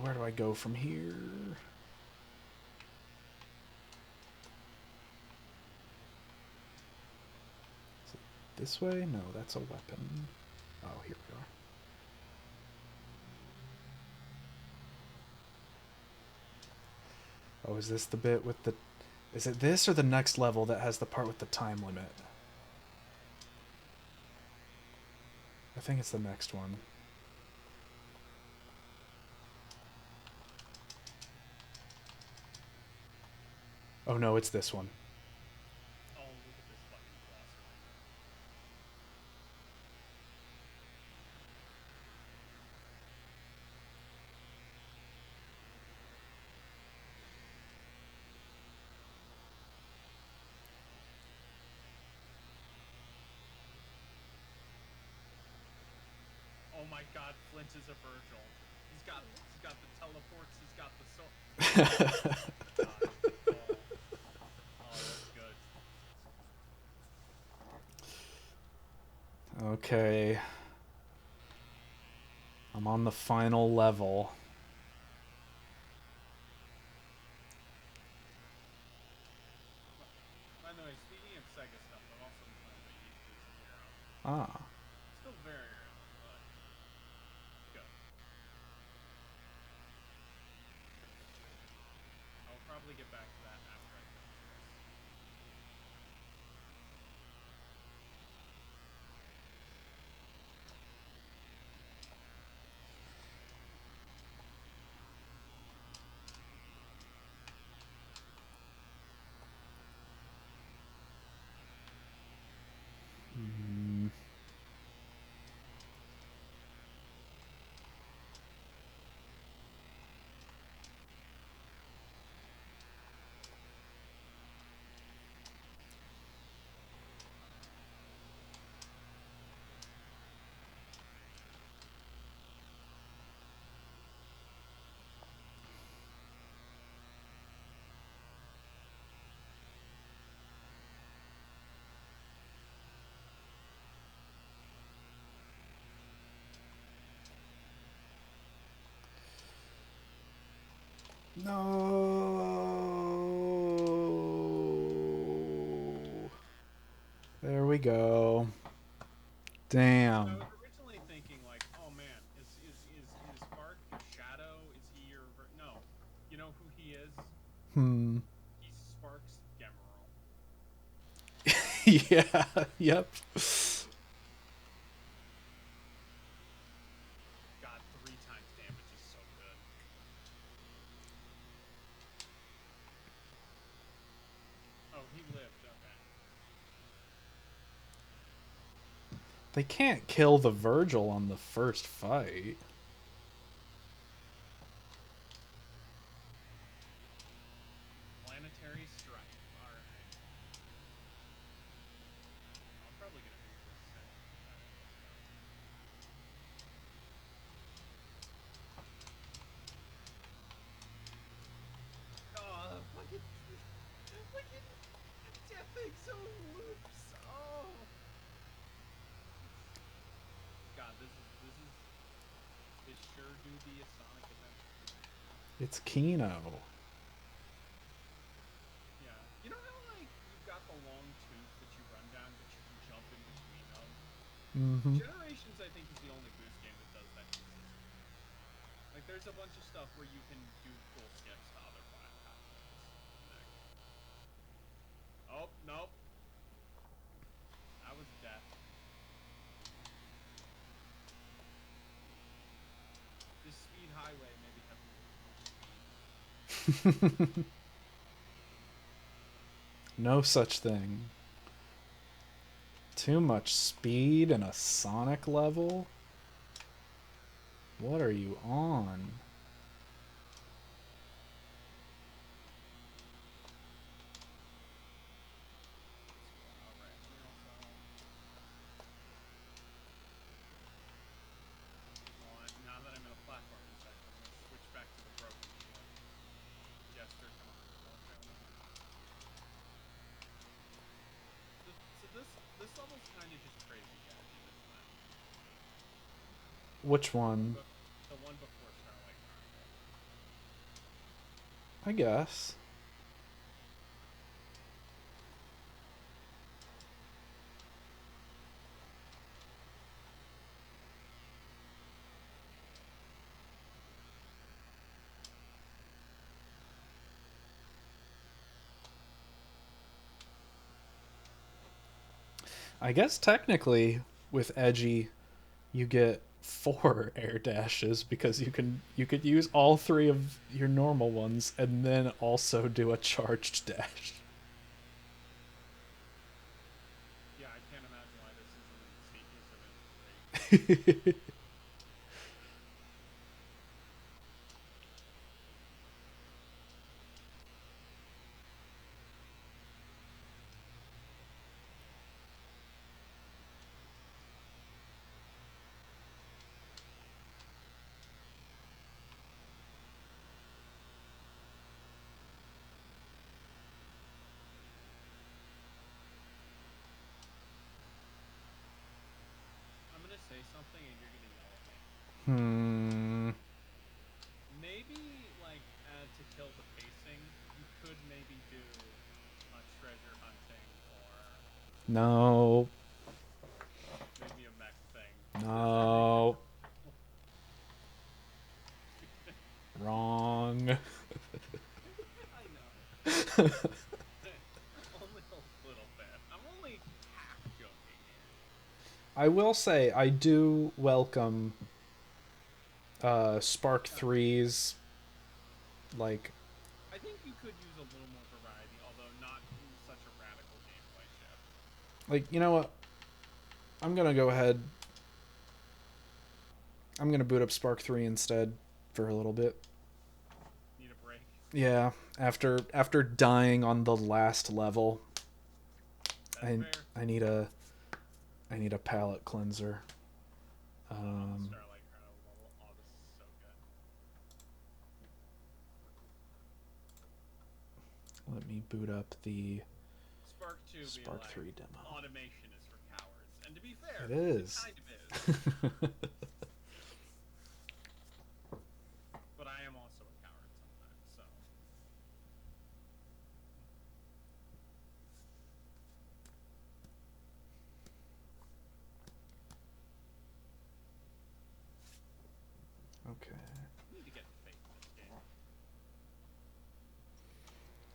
Where do I go from here? Is it this way? No, that's a weapon. Oh, here we are. Oh, is this the bit with the... Is it this or the next level that has the part with the time limit? I think it's the next one. Oh no, it's this one. Oh, look at this fucking boss fight. Oh my god, Flint is a Virgil. He's got the teleports, he's got the sword. Oh my god. Oh. Oh, that's good. Okay. I'm on the final level. By the way, speaking of Sega stuff, I've also been playing the Yakuza 0. Ah. Still very No. There we go. Because I Damn. was originally thinking like, oh man, is Fark your shadow? Is he your no? You know who he is? Hmm. He's Spark's Gemerald. Yeah. Yep. God, 3 times damage is so good. Oh, he lived. Okay. They can't kill the Virgil on the first fight. Planetary Strike. All right. I'm probably gonna boot this soon. All right, let's go. Oh, fucking Deathing Zone loops. Oh. God, this sure do be a Sonic adventure. It's Kino. Yeah. You know how like you've got the long tubes that you run down, but you can jump in between them? Mm-hmm. Generations, I think, is the only boost game that does that consistently. Like, there's a bunch of stuff where you can do cool skips to other pathways. Like, oh, nope. That was death. This speed highway maybe has a little too much speed. No such thing. Too much speed in a Sonic level? What are you on? That's cool. Alright, let me also... Well, now that I'm in a platforming section, I'm going to switch back to the broken shit. Jester, come on. Don't fail me now. So this level's kind of just crazy jazzy, isn't it? Which one? The one before Starlight Carnival. I guess. I guess technically with Edgy you get 4 air dashes because you could use all 3 of your normal ones and then also do a charged dash. Yeah, I can't imagine why this isn't great. I'm gonna say something and you're gonna yell at me. Hmm. Maybe like to kill the pacing, you could maybe do treasure hunting or No. maybe a mech thing because everything. No. Wrong. I know. Only a little bit. I'm only half joking here. I will say I do welcome Spark Yeah. 3's like I think you could use a little more variety, although not such a radical gameplay shift. you know what? I'm going to go ahead. I'm going to boot up Spark 3 instead for a little bit. Need a break? Yeah, after dying on the last level, That's I fair. I need a I need a palate cleanser. I'm on the Um, Starlight Chrono level. Oh, this is so good. Let me boot up the Spark 2 be Spark like, 3 demo. automation is for cowards. And to be fair, It it is. kind of is. But I am also a coward sometimes, so. Okay. I need to get faith in this game.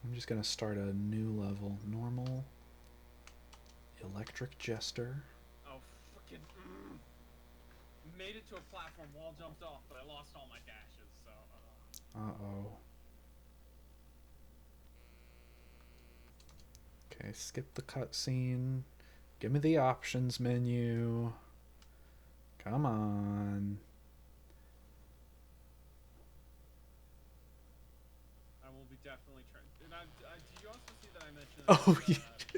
I'm just gonna start a new level. Normal. Electric Jester. Oh, freaking. Made it to a platform, wall jumped off, but I lost all my dashes, so. Uh-oh. Okay, skip the cutscene. Give me the options menu. Come on. I will be definitely trying. And did you also see that I mentioned Oh, yeah.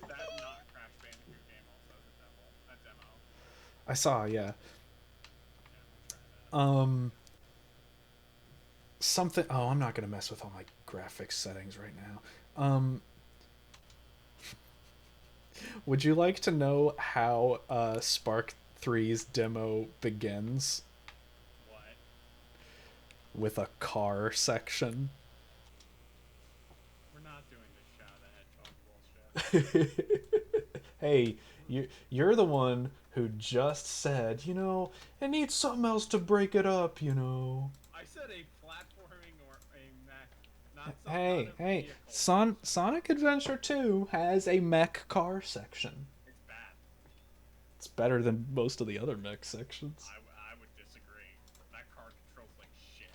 that not Crash Bandicoot game also has a demo? I saw, yeah. Yeah, I'm gonna try that. Something. Oh, I'm not gonna mess with all my graphics settings right now. Would you like to know how Spark 3's demo begins? What? With a car section. We're not doing this Shadow the Hedgehog bullshit. Hey, you're the one who just said, it needs something else to break it up, I said a platforming or a mech, not Hey, a hey, vehicle. Sonic Adventure 2 has a mech car section. It's bad. It's better than most of the other mech sections. I would disagree. That car controls like shit.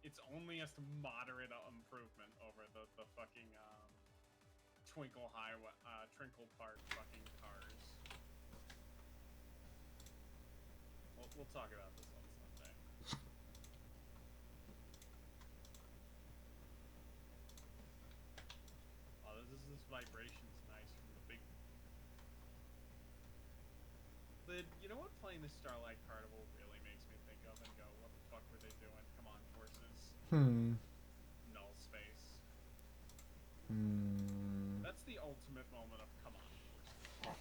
It's only a moderate improvement over the fucking Twinkle Park fucking cars. We'll talk about this on Sunday. Oh, this vibration's nice from the big. But you know what playing the Starlight Carnival really makes me think of and go, what the fuck were they doing? Come on, forces. Null space. That's the ultimate moment of come on, forces.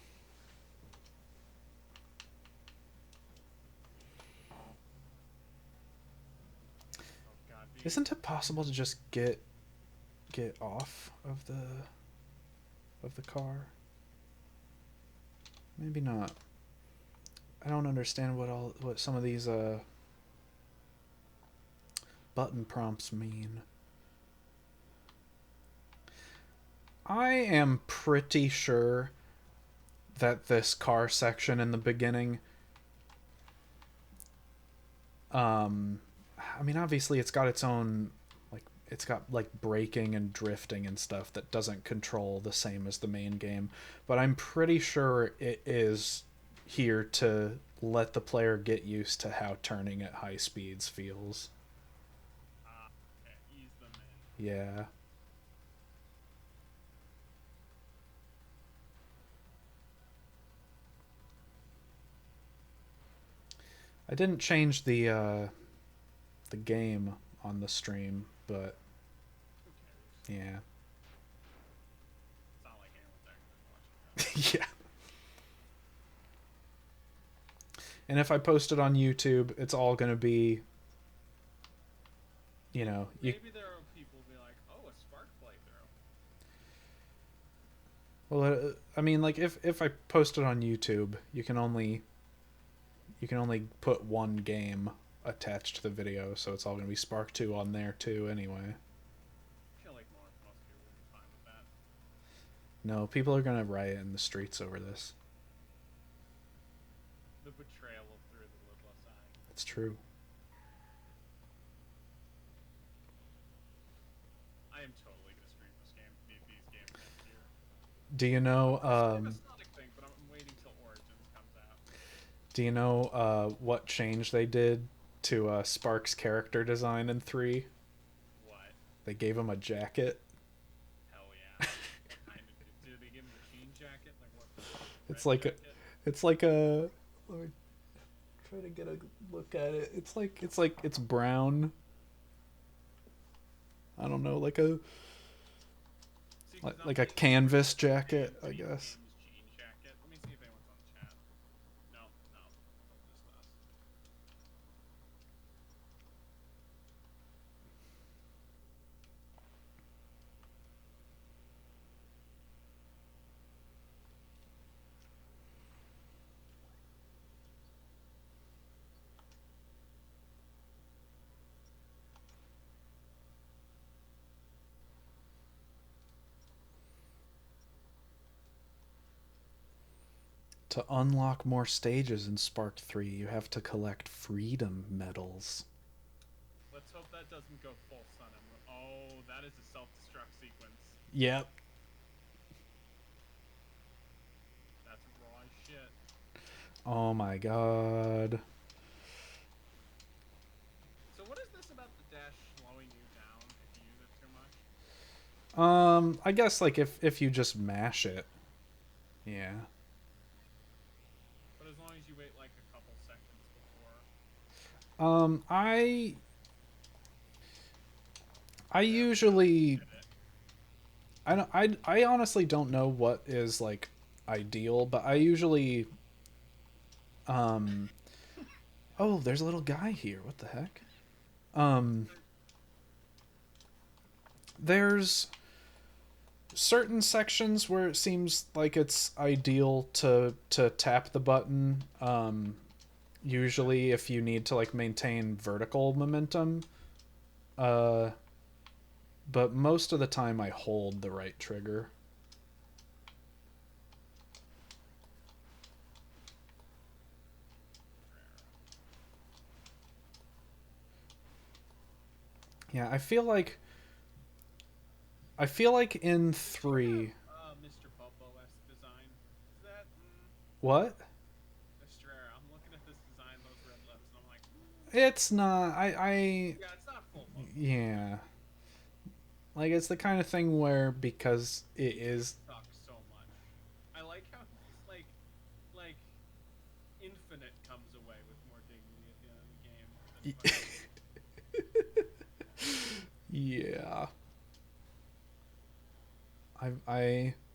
Oh god, Isn't it possible to just get off of the car? Maybe not. I don't understand what some of these button prompts mean. I am pretty sure that this car section in the beginning, I mean, obviously it's got its own, it's got braking and drifting and stuff that doesn't control the same as the main game, but I'm pretty sure it is here to let the player get used to how turning at high speeds feels. Okay, ease them in. Yeah. I didn't change the game on the stream, but Who cares? yeah. It's not like anyone's actually watching. Yeah. And if I post it on YouTube, it's all going to be, Maybe there are people who be like, oh, a Spark playthrough. well, I mean, if I post it on YouTube, you can only put one game attached to the video, so it's all going to be Spark 2 on there too anyway. I feel like most people will be fine with that. No, people are going to riot in the streets over this. The betrayal of Through the Lidless Eye. It's true. I am totally gonna stream this game, these games next year. Do you know I'm a Sonic thing, but I'm waiting till Origins comes out. Do you know what change they did to Spark's character design in 3? What? They gave him a jacket. Hell yeah. What kind of? Did they give him a jean jacket? Like what? It's Red like jacket? it's like a. Let me try to get a look at it. It's brown. I don't know, See, like a canvas jacket, I Video guess. games jean jacket. Let me see if anyone's on chat. No, no, just us. To unlock more stages in Spark 3, you have to collect freedom medals. Let's hope that doesn't go full sun. Oh, that is a self-destruct sequence. Yep. That's raw as shit. Oh my god. So what is this about the dash slowing you down if you use it too much? I guess like if you just mash it. Yeah. But as long as you wait like a couple seconds before. Um I I I always thought you usually did it. I honestly don't know what is like ideal, but I usually um oh, there's a little guy here. What the heck? Um there's certain sections where it seems like it's ideal to tap the button. Yeah. Usually if you need to like maintain vertical momentum. Uh but most of the time I hold the right trigger. Yeah, I feel like in Sort of 3. Mr. Bubble-esque design. Is that What? Mr. I'm looking at this design, those red lips, and I'm like, It's not I yeah, it's not full Bubble. yeah. Like it's the kind of thing where because it It is sucks so much. I like how he's like Infinite comes away with more dignity at the end of the game than fucking. yeah.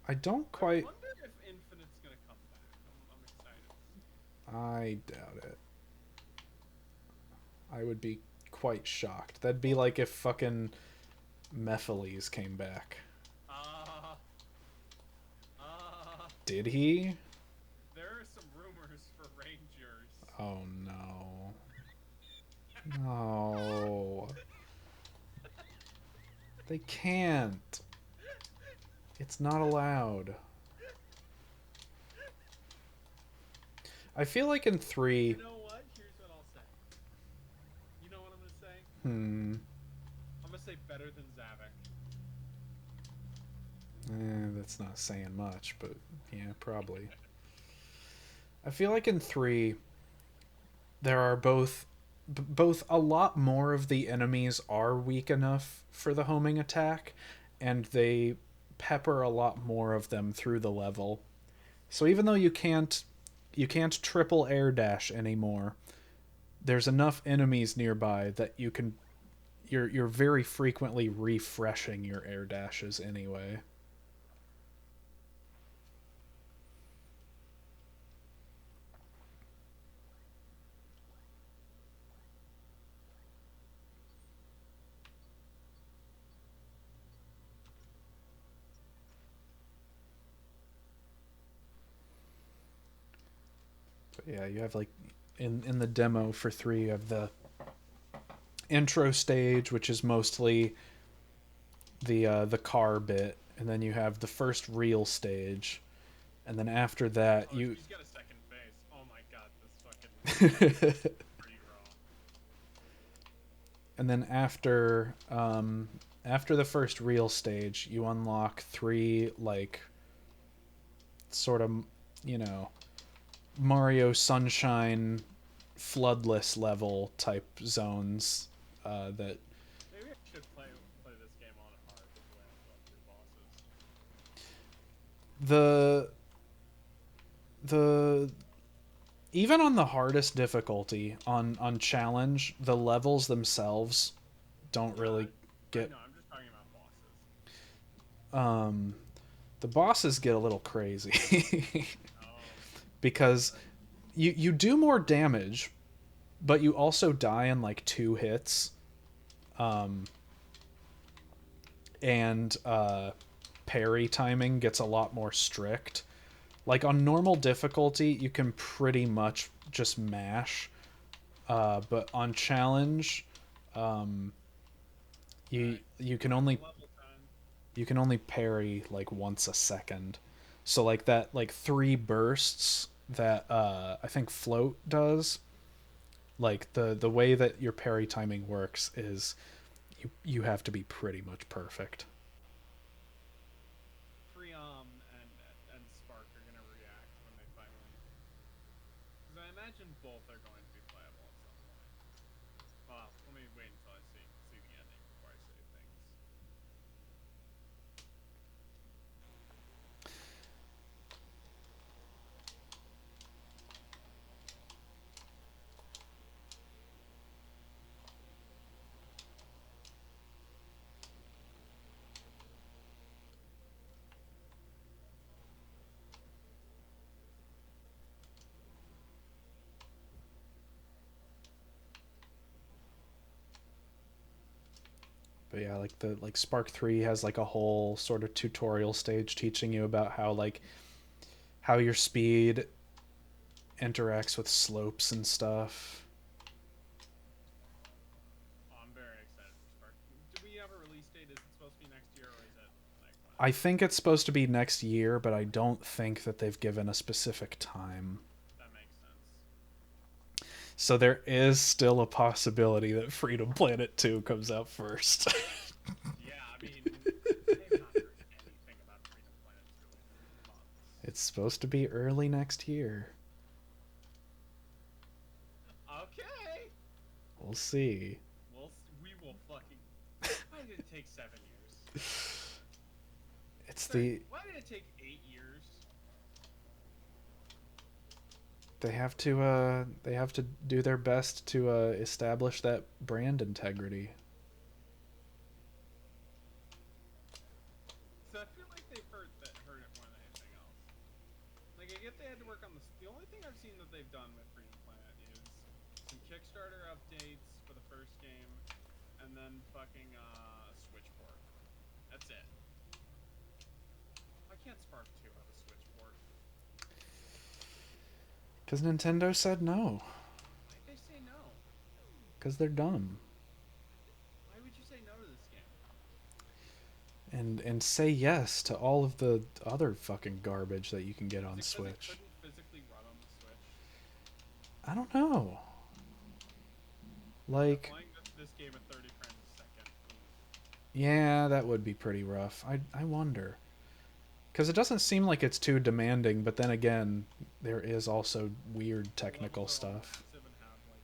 I don't I quite wonder if Infinite's gonna come back. I'm excited to see. I doubt it. I would be quite shocked. That'd be like if fucking Mephiles came back. Uh, uh, Did he? there are some rumors for Rangers. Oh no. No. They can't. It's not allowed. I feel like in You 3. know what? Here's what I'll say. You know what I'm gonna say? Hmm. I'm gonna say better than Zavik. That's not saying much, but yeah, probably. I feel like in 3 there are both a lot more of the enemies are weak enough for the homing attack, and they pepper a lot more of them through the level. So even though you can't triple air dash anymore, there's enough enemies nearby that you're very frequently refreshing your air dashes anyway. But yeah, you have like in the demo for 3 of the intro stage, which is mostly the car bit, and then you have the first real stage, and then after that Oh, you she's got a second face. Oh my god, this fucking animation is pretty raw. and then after the first real stage, you unlock 3 like sort of you know Mario Sunshine floodless level type zones that Maybe I should play this game on hard this way I go through bosses. the the even on the hardest difficulty on challenge, the levels themselves don't Yeah, really I get know. I'm just talking about bosses. um the bosses get a little crazy Oh, because you do more damage, but you also die in like 2 hits. Um and parry timing gets a lot more strict. Like on normal difficulty, you can pretty much just mash, but on challenge, um, you okay. you can Wait, the only level time. parry like once a second. So like that like 3 bursts that I think Float does. Like the way that your parry timing works is you have to be pretty much perfect. Freon and Spark are gonna react when they finally, because I imagine both are going to be playable at some point. Well, let me wait until I see the ending before I say things. But yeah, like the like Spark 3 has like a whole sort of tutorial stage teaching you about how like how your speed interacts with slopes and stuff. Oh, I'm very excited for Spark. Do we have a release date? Is it supposed to be next year or is it like when? I think it's supposed to be next year, but I don't think that they've given a specific time. That makes sense. So there is still a possibility that Freedom Planet 2 comes out first. Yeah, I mean, I have not heard anything about Freedom Planet 2 in months. It's supposed to be early next year. Okay. We'll see. We will fucking. Why did it take 7 years? It's Sorry, the why did it take 8 years? they have to do their best to establish that brand integrity. So I feel like they've heard it more than anything else. Like I get they had to work on this. The only thing I've seen that they've done with Freedom Planet is some Kickstarter updates for the first game, and then fucking Switch port. That's it. Why can't Spark 2 have a Switch port? Because Nintendo said no. Why'd they say no? Because they're dumb. Why would you say no to this game? And say yes to all of the other fucking garbage that you can get Is on it because it Switch. couldn't physically run on the Switch? I don't know. So Like, playing this game at 30 frames a second. yeah, that would be pretty rough. I wonder. Because it doesn't seem like it's too demanding, but then again, there is also weird The technical levels are all stuff. massive and have like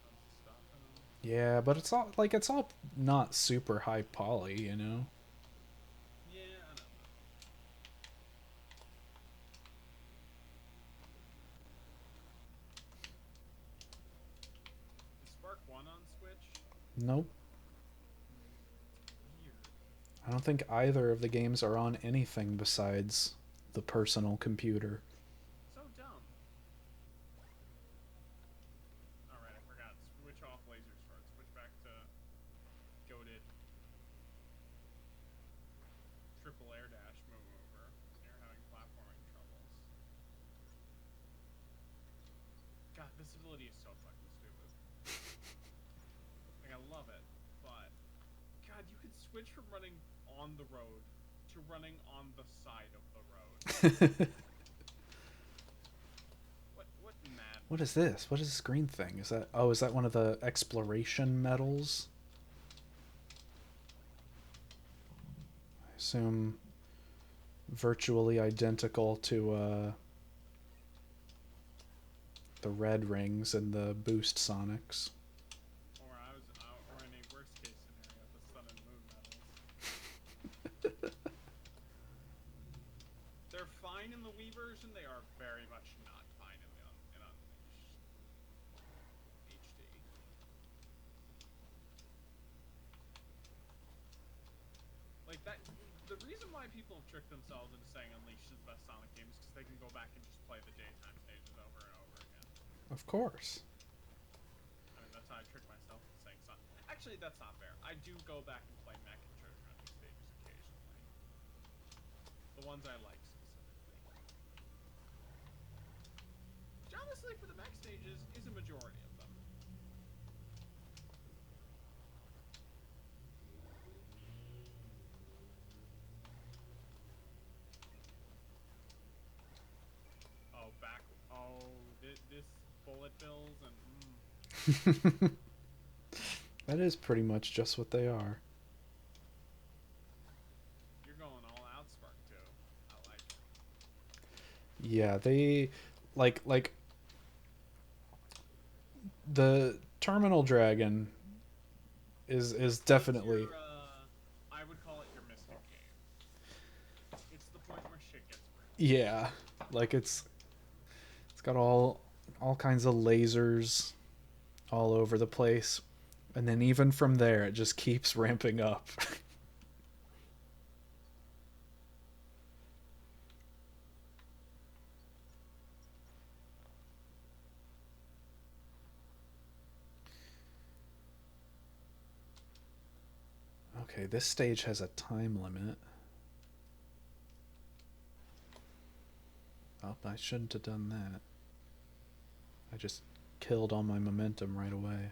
tons of stuff in them. Yeah, but it's all not super high poly, you know. Yeah, I don't know. Is Spark 1 on Switch? Nope. Weird. I don't think either of the games are on anything besides the personal computer. So dumb. Alright, I forgot. Switch off laser sword. Switch back to goated triple air dash move over. You're having platforming troubles. God, this ability is so fucking stupid. Like, I love it, but God, you could switch from running on the road to running on the side of the road. What What is madness? this? What is this green thing? Is that one of the exploration medals? I assume virtually identical to the red rings and the boost sonics. Or in a worst case scenario, the sun and moon medals. They're fine in the Wii version. They are very much not fine in Unleashed HD. Like that, the reason why people have tricked themselves into saying Unleashed is the best Sonic game is because they can go back and just play the daytime stages over and over again. Of course. I mean, that's how I trick myself into saying Sonic. Actually, that's not fair. I do go back and play Mech and Treasure Hunting stages occasionally. The ones I like specifically. Which honestly, for the Mech stages, is a majority of them. Oh, bullet bills and That is pretty much just what they are. you're going all out, Spark 2. I like it. Yeah, they like the Terminal Dragon is It's definitely. your I would call it your Mystic game. It's the point where shit gets real. Yeah, like it's got all kinds of lasers all over the place, and then even from there it just keeps ramping up. Okay, this stage has a time limit. Oh, I shouldn't have done that. I just killed all my momentum right away.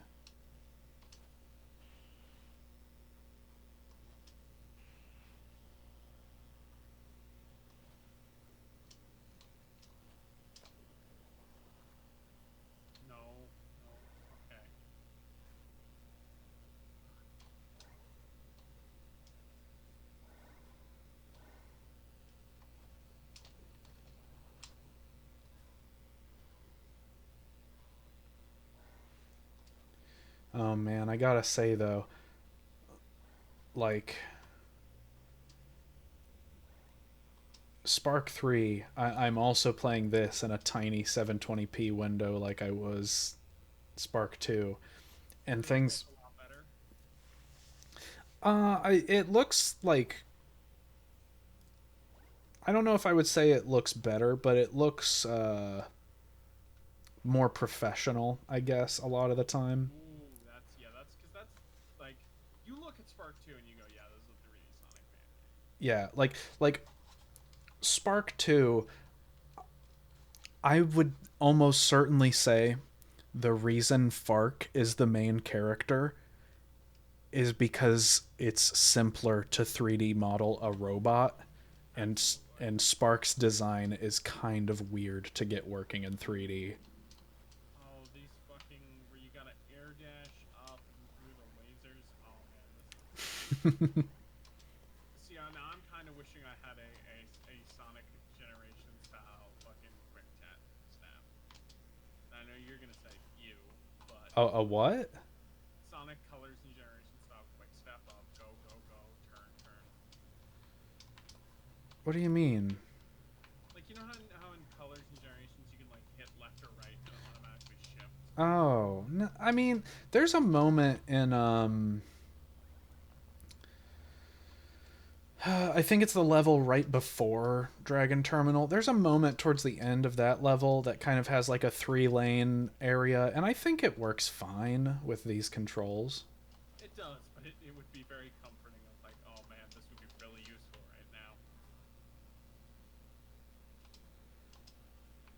No, no, okay. Oh man, I gotta say though, like Spark 3, I'm also playing this in a tiny 720p window like I was Spark 2. And And it things. looks a lot better. It looks like. I don't know if I would say it looks better, but it looks more professional, I guess, a lot of the time. Ooh, that's because that's like you look at Spark 2 and you go, yeah, this is a 3D Sonic fan game. Yeah, like Spark 2, I would almost certainly say the reason Fark is the main character is because it's simpler to 3D model a robot, and Absolutely. and Spark's design is kind of weird to get working in 3D. Oh, these fucking where you gotta air dash up and through the lasers. Oh man, this is see. Now I'm kind of wishing I had a Sonic Generation style fucking quick tap snap. I know you're gonna say you, but A what? Sonic Colors and Generation style quick step up, go go go, turn turn. What do you mean? Like you know how in Colors and Generations you can like hit left or right and it automatically shifts. Oh, no, I mean, there's a moment in I think it's the level right before Dragon Terminal. There's a moment towards the end of that level that kind of has like a 3 lane area, and I think it works fine with these controls. It does, but it would be very comforting of like, oh man, this would be really useful right now.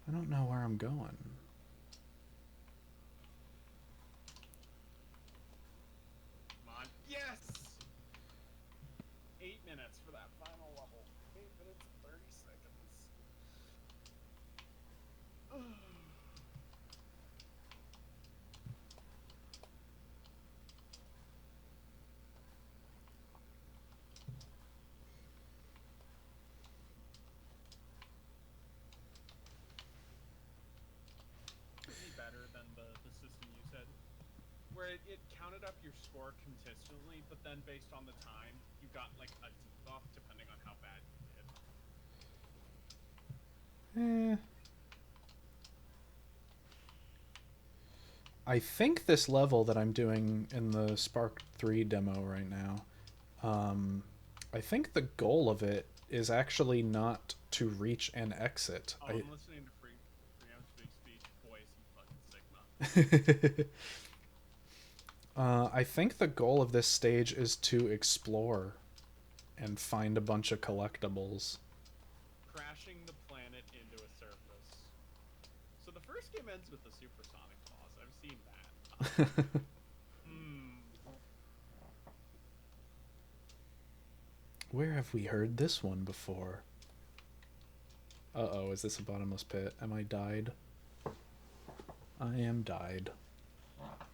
I don't know where I'm going. Come on. Yes! 8 minutes for that final level. 8 minutes and 30 seconds. Would be better than the system you said, where it counted up your score consistently, but then based on the time, you got like a debuff depending on how bad you did. Eh, I think this level that I'm doing in the Spark 3 demo right now, I think the goal of it is actually not to reach an exit. Oh, I'm listening to Freeam's big speech. Boy, is he fucking Sigma. I think the goal of this stage is to explore and find a bunch of collectibles. Crashing the planet into a surface. So the first game ends with the supersonic boss. I've seen that. Hmm. Where have we heard this one before? Uh oh, is this a bottomless pit? Am I died? I am died. My God.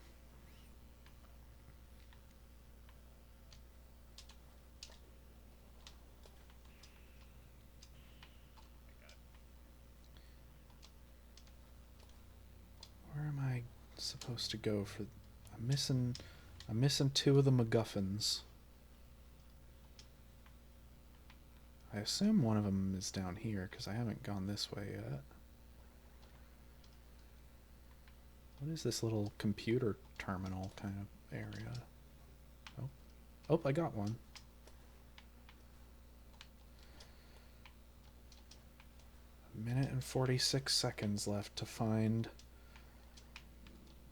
Where am I supposed to go for? I'm missing two of the MacGuffins. I assume one of them is down here because I haven't gone this way yet. What is this little computer terminal kind of area? Oh, oh, I got one. A minute and 46 seconds left to find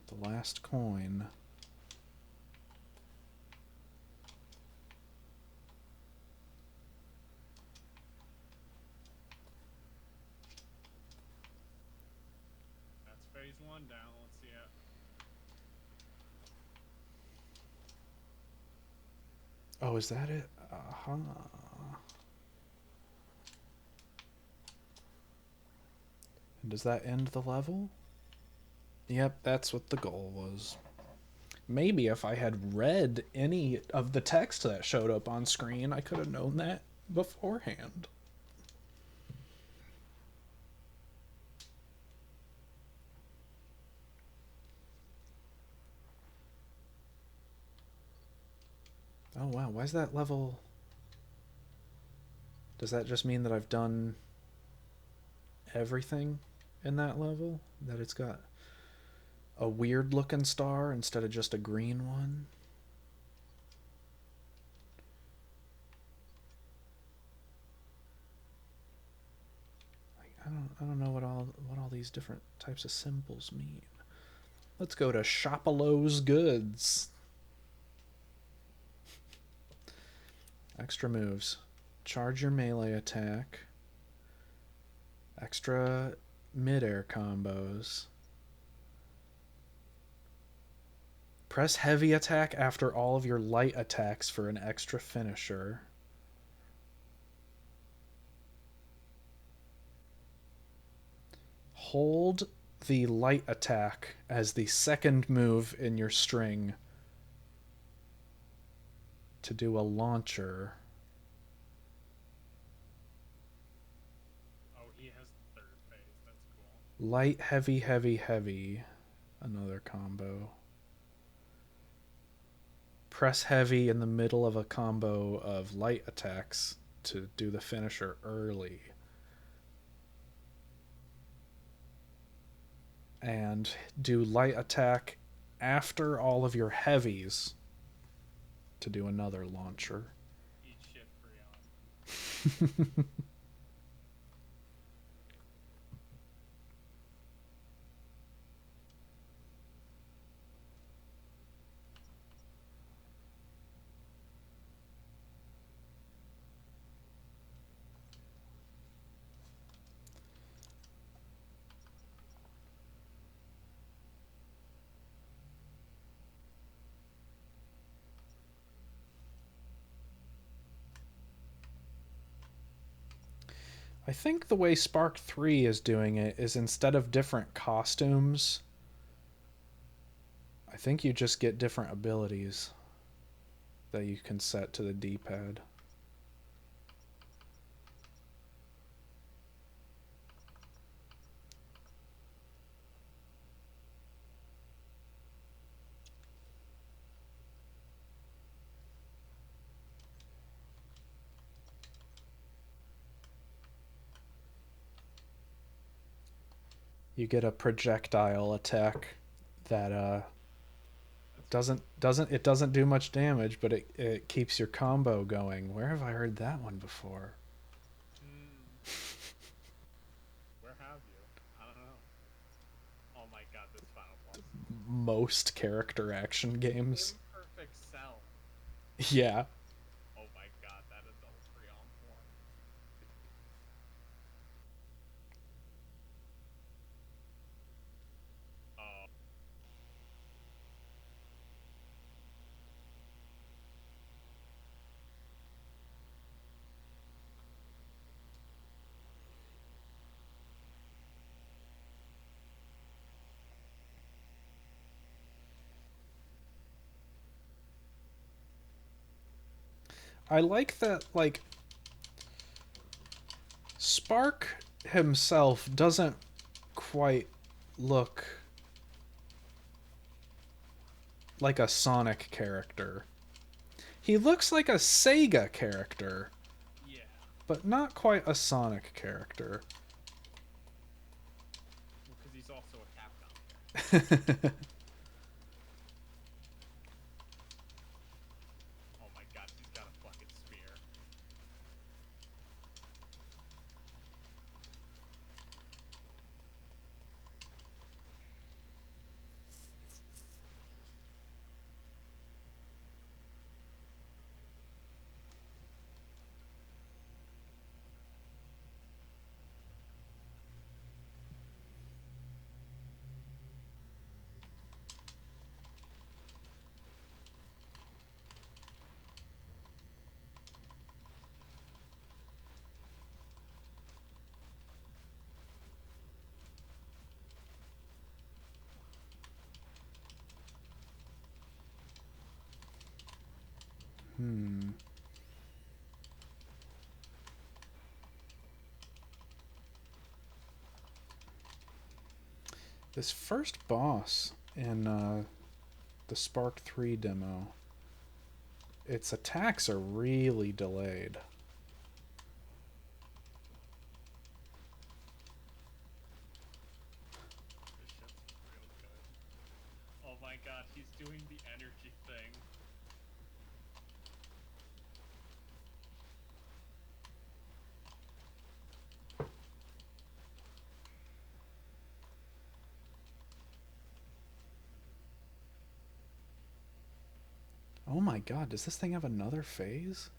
the last coin. That's phase one down. Let's see it. Oh, is that it? Uh-huh. And does that end the level? Yep, that's what the goal was. Maybe if I had read any of the text that showed up on screen, I could have known that beforehand. Oh wow, why is that level... Does that just mean that I've done everything in that level? That it's got a weird looking star instead of just a green one? I don't know what all these different types of symbols mean. Let's go to Shopalow's Goods. Extra moves. Charge your melee attack. Extra mid-air combos. Press heavy attack after all of your light attacks for an extra finisher. Hold the light attack as the second move in your string to do a launcher. Oh, he has third phase. That's cool. Light, heavy, heavy, heavy. Another combo. Press heavy in the middle of a combo of light attacks to do the finisher early. And do light attack after all of your heavies to do another launcher. Eat shit, Freon. I think the way Spark 3 is doing it is instead of different costumes, I think you just get different abilities that you can set to the D-pad. You get a projectile attack that doesn't do much damage, but it keeps your combo going. Where have I heard that one before? Where have you? I don't know. Oh my God, this final boss. Most character action games. Imperfect Cell. Yeah. Oh my God, that is all Freon form. Oh. I like that, like, Spark himself doesn't quite look like a Sonic character. He looks like a Sega character, Yeah. but not quite a Sonic character. Well, because he's also a Capcom character. Oh my god, he's got a fucking spear. Hmm. This first boss in the Spark 3 demo, its attacks are really delayed. This shit's real good. Oh my god, he's doing the energy thing. Oh my god, does this thing have another phase?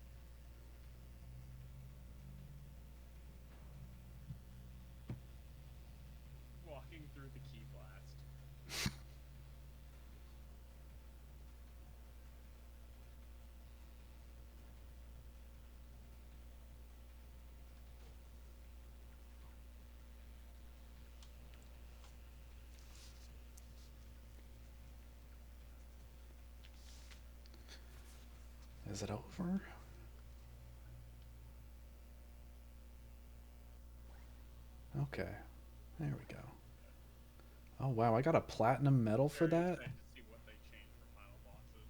Walking through the key blast. Is it over? Okay, there we go. Oh wow, I got a platinum medal for Very that? excited to see what they change for final bosses.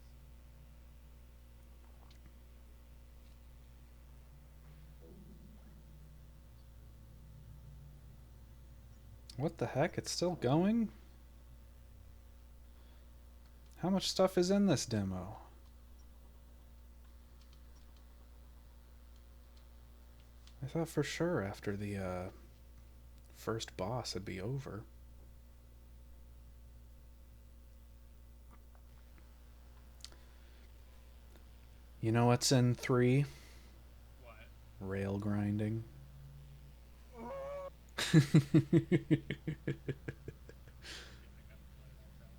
What the heck? It's still going? How much stuff is in this demo? I thought for sure after the first boss it'd be over. You know what's in 3? What? Rail grinding. Yeah, I gotta play that demo.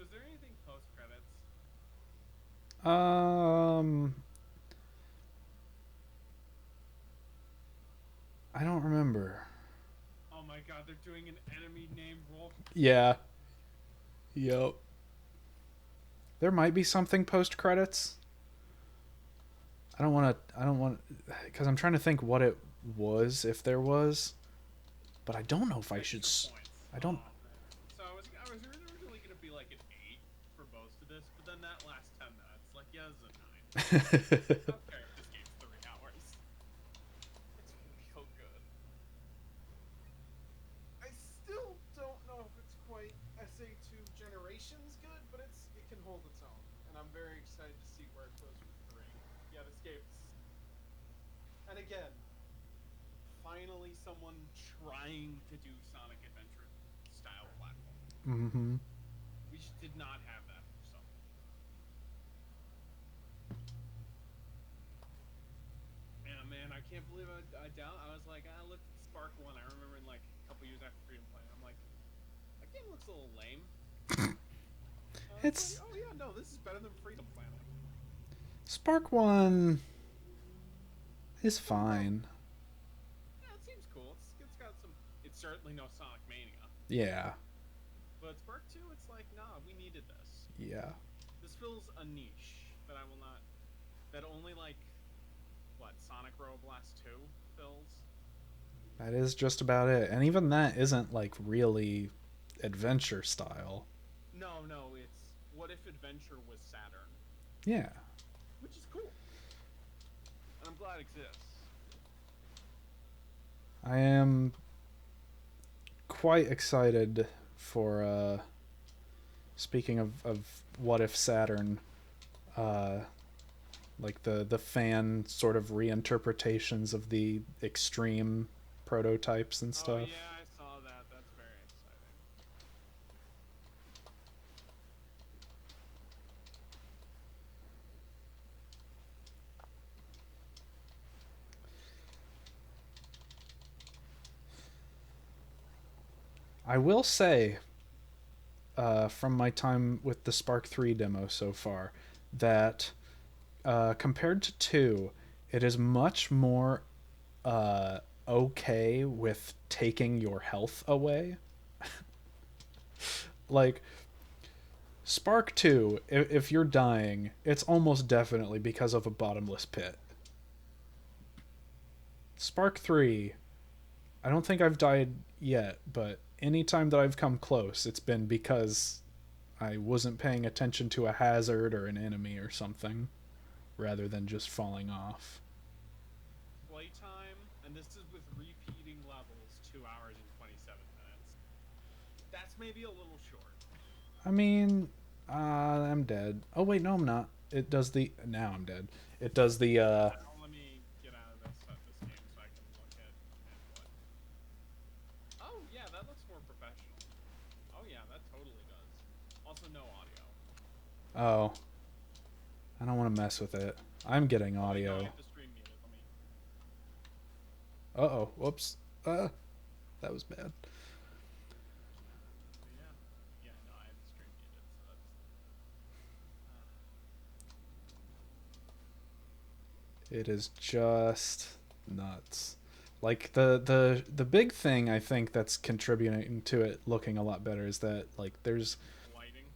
Is there anything post credits? um, I don't remember. Oh my god, they're doing an enemy name roll. Yeah. Yep. There might be something post credits. I don't want to. I don't want because I'm trying to think what it was if there was, but I don't know if I should. Extra points. I don't. Oh man. So I was originally gonna be like an 8 for most of this, but then that last 10 minutes, like yeah, this is a 9. Okay, this game's 3 hours. It's real good. I still don't know if it's quite SA2 Generations good, but it can hold its own, and I'm very excited to see where it goes with 3. Yeah, this game's, and again, finally someone trying to do Sonic Adventure style platform. Mm-hmm. We just did not have that for so long. Yeah, man, I can't believe I was like, I looked at Spark 1. I remember in like a couple years after Freedom Play, I'm like, that game looks a little lame. It's Oh yeah, no, this is better than Freedom Planet. Spark 1 is I don't know. fine. Yeah, it seems cool. It's got some. It's certainly no Sonic Mania, Yeah. but Spark 2, it's like, nah, we needed this. Yeah. This fills a niche that I will not. That only like what Sonic Roboblast 2 fills. That is just about it. And even that isn't like really adventure style. No, no, it's what if Adventure was Saturn, Yeah. which is cool, and I'm glad it exists. I am quite excited for speaking of what if Saturn, uh like the fan sort of reinterpretations of the extreme prototypes and Oh stuff. yeah, I saw that. That's very exciting. I will say, from my time with the Spark 3 demo so far, that compared to 2, it is much more okay with taking your health away. Like, Spark 2, if you're dying, it's almost definitely because of a bottomless pit. Spark 3, I don't think I've died yet, but anytime that I've come close, it's been because I wasn't paying attention to a hazard or an enemy or something, rather than just falling off. Playtime, and this is with repeating levels, 2 hours and 27 minutes. That's maybe a little short. I mean, I'm dead. Oh wait, no, I'm not. It does the now I'm dead. It does the Let me get out of this game so I can look at what. Oh yeah, that looks more professional. Oh yeah, that totally does. Also, no audio. oh, I don't want to mess with it. I'm getting Oh wait, no, I audio. have the stream muted. Let me. Uh oh, whoops. That was bad. But yeah, yeah, no, I have the stream muted. So that's. Uh, It is just nuts. Like the big thing I think that's contributing to it looking a lot better is that like there's the lighting.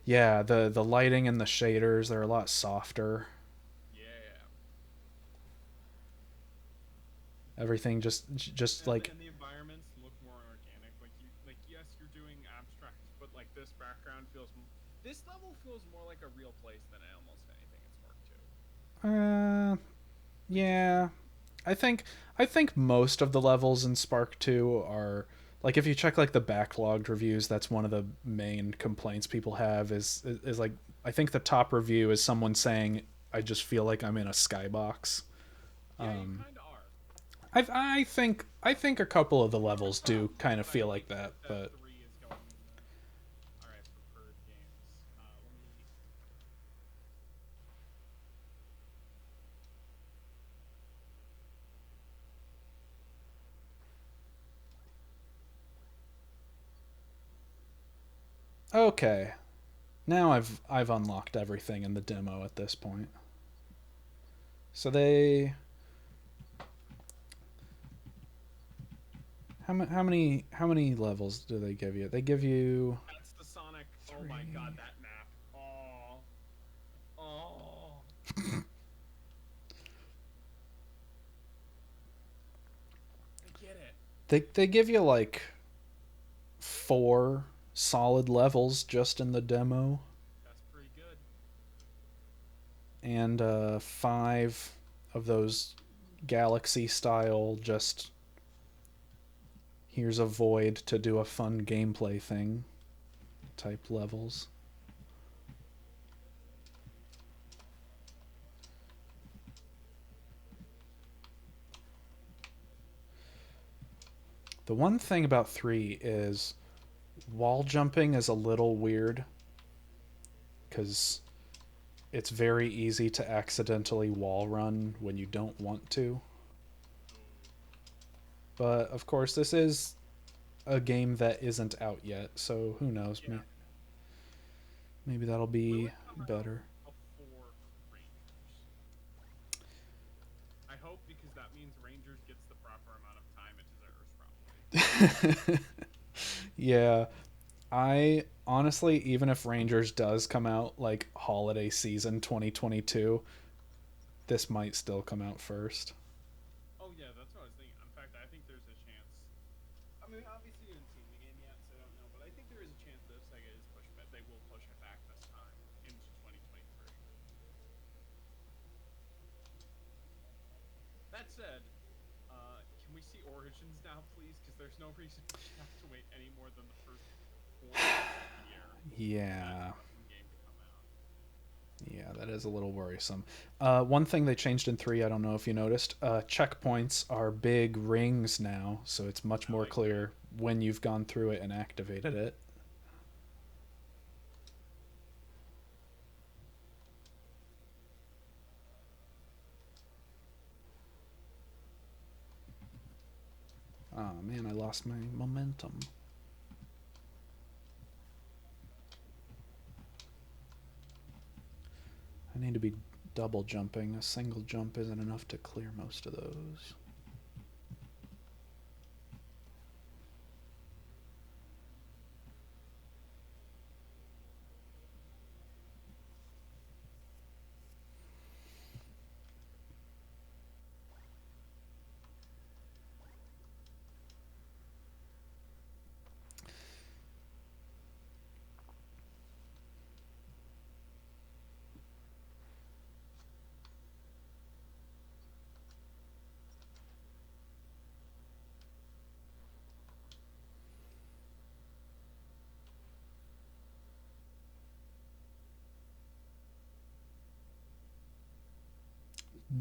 yeah, the lighting and the shaders, they're a lot softer. Yeah. Everything just like And the environments look more organic. Like yes, you're doing abstract, but like this background feels. This level feels more like a real place than almost anything in Spark 2. uh yeah. I think I think most of the levels in Spark 2 are like if you check like the backlogged reviews, that's one of the main complaints people have is like I think the top review is someone saying I just feel like I'm in a skybox. Yeah, you kind of are. I think a couple of the levels do kind of But I feel like like that, that but 3 is going in the. All right, preferred games. Let me. okay. Now I've unlocked everything in the demo at this point. So they how many levels do they give you? They give you That's the Sonic. Oh my God, 3. that map. Oh, oh. I get it. They give you like 4 solid levels just in the demo That's pretty good. and 5 of those galaxy style just here's a void to do a fun gameplay thing type levels. The one thing about 3 is wall jumping is a little weird cuz it's very easy to accidentally wall run when you don't want to. Oh. But of course this is a game that isn't out yet, so who knows? Yeah. Maybe that'll Will be it come out better. before Rangers? I hope because that means Rangers gets the proper amount of time it deserves, probably. Yeah, I honestly, even if Rangers does come out like holiday season 2022, this might still come out first. Oh yeah, that's what I was thinking. In fact, I think there's a chance. I mean, obviously you haven't seen the game yet, so I don't know, but I think there is a chance that if Sega is pushed back, they will push it back this time into 2023. That said, can we see Origins now, please? Because there's no reason we should have to wait any more than the first 4 months of the year for that Yeah, fucking game to come out. yeah, that is a little worrisome. One thing they changed in 3, I don't know if you noticed, checkpoints are big rings now, so it's much I more like that. clear when you've gone through it and activated it. Oh man, I lost my momentum. I need to be double jumping. A single jump isn't enough to clear most of those.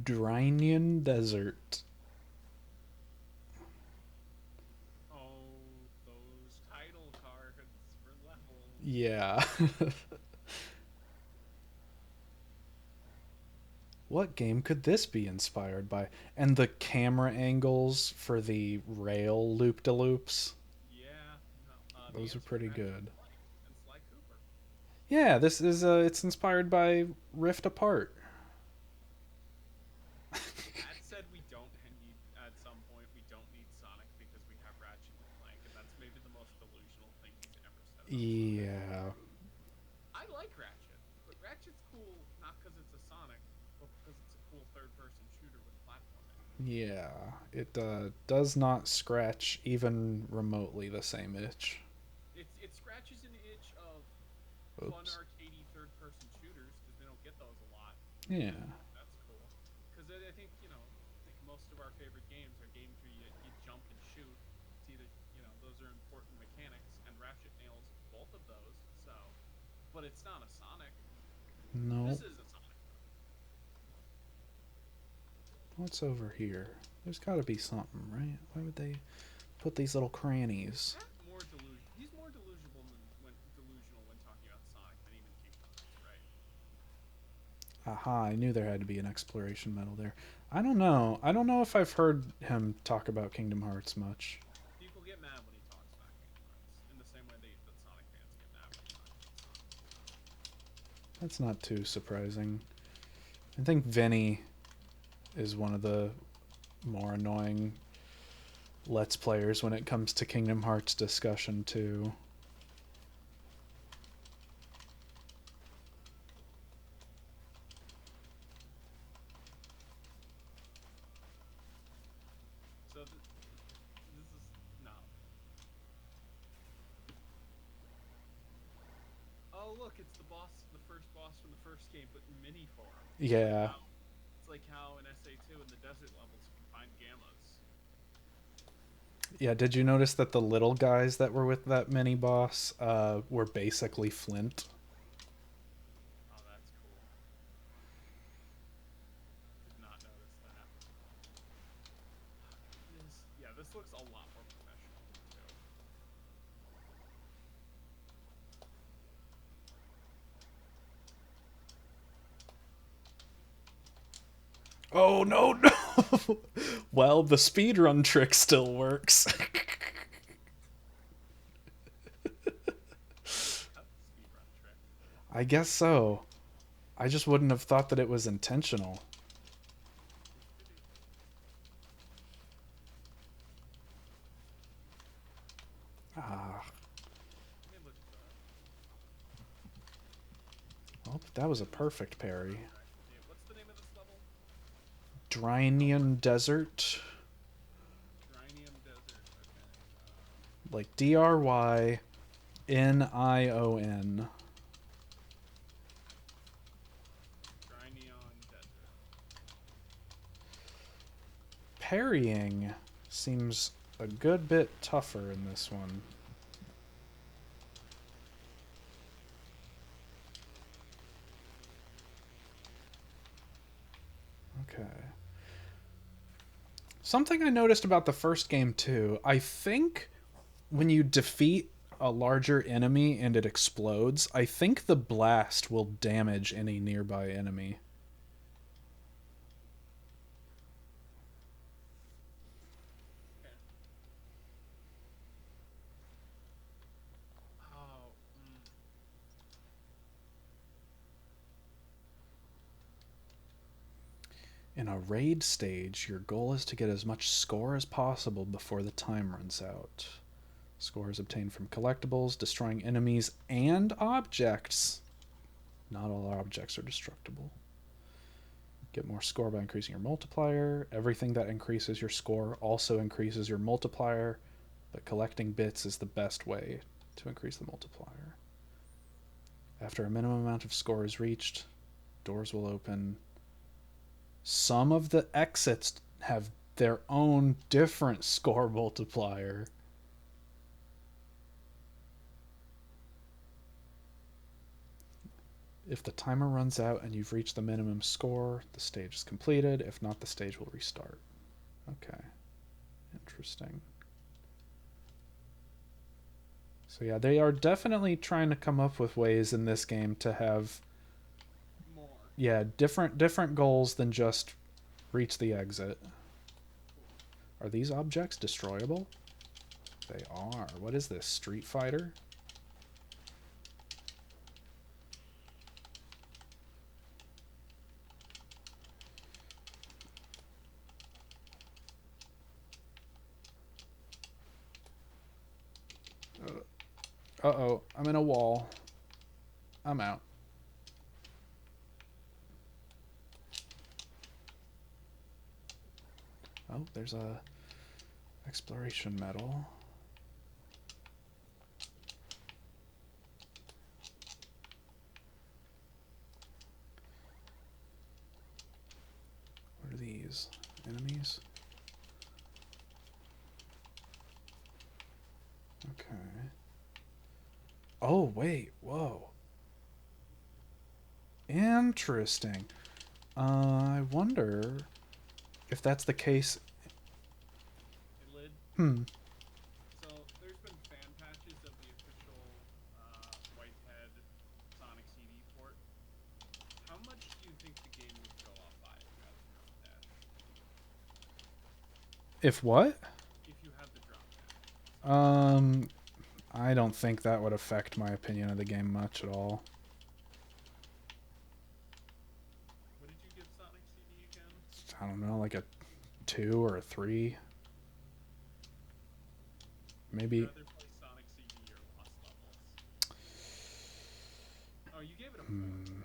Drynian Desert. Oh, those title cards for levels. Yeah. What game could this be inspired by? And the camera angles for the rail loop de loops. Yeah, no. The Those are answer is pretty Ratchet good. and Clank and Sly Cooper. Yeah, this is it's inspired by Rift Apart. That said, we don't need at some point we don't need Sonic because we have Ratchet and Clank, and that's maybe the most delusional thing he's ever said about Sonic. Yeah. I like Ratchet, but Ratchet's cool not because it's a Sonic, but because it's a cool third-person shooter with platforming. Yeah. It does not scratch even remotely the same itch. It scratches an itch of fun Oops. arcadey third-person shooters because they don't get those a lot, Yeah. and that's cool. Because I think like most of our favorite games are games where you jump and shoot. It's either those are important mechanics, and Ratchet nails both of those. So, but it's not a Sonic. No. This is a Sonic though. What's over here? There's got to be something, right? Why would they put these little crannies? Matt more delusion. He's more delusional when talking about Sonic than even Kingdom Hearts, right? Aha, I knew there had to be an exploration medal there. I don't know. I don't know if I've heard him talk about Kingdom Hearts much. People get mad when he talks about Kingdom Hearts in the same way that Sonic fans get mad when he talks about Sonic. That's not too surprising. I think Vinny is one of the more annoying Let's Players when it comes to Kingdom Hearts discussion, too. So this is no. Oh look, it's the boss, the first boss from the first game, but in mini form. Yeah. It's like how in SA2 in the desert levels you can find gammas. Yeah, did you notice that the little guys that were with that mini boss were basically Flint? Oh, that's cool. Did not notice that. This looks a lot more professional too. Oh, no, no! Well, the speedrun trick still works. I guess so. I just wouldn't have thought that it was intentional. Ah, Let me look at the. well, that was a perfect parry. Okay. Yeah, what's the name of this level? Drynian Desert, Drynium Desert. Okay. like Drynion. Drynion Desert. Parrying seems a good bit tougher in this one. Okay. Something I noticed about the first game too, I think when you defeat a larger enemy and it explodes, I think the blast will damage any nearby enemy. Okay. Oh. In a raid stage, your goal is to get as much score as possible before the time runs out. Score is obtained from collectibles, destroying enemies and objects. Not all objects are destructible. Get more score by increasing your multiplier. Everything that increases your score also increases your multiplier, but collecting bits is the best way to increase the multiplier. After a minimum amount of score is reached, doors will open. Some of the exits have their own different score multiplier. If the timer runs out and you've reached the minimum score, the stage is completed. If not, the stage will restart. Okay. Interesting. So yeah, they are definitely trying to come up with ways in this game to have More. different goals than just reach the exit. Cool. Are these objects destroyable? They are. What is this? Street Fighter? Uh-oh, I'm in a wall. I'm out. Oh, there's a exploration medal. What are these? Enemies? Okay. Oh, wait. Whoa. Interesting. I wonder if that's the case. Hey, Lid. Hmm. So there's been fan patches of the official Whitehead Sonic CD port. How much do you think the game would go up by if you had the drop dash? If what? If you had the drop dash. So Um, I don't think that would affect my opinion of the game much at all. what did you give Sonic CD again? I don't know, like a 2 or a 3. Would you Maybe. rather play Sonic CD or Lost Levels? Oh, you gave it a 4. Hmm.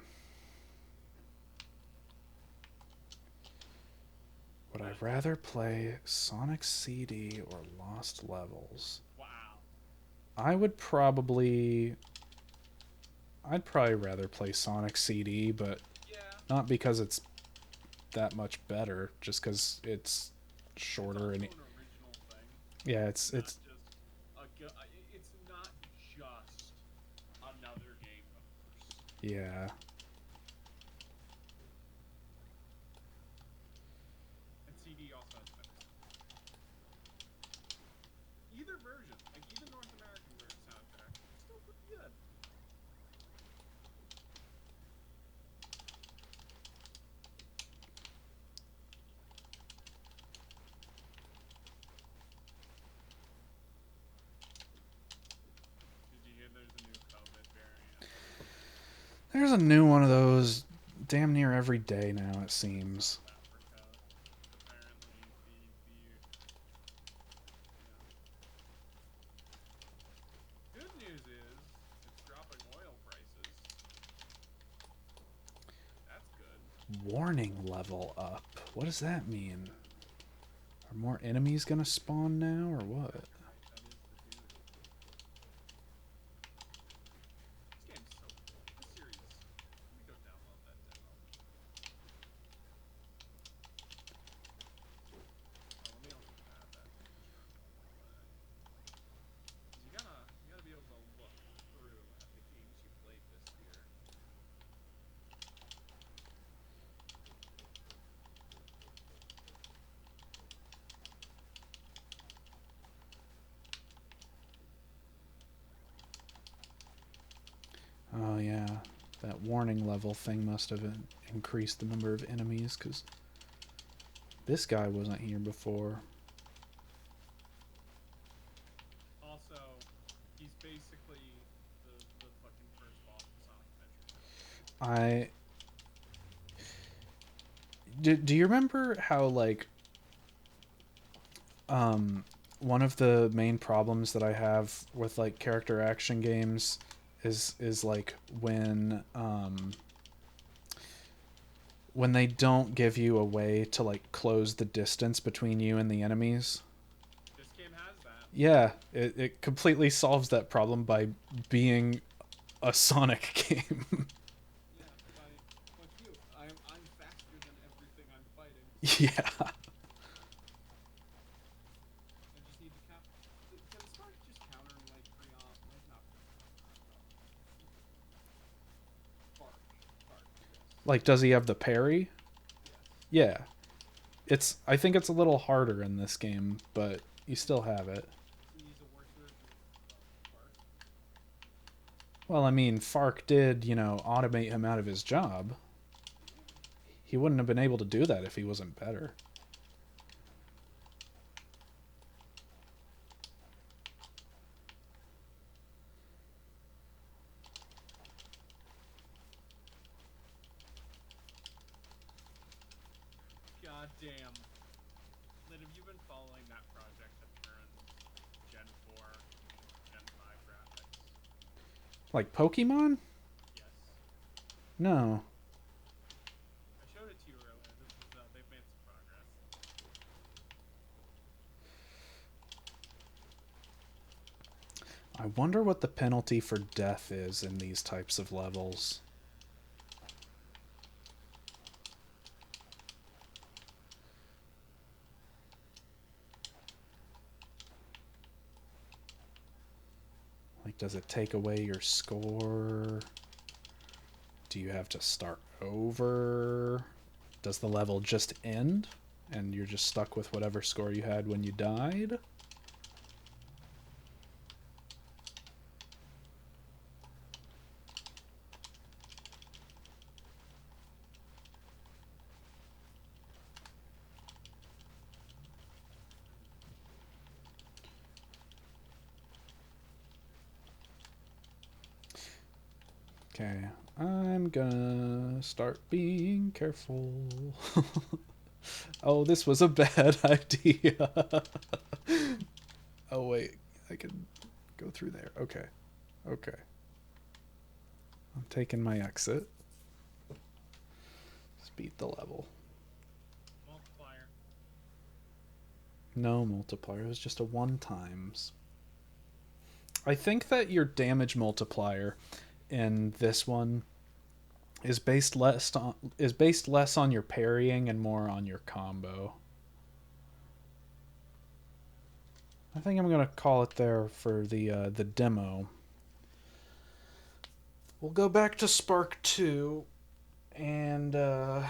Would I That's rather play Sonic CD or Lost Levels? wow. I would probably. I'd probably rather play Sonic CD, but Yeah. not because it's that much better, just because it's It's shorter also and an original thing. yeah, It's not it's just it's not just another Game Overs. yeah. And CD also has better soundtrack. Either version, like even North American version soundtrack, still pretty good. Did you hear there's a new COVID variant? There's a new one of those damn near every day now, it seems. South Africa. Apparently, good news is it's dropping oil prices. That's good. Warning level up. What does that mean? Are more enemies gonna spawn now, or what? That's right. That is the dude. This game's so cool. This series. Let me go download that demo. Oh, let me also add that to the terminal while I. Cause you gotta be able to look through at the games you played this year. Oh yeah, that warning level thing must have increased the number of enemies, because this guy wasn't here before. Also, he's basically the fucking first boss of Sonic Adventure 2. I do you remember how, like, one of the main problems that I have with, like, character action games is like when they don't give you a way to, like, close the distance between you and the enemies. This game has that. Yeah, it completely solves that problem by being a Sonic game. Yeah, fuck you. I'm faster than everything I'm fighting. Yeah. I just need to count. Can Sonic just counter like pre-op? Like not Fark. Fark, yes. Like, does he have the parry? Yes. Yeah. I think it's a little harder in this game, but you still have it. So he's a worse version of Fark. Well, I mean, Fark did, automate him out of his job. Yeah. He wouldn't have been able to do that if he wasn't better. God damn. Lynn, have you been following that project that turns Gen 4 into Gen 5 graphics? Like Pokemon? Yes. No. I showed it to you earlier. They've made some progress. I wonder what the penalty for death is in these types of levels. Like, does it take away your score? Do you have to start over? Does the level just end and you're just stuck with whatever score you had when you died? Okay, I'm gonna start being careful. Oh, this was a bad idea. Oh, wait, I can go through there. Okay, okay. I'm taking my exit. Just beat the level. Multiplier. No multiplier, it was just a one times. I think that your damage multiplier in this one is based less on your parrying and more on your combo. I think I'm gonna call it there for the demo. We'll go back to Spark 2 and I'll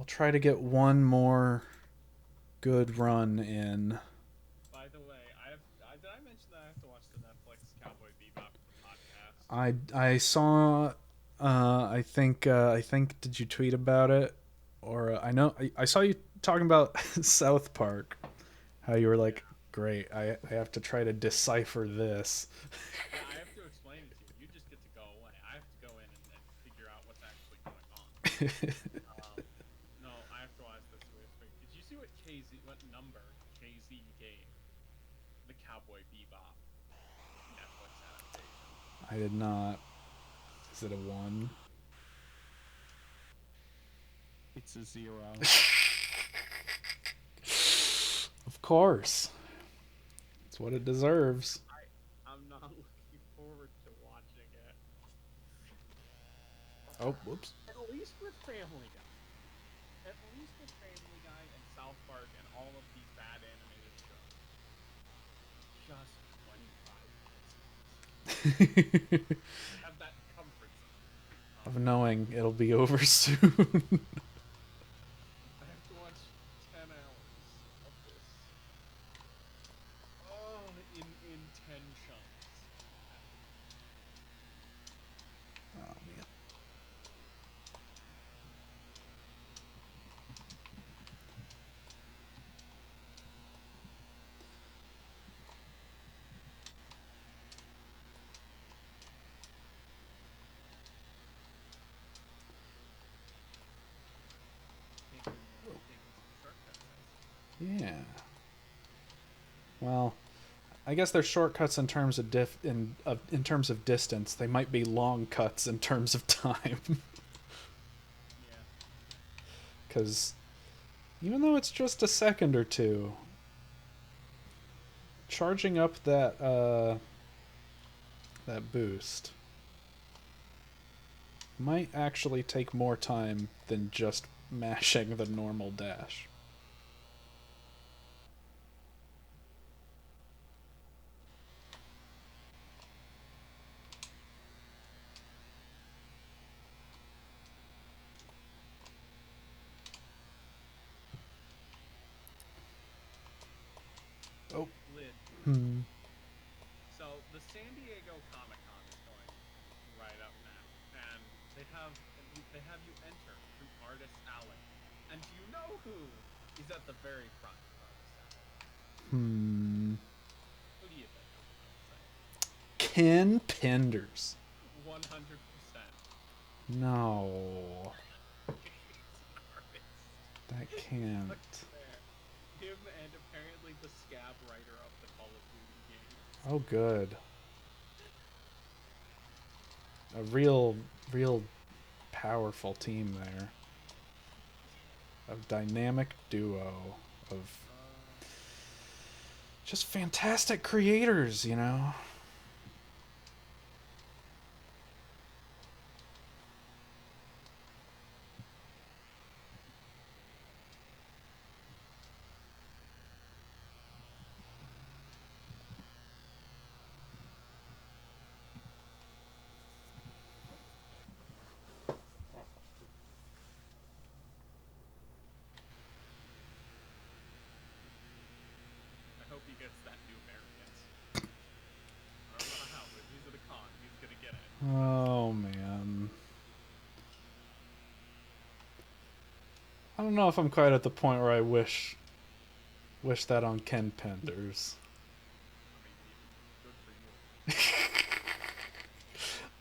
try to get one more good run in. By the way, did I mention that I have to watch the Netflix Cowboy Bebop for the podcast? I saw. I think did you tweet about it, or I know I saw you talking about South Park, how you were like Yeah. great. I have to try to decipher this. Yeah, I have to explain it to you. You just get to go away. I have to go in and figure out what's actually going on. Um, no, I have to watch this with. Did you see what number KZ gave the Cowboy Bebop Netflix adaptation? I did not. Is it a 1? It's a 0. Of course. It's what it deserves. I'm not looking forward to watching it. Oh, whoops. At least with Family Guy. At least with Family Guy and South Park and all of these bad animated shows. Just 25 minutes less. I have that comfort zone. Of knowing it'll be over soon. I have to watch 10 hours of this. Oh, in 10 chunks. Oh, man. Taking some shortcuts, I see. Yeah. Well, I guess they're shortcuts in terms of in terms of distance. They might be long cuts in terms of time. Yeah. Because even though it's just a second or two, charging up that boost might actually take more time than just mashing the normal dash. Oh. Lid. Hmm. So the San Diego Comic Con is going right up now, and they have you enter through Artist Alley, and do you know who is at the very front of Artist Alley? Hmm. Who do you think I'm about to say? Ken Penders. 100%. No. He's an artist. That He's can't. fucking there. Him and apparently the scab writer of the Call of Duty games. Oh, good. A real powerful team there. A dynamic duo of just fantastic creators, you know? I hope he gets that new variant. I don't know how, but if he's at a con, he's gonna get it. Oh, man. I don't know if I'm quite at the point where I wish that on Ken Penders. I mean, good for you.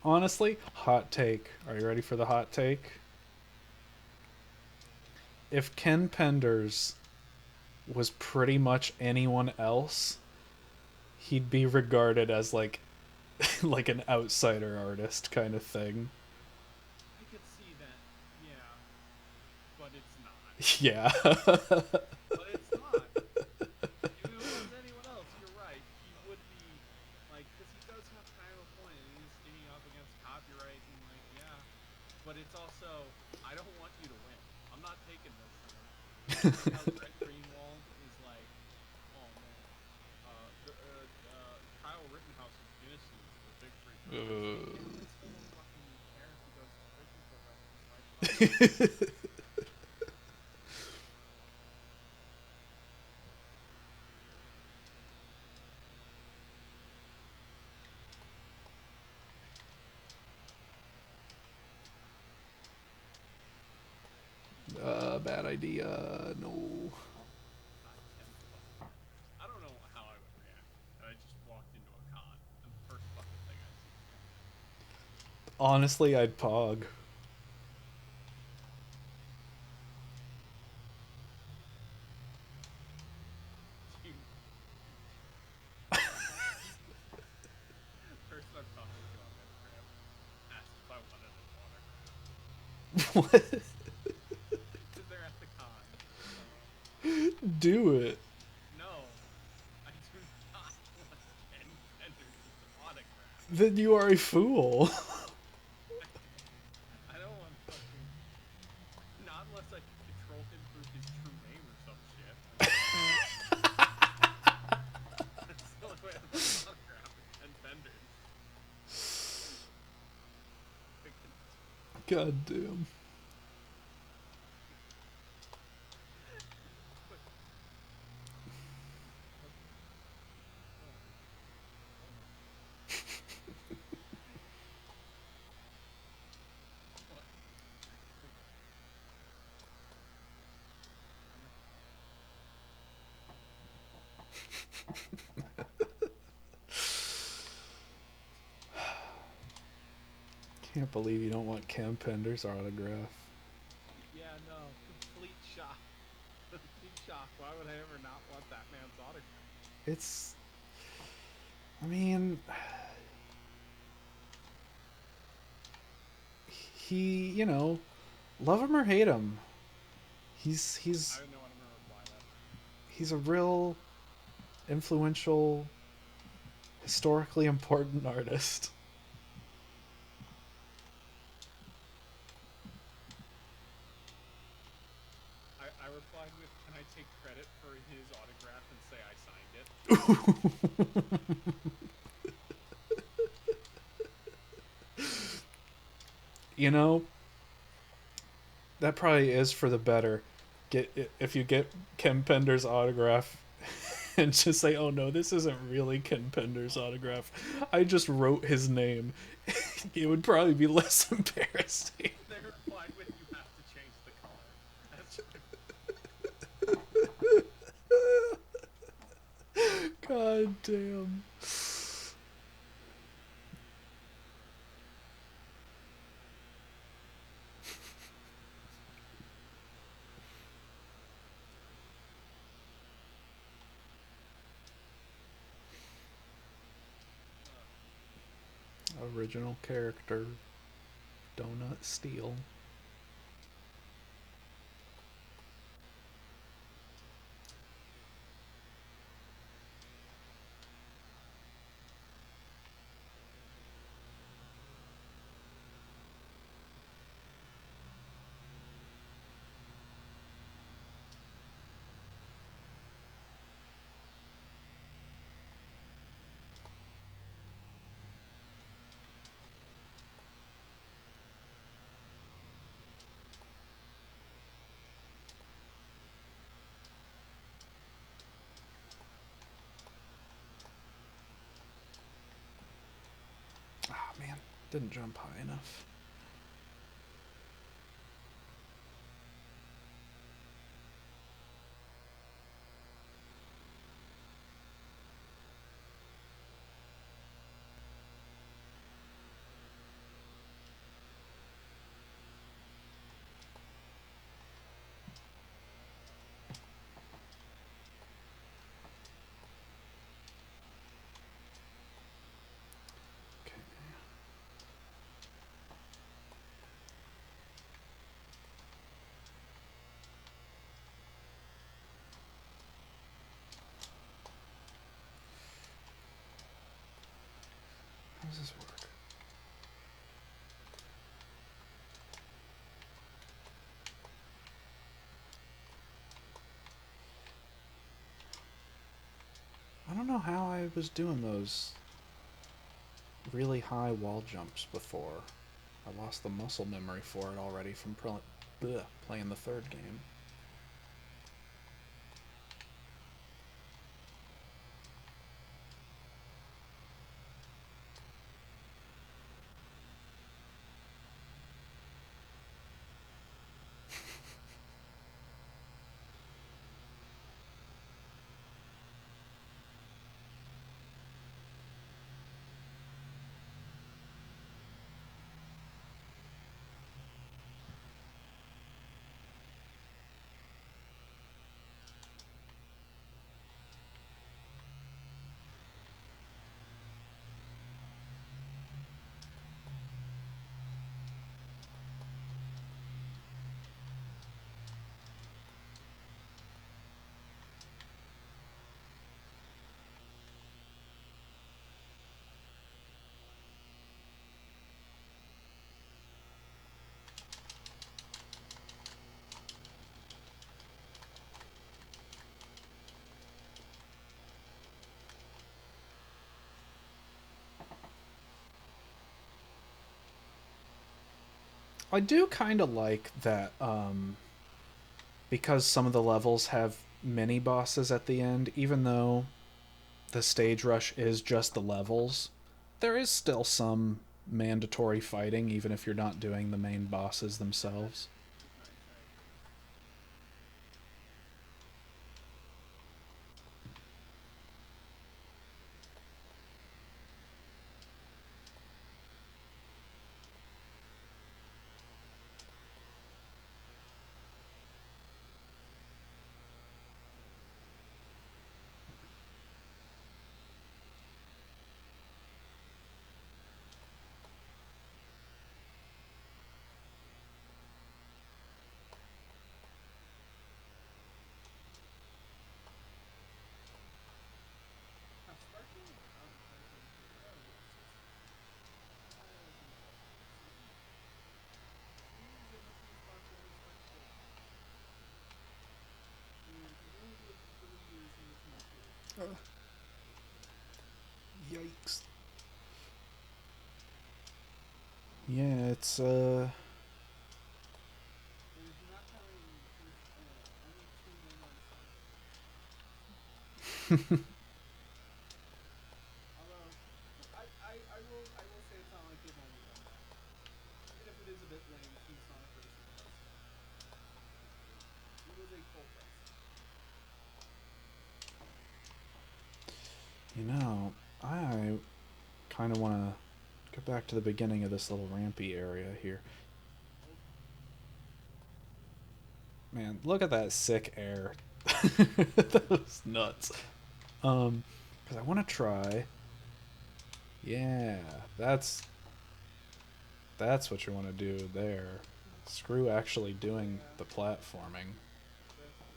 Honestly, hot take. Are you ready for the hot take? If Ken Penders was pretty much anyone else, he'd be regarded as like like an outsider artist kind of thing. I could see that, yeah, but it's not. Yeah. But it's not. If it was anyone else, you're right. He would be, like, because he does have kind of a point, and he's sticking up against copyright, and, like, yeah. But it's also, I don't want you to win. I'm not taking this thing. Like how Brett Greenwald is like, oh man, Kyle Rittenhouse's Dynasty is the big three films. It's like, yeah, I still don't fucking care if he goes to prison for the rest of his life. Fuck you. Bad idea. No. God, 10 fucking hours. I don't know how I Honestly, I'd pog. You, person I'm talking to on Instagram asked if I wanted an autograph What? because they're at the con. Do it. No, I do not want Ken Penders' autograph. Then you are a fool. I don't want fucking. Not unless I can control him through his true name or some shit. That's the only way I'm getting an autograph with Ken Penders. God damn. What? Can't believe you don't want Cam Pender's autograph. Yeah, no, complete shock. Complete shock. Why would I ever not want that man's autograph? It's. I mean. He, love him or hate him, he's I he's don't know what I'm gonna reply that. he's a real influential, historically important artist. I replied with, "Can I take credit for his autograph and say I signed it?" You know, that probably is for the better. If you get Ken Pender's autograph and just say, "Oh no, this isn't really Ken Pender's autograph. I just wrote his name." It would probably be less embarrassing. They replied with, "You have to change the color." That's God damn. Original character, Donut Steel. Ah, man, didn't jump high enough. Okay. How does this work? I don't know how I was doing those really high wall jumps before. I lost the muscle memory for it already from playing the third game. I do kind of like that because some of the levels have mini bosses at the end, even though the stage rush is just the levels, there is still some mandatory fighting, even if you're not doing the main bosses themselves. It's nice. I agree. Now, Sparking advertising. Oh yes, yes. As important. Please, they must be sponsored by Sparkful. Because we only do it for 30 years in this market. Yikes. Yeah, it's There's not counting since only 2 99 cents. Although, I will say it's not like they've only done that. Even if it is a bit lame, Team Sonic Racing does stuff. It was a full price. I kind of want to go back to the beginning of this little rampy area here. Okay. Man, look at that sick air. That was nuts. Because I want to try. Yeah, that's what you want to do there. Screw actually doing Yeah, the platforming. that's true.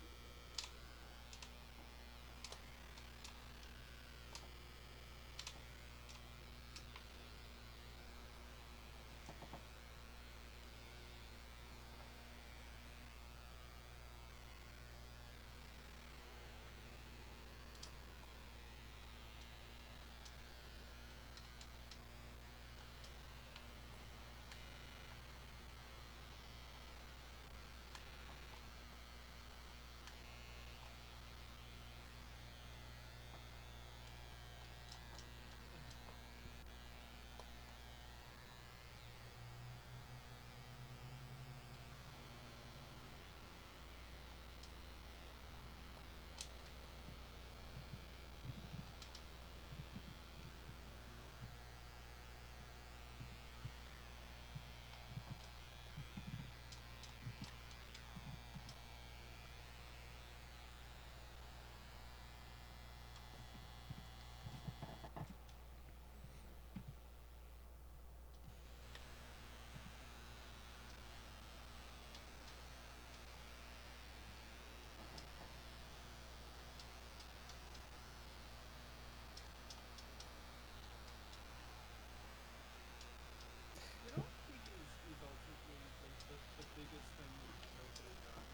You know what I think is ultimately like the biggest thing that Nintendo could have done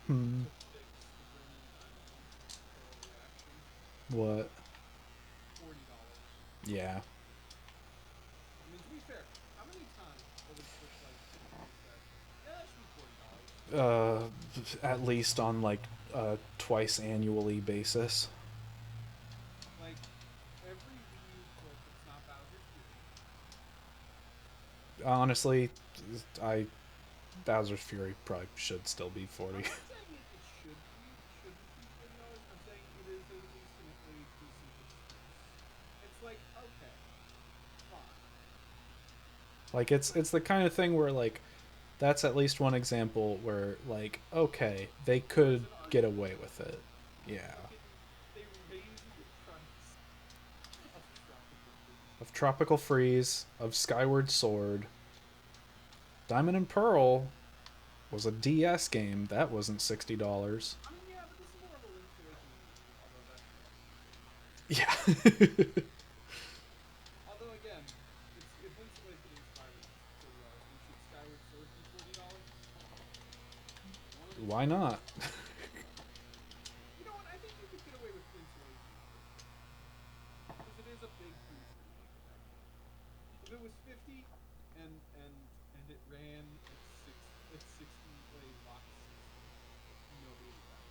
Hmm. to fix the Brilliant Diamond and Pearl reaction? What? $40. Yeah. I mean, to be fair, how many times over the Switch life have they said, "Yeah, that should be $40"? Uh, at least on like a twice annually basis. Like every Wii U port that's not Bowser's Fury. Honestly, I Bowser's Fury probably should still be 40. I'm not saying it shouldn't be $40. I'm saying it is at least a decent excuse. It's like, okay, fine. Like it's the kind of thing where like that's at least one example where like okay, they There's could an get argument away for with it. it. Yeah. Fucking, they raised the price of Tropical Freeze. Of Tropical Freeze, of Skyward Sword, Diamond and Pearl was a DS game. That wasn't $60. I mean, yeah, but this is more of a Link's Awakening movie, although that should also be $40. Yeah. Although again, if Link's Awakening's $40, then should Skyward Sword be $40? One of the Why two. not? You know what? I think you could get away with Link's Awakening for $40 because it is a big, huge remake of that game. If it was 50 and it ran its It's 60, like locked 60. No 85.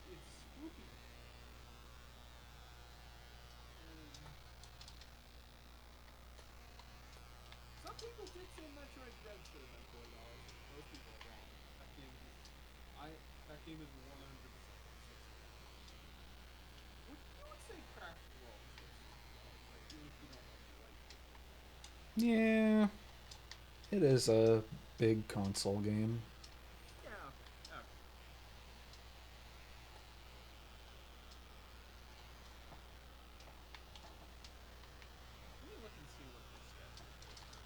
It's spooky. Um, some people did say Metroid Dread should have been $40. Those people are wrong. That game is that game is 100% worth $60. Would you would say Craft World is worth $60, right? Even if you don't like video games. Yeah, it is a big console game. Yeah, yeah. Let me look and see what the schedule is for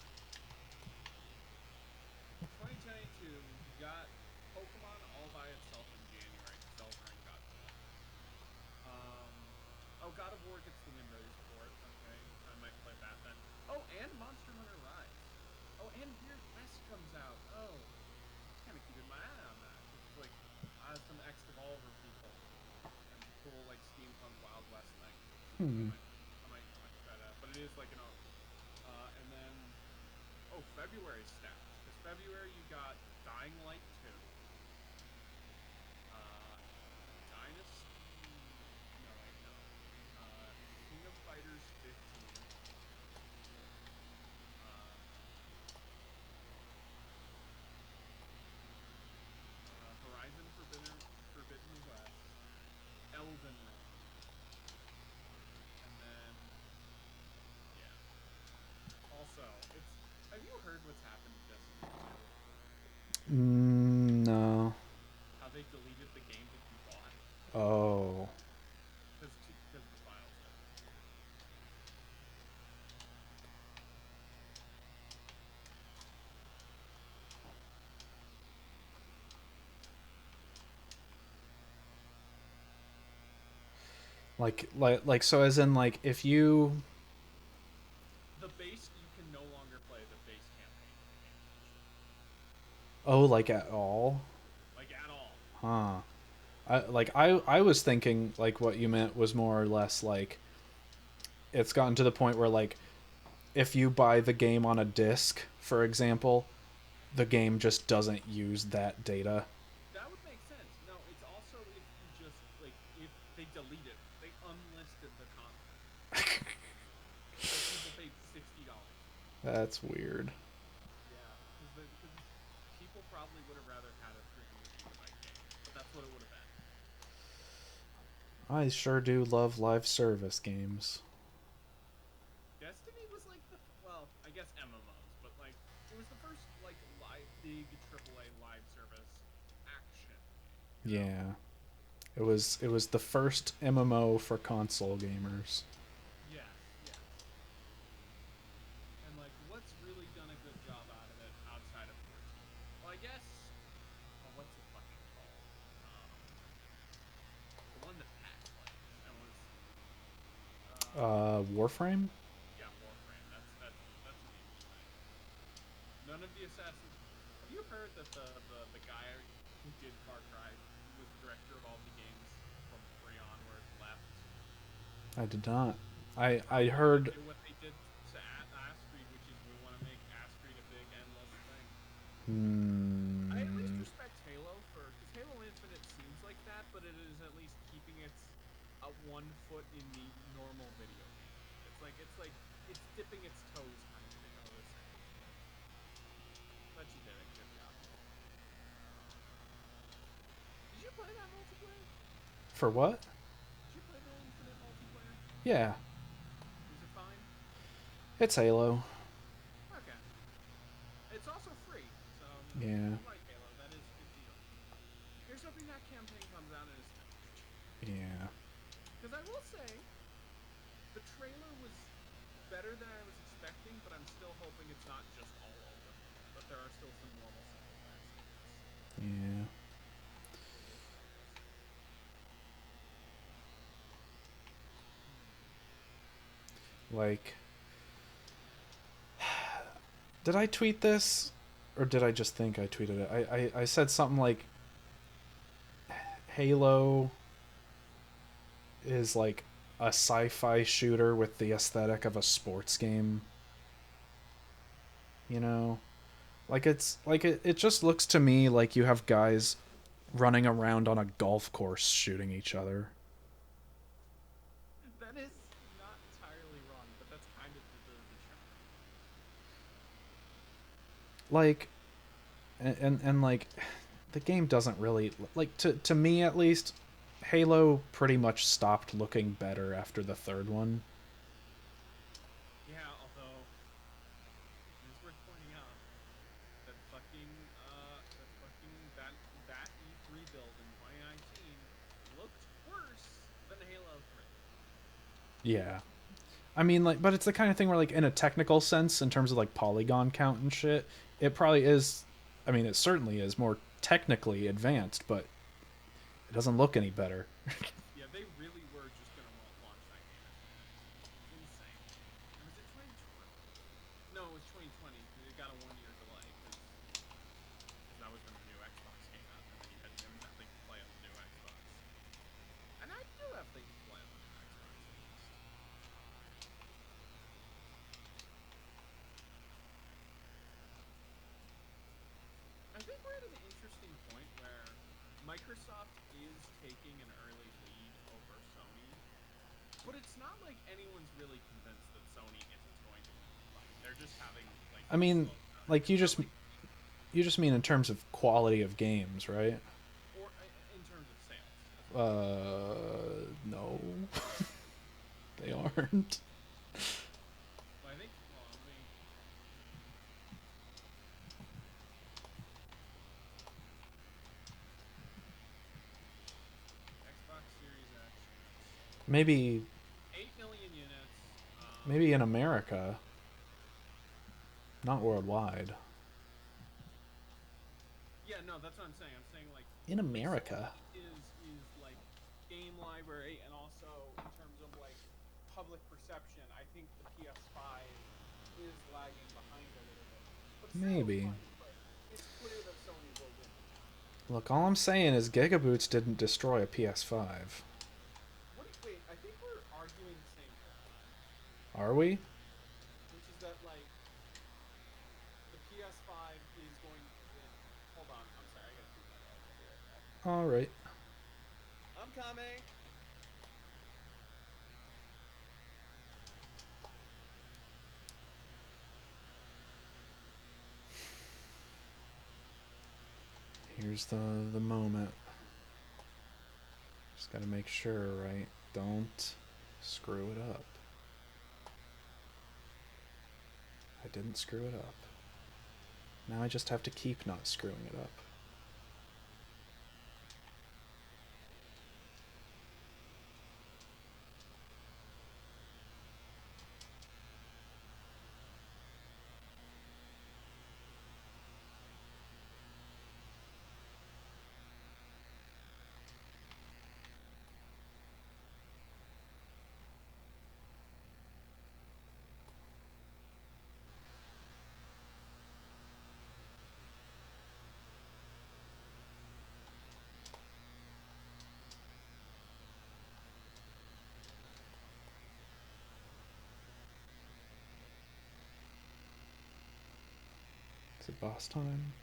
2022. You got Pokemon all by itself in January. Zelda and Godzilla. Um, oh, God of War gets the Windows port. Okay, I might play that then. Oh, and Monster Hunter Rise. Oh, and Weird West comes out. Oh, kind of keeping my eye on that because it's like some X Devolver people and it's a cool like steampunk Wild West thing. I Hmm. might, I might try that. But it is like and then February stacked because February you got Dying Light 2, uh, Dynasty. No, wait, no. King of Fighters 15. Uh, Horizon Forbidden West. Elden Ring. And then, yeah. Also, it's. Have you heard what's happened to Destiny 2? No. How they deleted the game that you bought Oh. because the files got deleted. Like so as in like if you The base, you can no longer play the base campaign of the game essentially, oh like at all? like at all. Huh. I was thinking like what you meant was more or less like it's gotten to the point where like if you buy the game on a disc, for example, the game just doesn't use that data. That would make sense. No, it's also if you just like if they delete it, they unlisted the content. Like people paid $60 for it. That's weird. Yeah, because people probably would have rather had a 300 gigabyte game, but that's what it would have been. I sure do love live service games. Destiny was like well, I guess MMOs, but like it was the first like big AAA live service action game. You know? Yeah. It was the first MMO for console gamers. Yes, yes. And like, what's really done a good job out of it outside of 14? Well, I guess. Oh, what's it fucking called? The one that Pat plays and was. Warframe? Yeah, Warframe. That's a decent thing. None of the assassins. Have you heard that the guy who did Far Cry, who was the director of all the games from 3 onward, left? I did not. I Probably to heard do what they did to Astrid, which is we want to make Astrid a big endless thing. I at least hmm, respect Halo for because Halo Infinite seems like that, but it is at least keeping its 1 foot in the normal video game. It's like it's dipping its toes kind of thing. Oh, this ended. But you did a good job. Did you play that multiplayer? for what? Did you play the Infinite multiplayer? Yeah, Was it fine? it's Halo. Okay. It's also free, so if Yeah, you like Halo, that is a good deal. Here's hoping that campaign comes out and is finished. yeah. Because I will say, the trailer was better than I was expecting, but I'm still hoping it's not just all open. That there are still some normal single player segments. Yeah. It is nice. Hmm. Like, did I tweet this? Or did I just think I tweeted it? I said something like Halo is like a sci-fi shooter with the aesthetic of a sports game. You know, like it's like it just looks to me like you have guys running around on a golf course shooting each other. That is not entirely wrong, but that's kind of the charm. Like and like the game doesn't really like to me at least. Halo pretty much stopped looking better after the third one. Yeah, although it is worth pointing out that that E3 build in 2019 looked worse than Halo 3. Yeah. I mean, like, but it's the kind of thing where, like, in a technical sense, in terms of like polygon count and shit, it probably is. I mean, it certainly is more technically advanced, but it doesn't look any better. Yeah, they really were just gonna launch that game in 2019. Insane. Or was it 2020? No, it was 2020 because it got a 1 year delay because that was when the new Xbox came out, and then you had nothing to play on the new Xbox. And I do have things to play on the new Xbox at least. I think we're at an interesting point where Microsoft is taking an early lead over Sony, but it's not like anyone's really convinced that Sony isn't going to win the fight. They're just having like I a mean, slow start. like, It's not like you just mean in terms of quality of games, right? or in terms of sales as well. No, they aren't. But I think well, let me Xbox Series X units sold. Maybe, 8 million units. maybe in America, not worldwide. Yeah, no, that's what I'm saying. I'm saying In like America, Sony is like game library and also in terms of like public perception, I think the PS5 is lagging behind a little bit. But sales maybe. wise, right, it's clear that Sony will win the battle. Look, all I'm saying is Gigaboots didn't destroy a PS5. Wait, I think we're arguing the same paradigm, Are we? which is that like the PS5 is going to win. Hold on, I'm sorry, I gotta feed my dog. I'll be right back. All right. I'm coming. Here's the moment. Just gotta make sure, right? Don't screw it up. I didn't screw it up. Now I just have to keep not screwing it up. Is it boss time?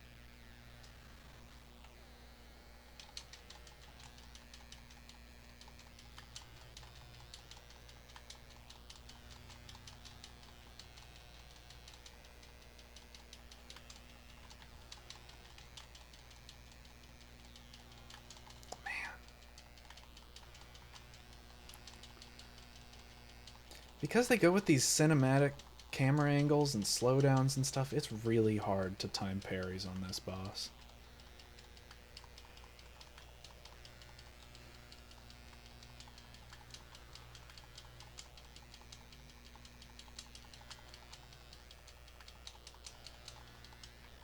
Because they go with these cinematic camera angles and slowdowns and stuff, it's really hard to time parries on this boss.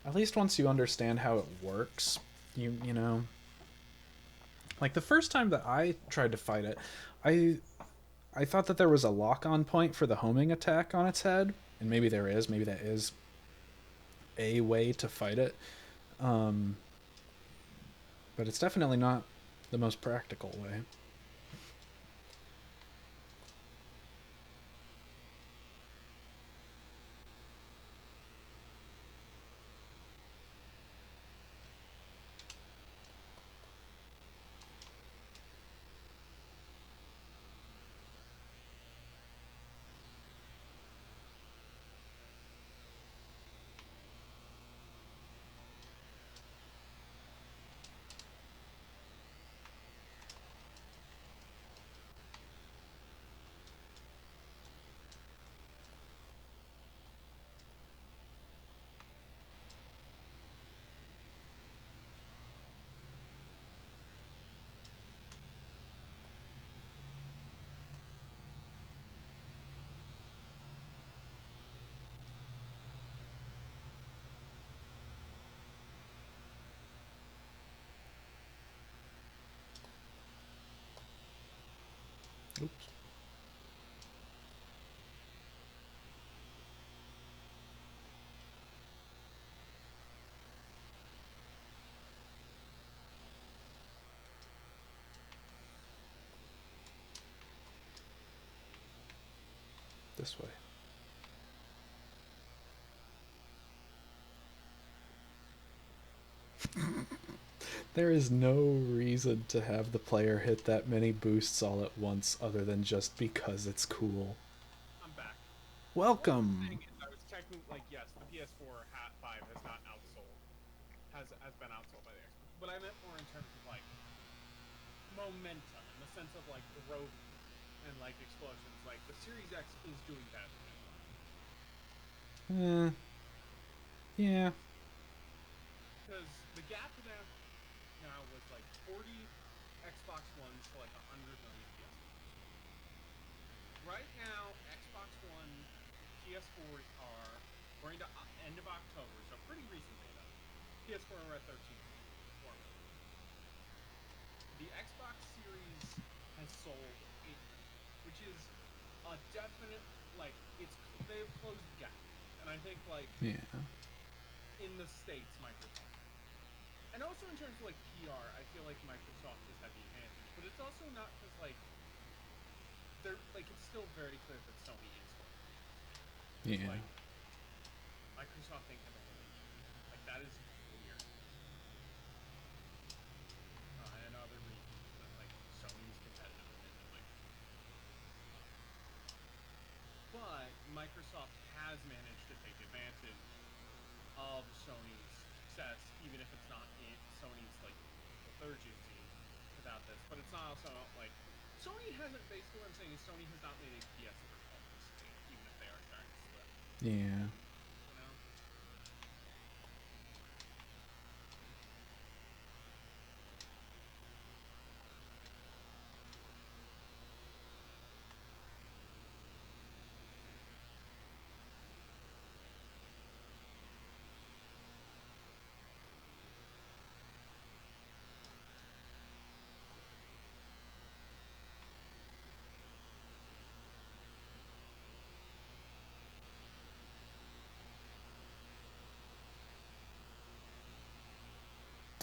At least once you understand how it works, you know, like the first time that I tried to fight it, I I thought that there was a lock-on point for the homing attack on its head, and maybe there is, maybe that is a way to fight it. Um, but it's definitely not the most practical way. Oops. This way. There is no reason to have the player hit that many boosts all at once other than just because it's cool. I'm back. What I was Welcome! saying is I was checking, like, yes, the PS4 5 has not outsold, has been outsold by the Xbox, but I meant more in terms of like momentum, in the sense of like growth and like explosions. Like the Series X is doing better than it was. Eh, yeah. Because the gap now was like 40 Xbox Ones to like 100 million PS4s. Right now, Xbox One, PS4s are, according to end of October, so pretty recent data. PS4 are at 13.4 million. The Xbox Series has sold 8 million, which is a definite, like, they've closed the gap. And I think, like, Yeah. in the States, Microsoft has. And also in terms of like PR, I feel like Microsoft has had the advantage, but it's also not because like they're like it's still very clear that Sony is going to win. Because Yeah. like Microsoft ain't gonna win again. Like that is clear at this point. And other reasons that like Sony's competitive with them and Microsoft isn't. But Microsoft has managed to take advantage of Sony's success, even if it's not in Sony's like lethargy without this. But it's not also like Sony hasn't. Basically, what I'm saying is Sony has not made a PS performance state, even if they are starting to slip. Yeah. You know.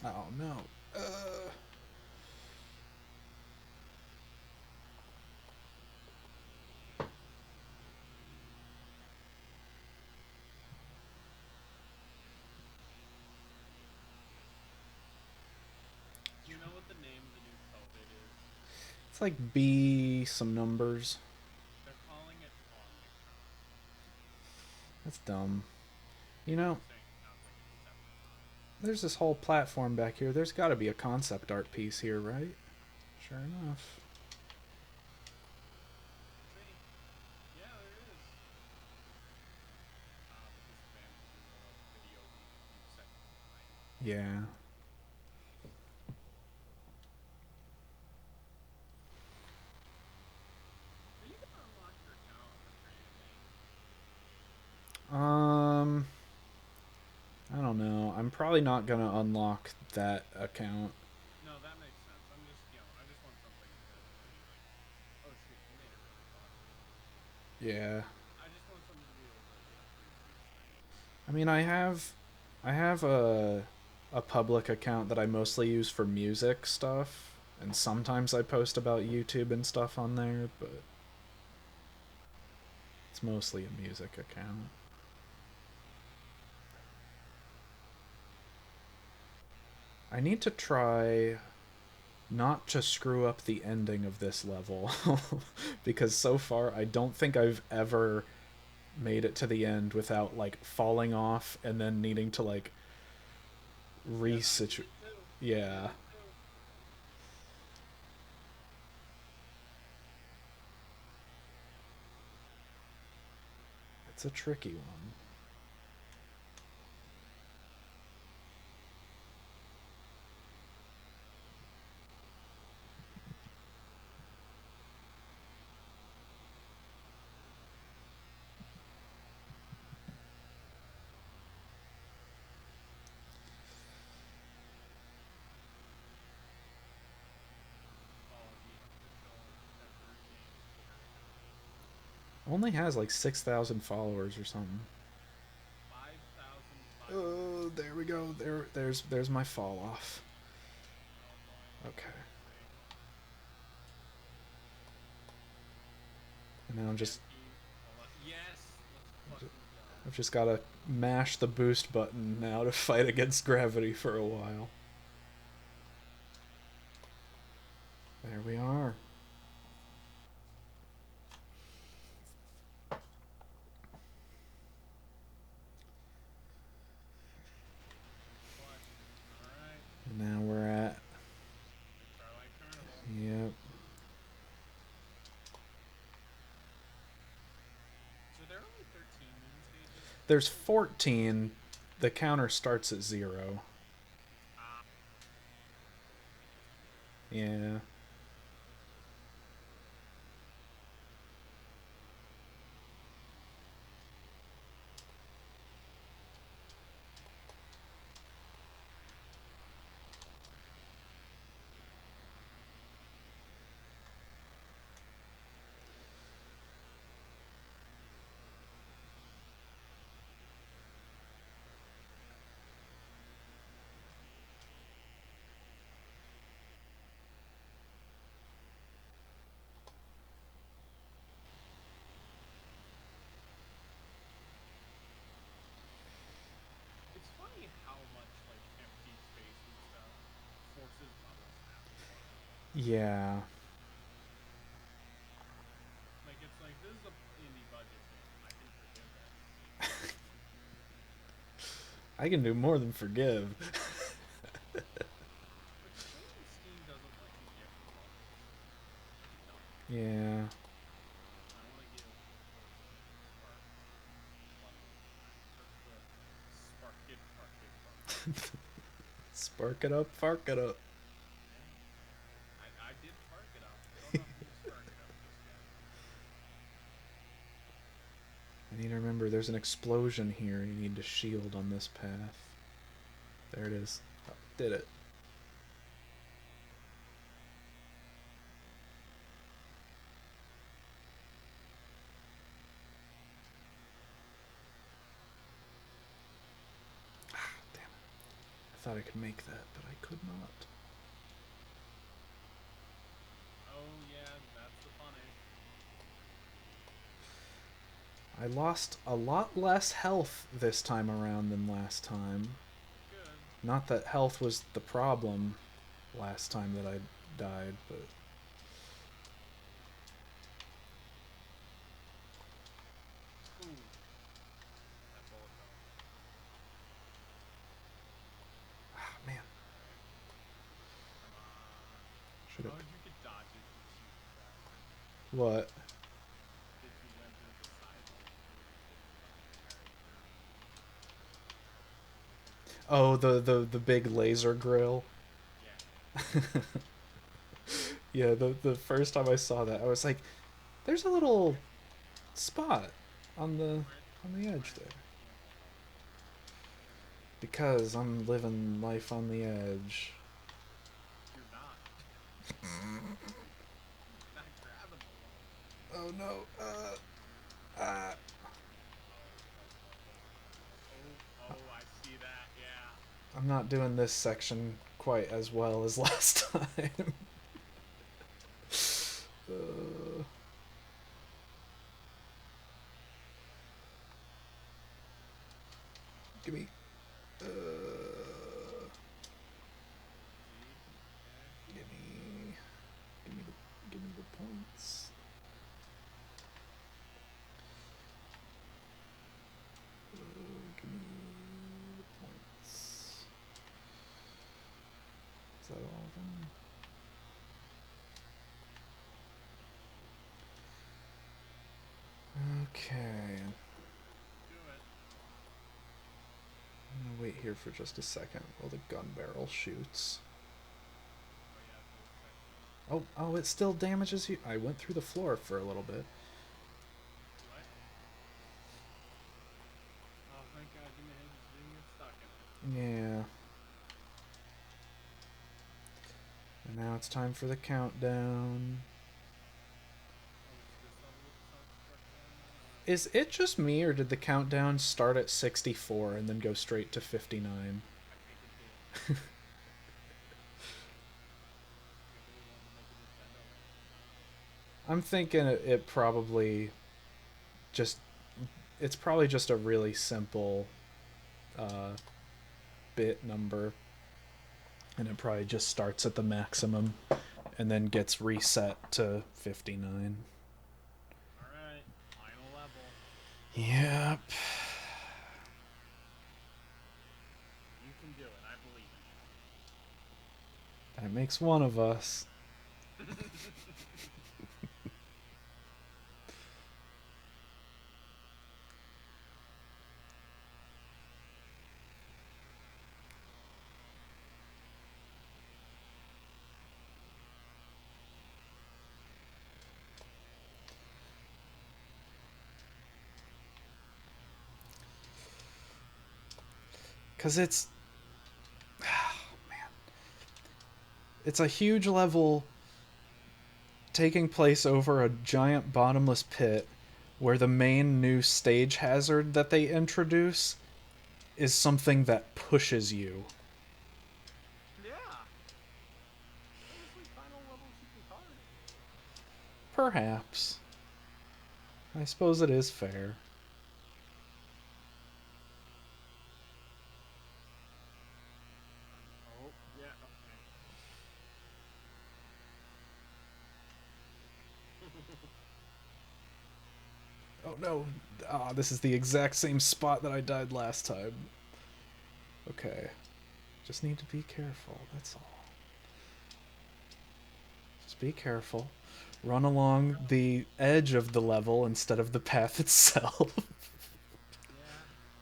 Oh no. Do you know what the name of the new COVID is? It's like B some numbers. They're calling it Omicron. That's dumb. You People know, are saying it sounds like it's Decepticon. there's this whole platform back here. There's got to be a concept art piece here, right? Sure enough. See? Yeah, there is. The disadvantages of video being a few seconds behind. Yeah. Are you gonna unlock your account or create a name? Um, I don't know. I'm probably not gonna unlock that account. No, that makes sense. I'm just, I just want something to be like, oh shoot, you made it really far. Yeah. I just want something to be able to, prove these things. I mean, I have a public account that I mostly use for music stuff, And sometimes I post about YouTube and stuff on there, but it's mostly a music account. I need to try not to screw up the ending of this level because so far I don't think I've ever made it to the end without like falling off and then needing to like Yeah, no, I did resituate. it too. I did Yeah, it too. it's a tricky one. Oh, the official Jester game Twitter account. Only has like 6,000 followers or something. 5,500. Oh, there we go. There's my fall off. Oh boy. Okay. Let's see. And now I'm just EMP. Hold on. Yes! Let's fucking go. I've just got to mash the boost button now to fight against gravity for a while. There we are. Here's the clutch. Alright. And now we're at, Starlight Carnival. yep. So there are only 13 moon stages? There's 14. The counter starts at 0. Ah. Yeah. It's funny how much, like, empty space and stuff forces levels to have fun. Yeah. Like, it's like, this is a indie budget game. I can forgive this. I can do more than forgive. Which is something Steam doesn't let you get with levels. Dumb. Yeah. I want to give Forza Spark levels. That's the Spark it, Park it, Park it. Spark it up, fark it up. Hey, I did Park it up. Don't know if you Spark it up just yet. I need to remember there's an explosion here. You need to shield on this path. There it is. Oh, did it. Ah, damn it. I thought I could make that, but I could not. Oh yeah, that's the punish. I lost a lot less health this time around than last time. Good. Not that health was the problem last time that I died, but Ooh, that bullet though. ah, man, Alright, come on. should have. Oh, you could dodge it and shoot that. What? If you went to the side lane, you would have hit the fucking parry thingy. Oh, the big laser grill. Yeah. Yeah, the first time I saw that, I was like, "There's a little spot on the edge there." I can't hold on. Because I'm living life on the edge. You're not. You're not grabbing the wall. Oh no. I see that. Yeah. I'm not doing this section quite as well as last time. Give me. Z. Okay. Give me. Give me the points. Give me the points. Is that all of them? Okay. Do it. I'm gonna wait here for just a second while the gun barrel shoots. Oh yeah, those sections. Oh, it still damages you. I went through the floor for a little bit. Do I? Oh, thank God, you didn't get stuck in it. Yeah. And now it's time for the countdown. Oh, it's this level with the self-destruction? Is it just me, or did the countdown start at 64 and then go straight to 59? I think it did. Maybe they wanted to make a Nintendo like. I'm thinking it probably just. It's probably just a really simple bit number. And it probably just starts at the maximum and then gets reset to 59. Alright, final level. Yep. You can do it, I believe in That makes one of us. you. Because it's. Oh, man. It's a huge level taking place over a giant bottomless pit where the main new stage hazard that they introduce is something that pushes you. Yeah. Honestly, final level should be hard. Perhaps. I suppose it is fair. Oh, yeah, okay. Oh no. Ah, this is the exact same spot that I died last time. Okay. Just need to be careful, that's all. Just be careful. Run along the edge of the level instead of the path itself. Yeah,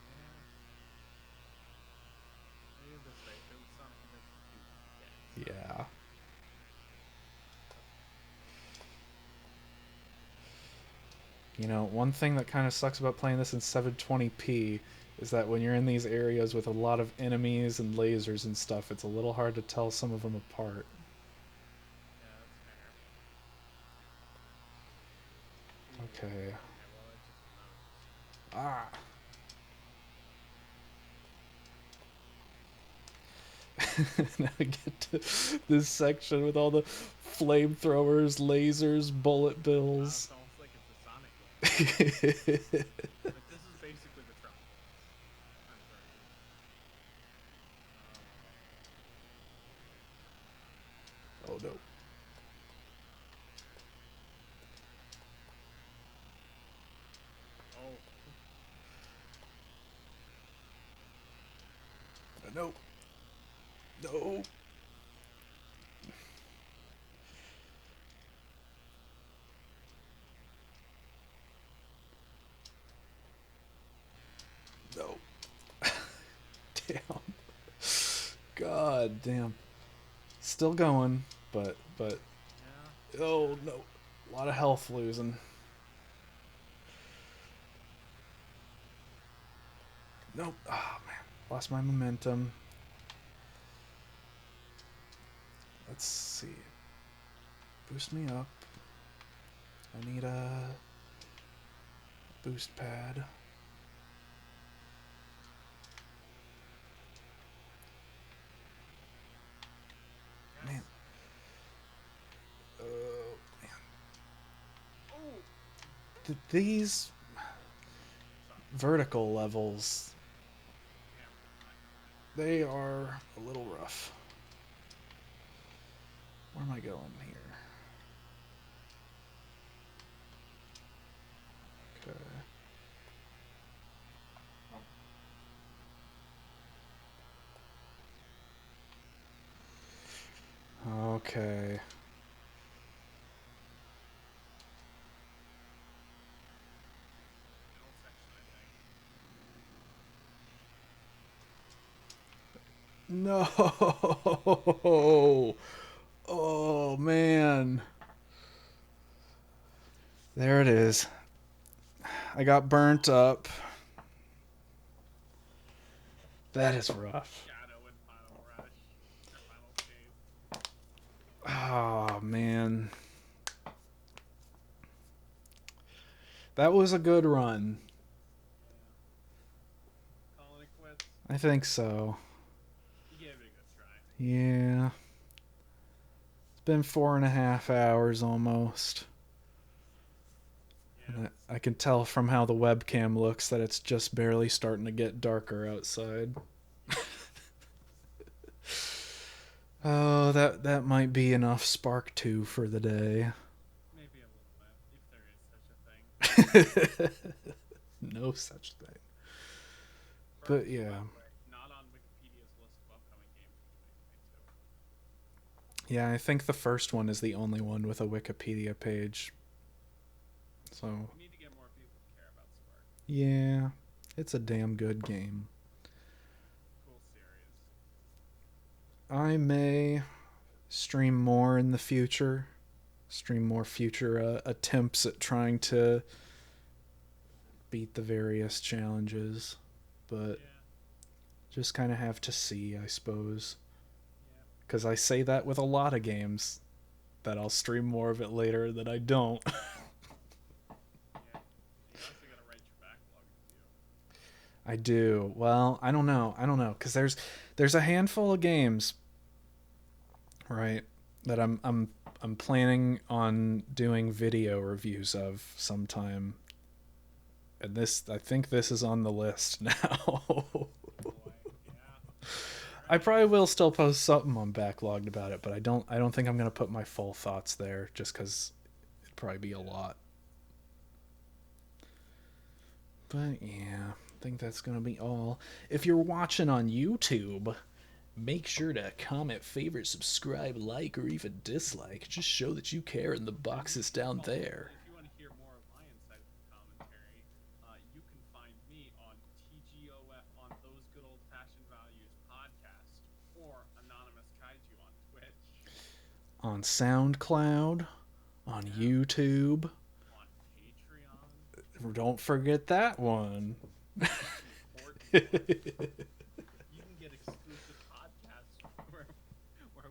yeah. Maybe this way. If it was Sonic Adventure 2, you'd be dead. So. Yeah. You know, one thing that kind of sucks about playing this in 720p is that when you're in these areas with a lot of enemies and lasers and stuff, it's a little hard to tell some of them apart. Yeah, that's fair. Okay. Okay, well, I just noticed. Ah. Now we get to this section with all the flamethrowers, lasers, bullet bills. It's almost like it's a Sonic game. Like, this is basically Metropolis. I'm sorry. Oh no. Oh. No. No. No. Damn. God damn. Still going, but Yeah. oh no. A lot of health losing. Nope. Oh man. Lost my momentum. Let's see. Boost me up. I need a boost pad. Yes. Man. Oh man. Oh. These Sorry. vertical levels They are a little rough. Where am I going here? Okay. Middle section, I think. No. Oh man. There it is. I got burnt up. That is rough. Shadow and final rush. Or final save. Oh man. That was a good run. Yeah. Calling it quits. I think so. You gave it a good try. Yeah. It's been 4.5 hours almost. Yeah. And I can tell from how the webcam looks that it's just barely starting to get darker outside. Oh, that might be enough Spark 2 for the day. Maybe a little bit, if there is such a thing. No such thing. Farking, But yeah. by the way, not on Wikipedia's list of upcoming games for 2022. Yeah, I think the first one is the only one with a Wikipedia page. So, We need to get more people to care about Spark. yeah, it's a damn good game. Cool series. I may stream more in the future. Stream more future attempts at trying to beat the various challenges. But Yeah. just kind of have to see, I suppose. Yeah. Because I say that with a lot of games. That I'll stream more of it later that I don't. Yeah. You also gotta write your backlog review. I do. Well, I don't know. Because there's a handful of games, right, that I'm planning on doing video reviews of sometime. And I think this is on the list now. Boy, yeah. I probably will still post something on Backlogged about it, but I don't think I'm gonna put my full thoughts there just because it'd probably be a lot. But yeah, I think that's gonna be all. If you're watching on YouTube, make sure to comment, favorite, subscribe, like, or even dislike. Just show that you care in the boxes down there. If you want to hear more of my insightful commentary, you can find me on TGOF on Those Good Old Fashioned Values podcast or Anonymous Kaiju on Twitch. On SoundCloud, on YouTube. On Patreon. Don't forget that one. You can get exclusive podcasts where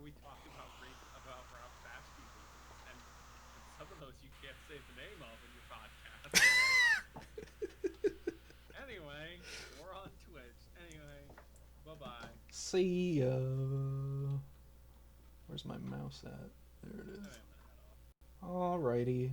we talk about how fast people use, and some of those you can't say the name of in your podcast. Anyway, we're on Twitch. Anyway, bye-bye. See ya. Where's my mouse at? There it is. Alrighty.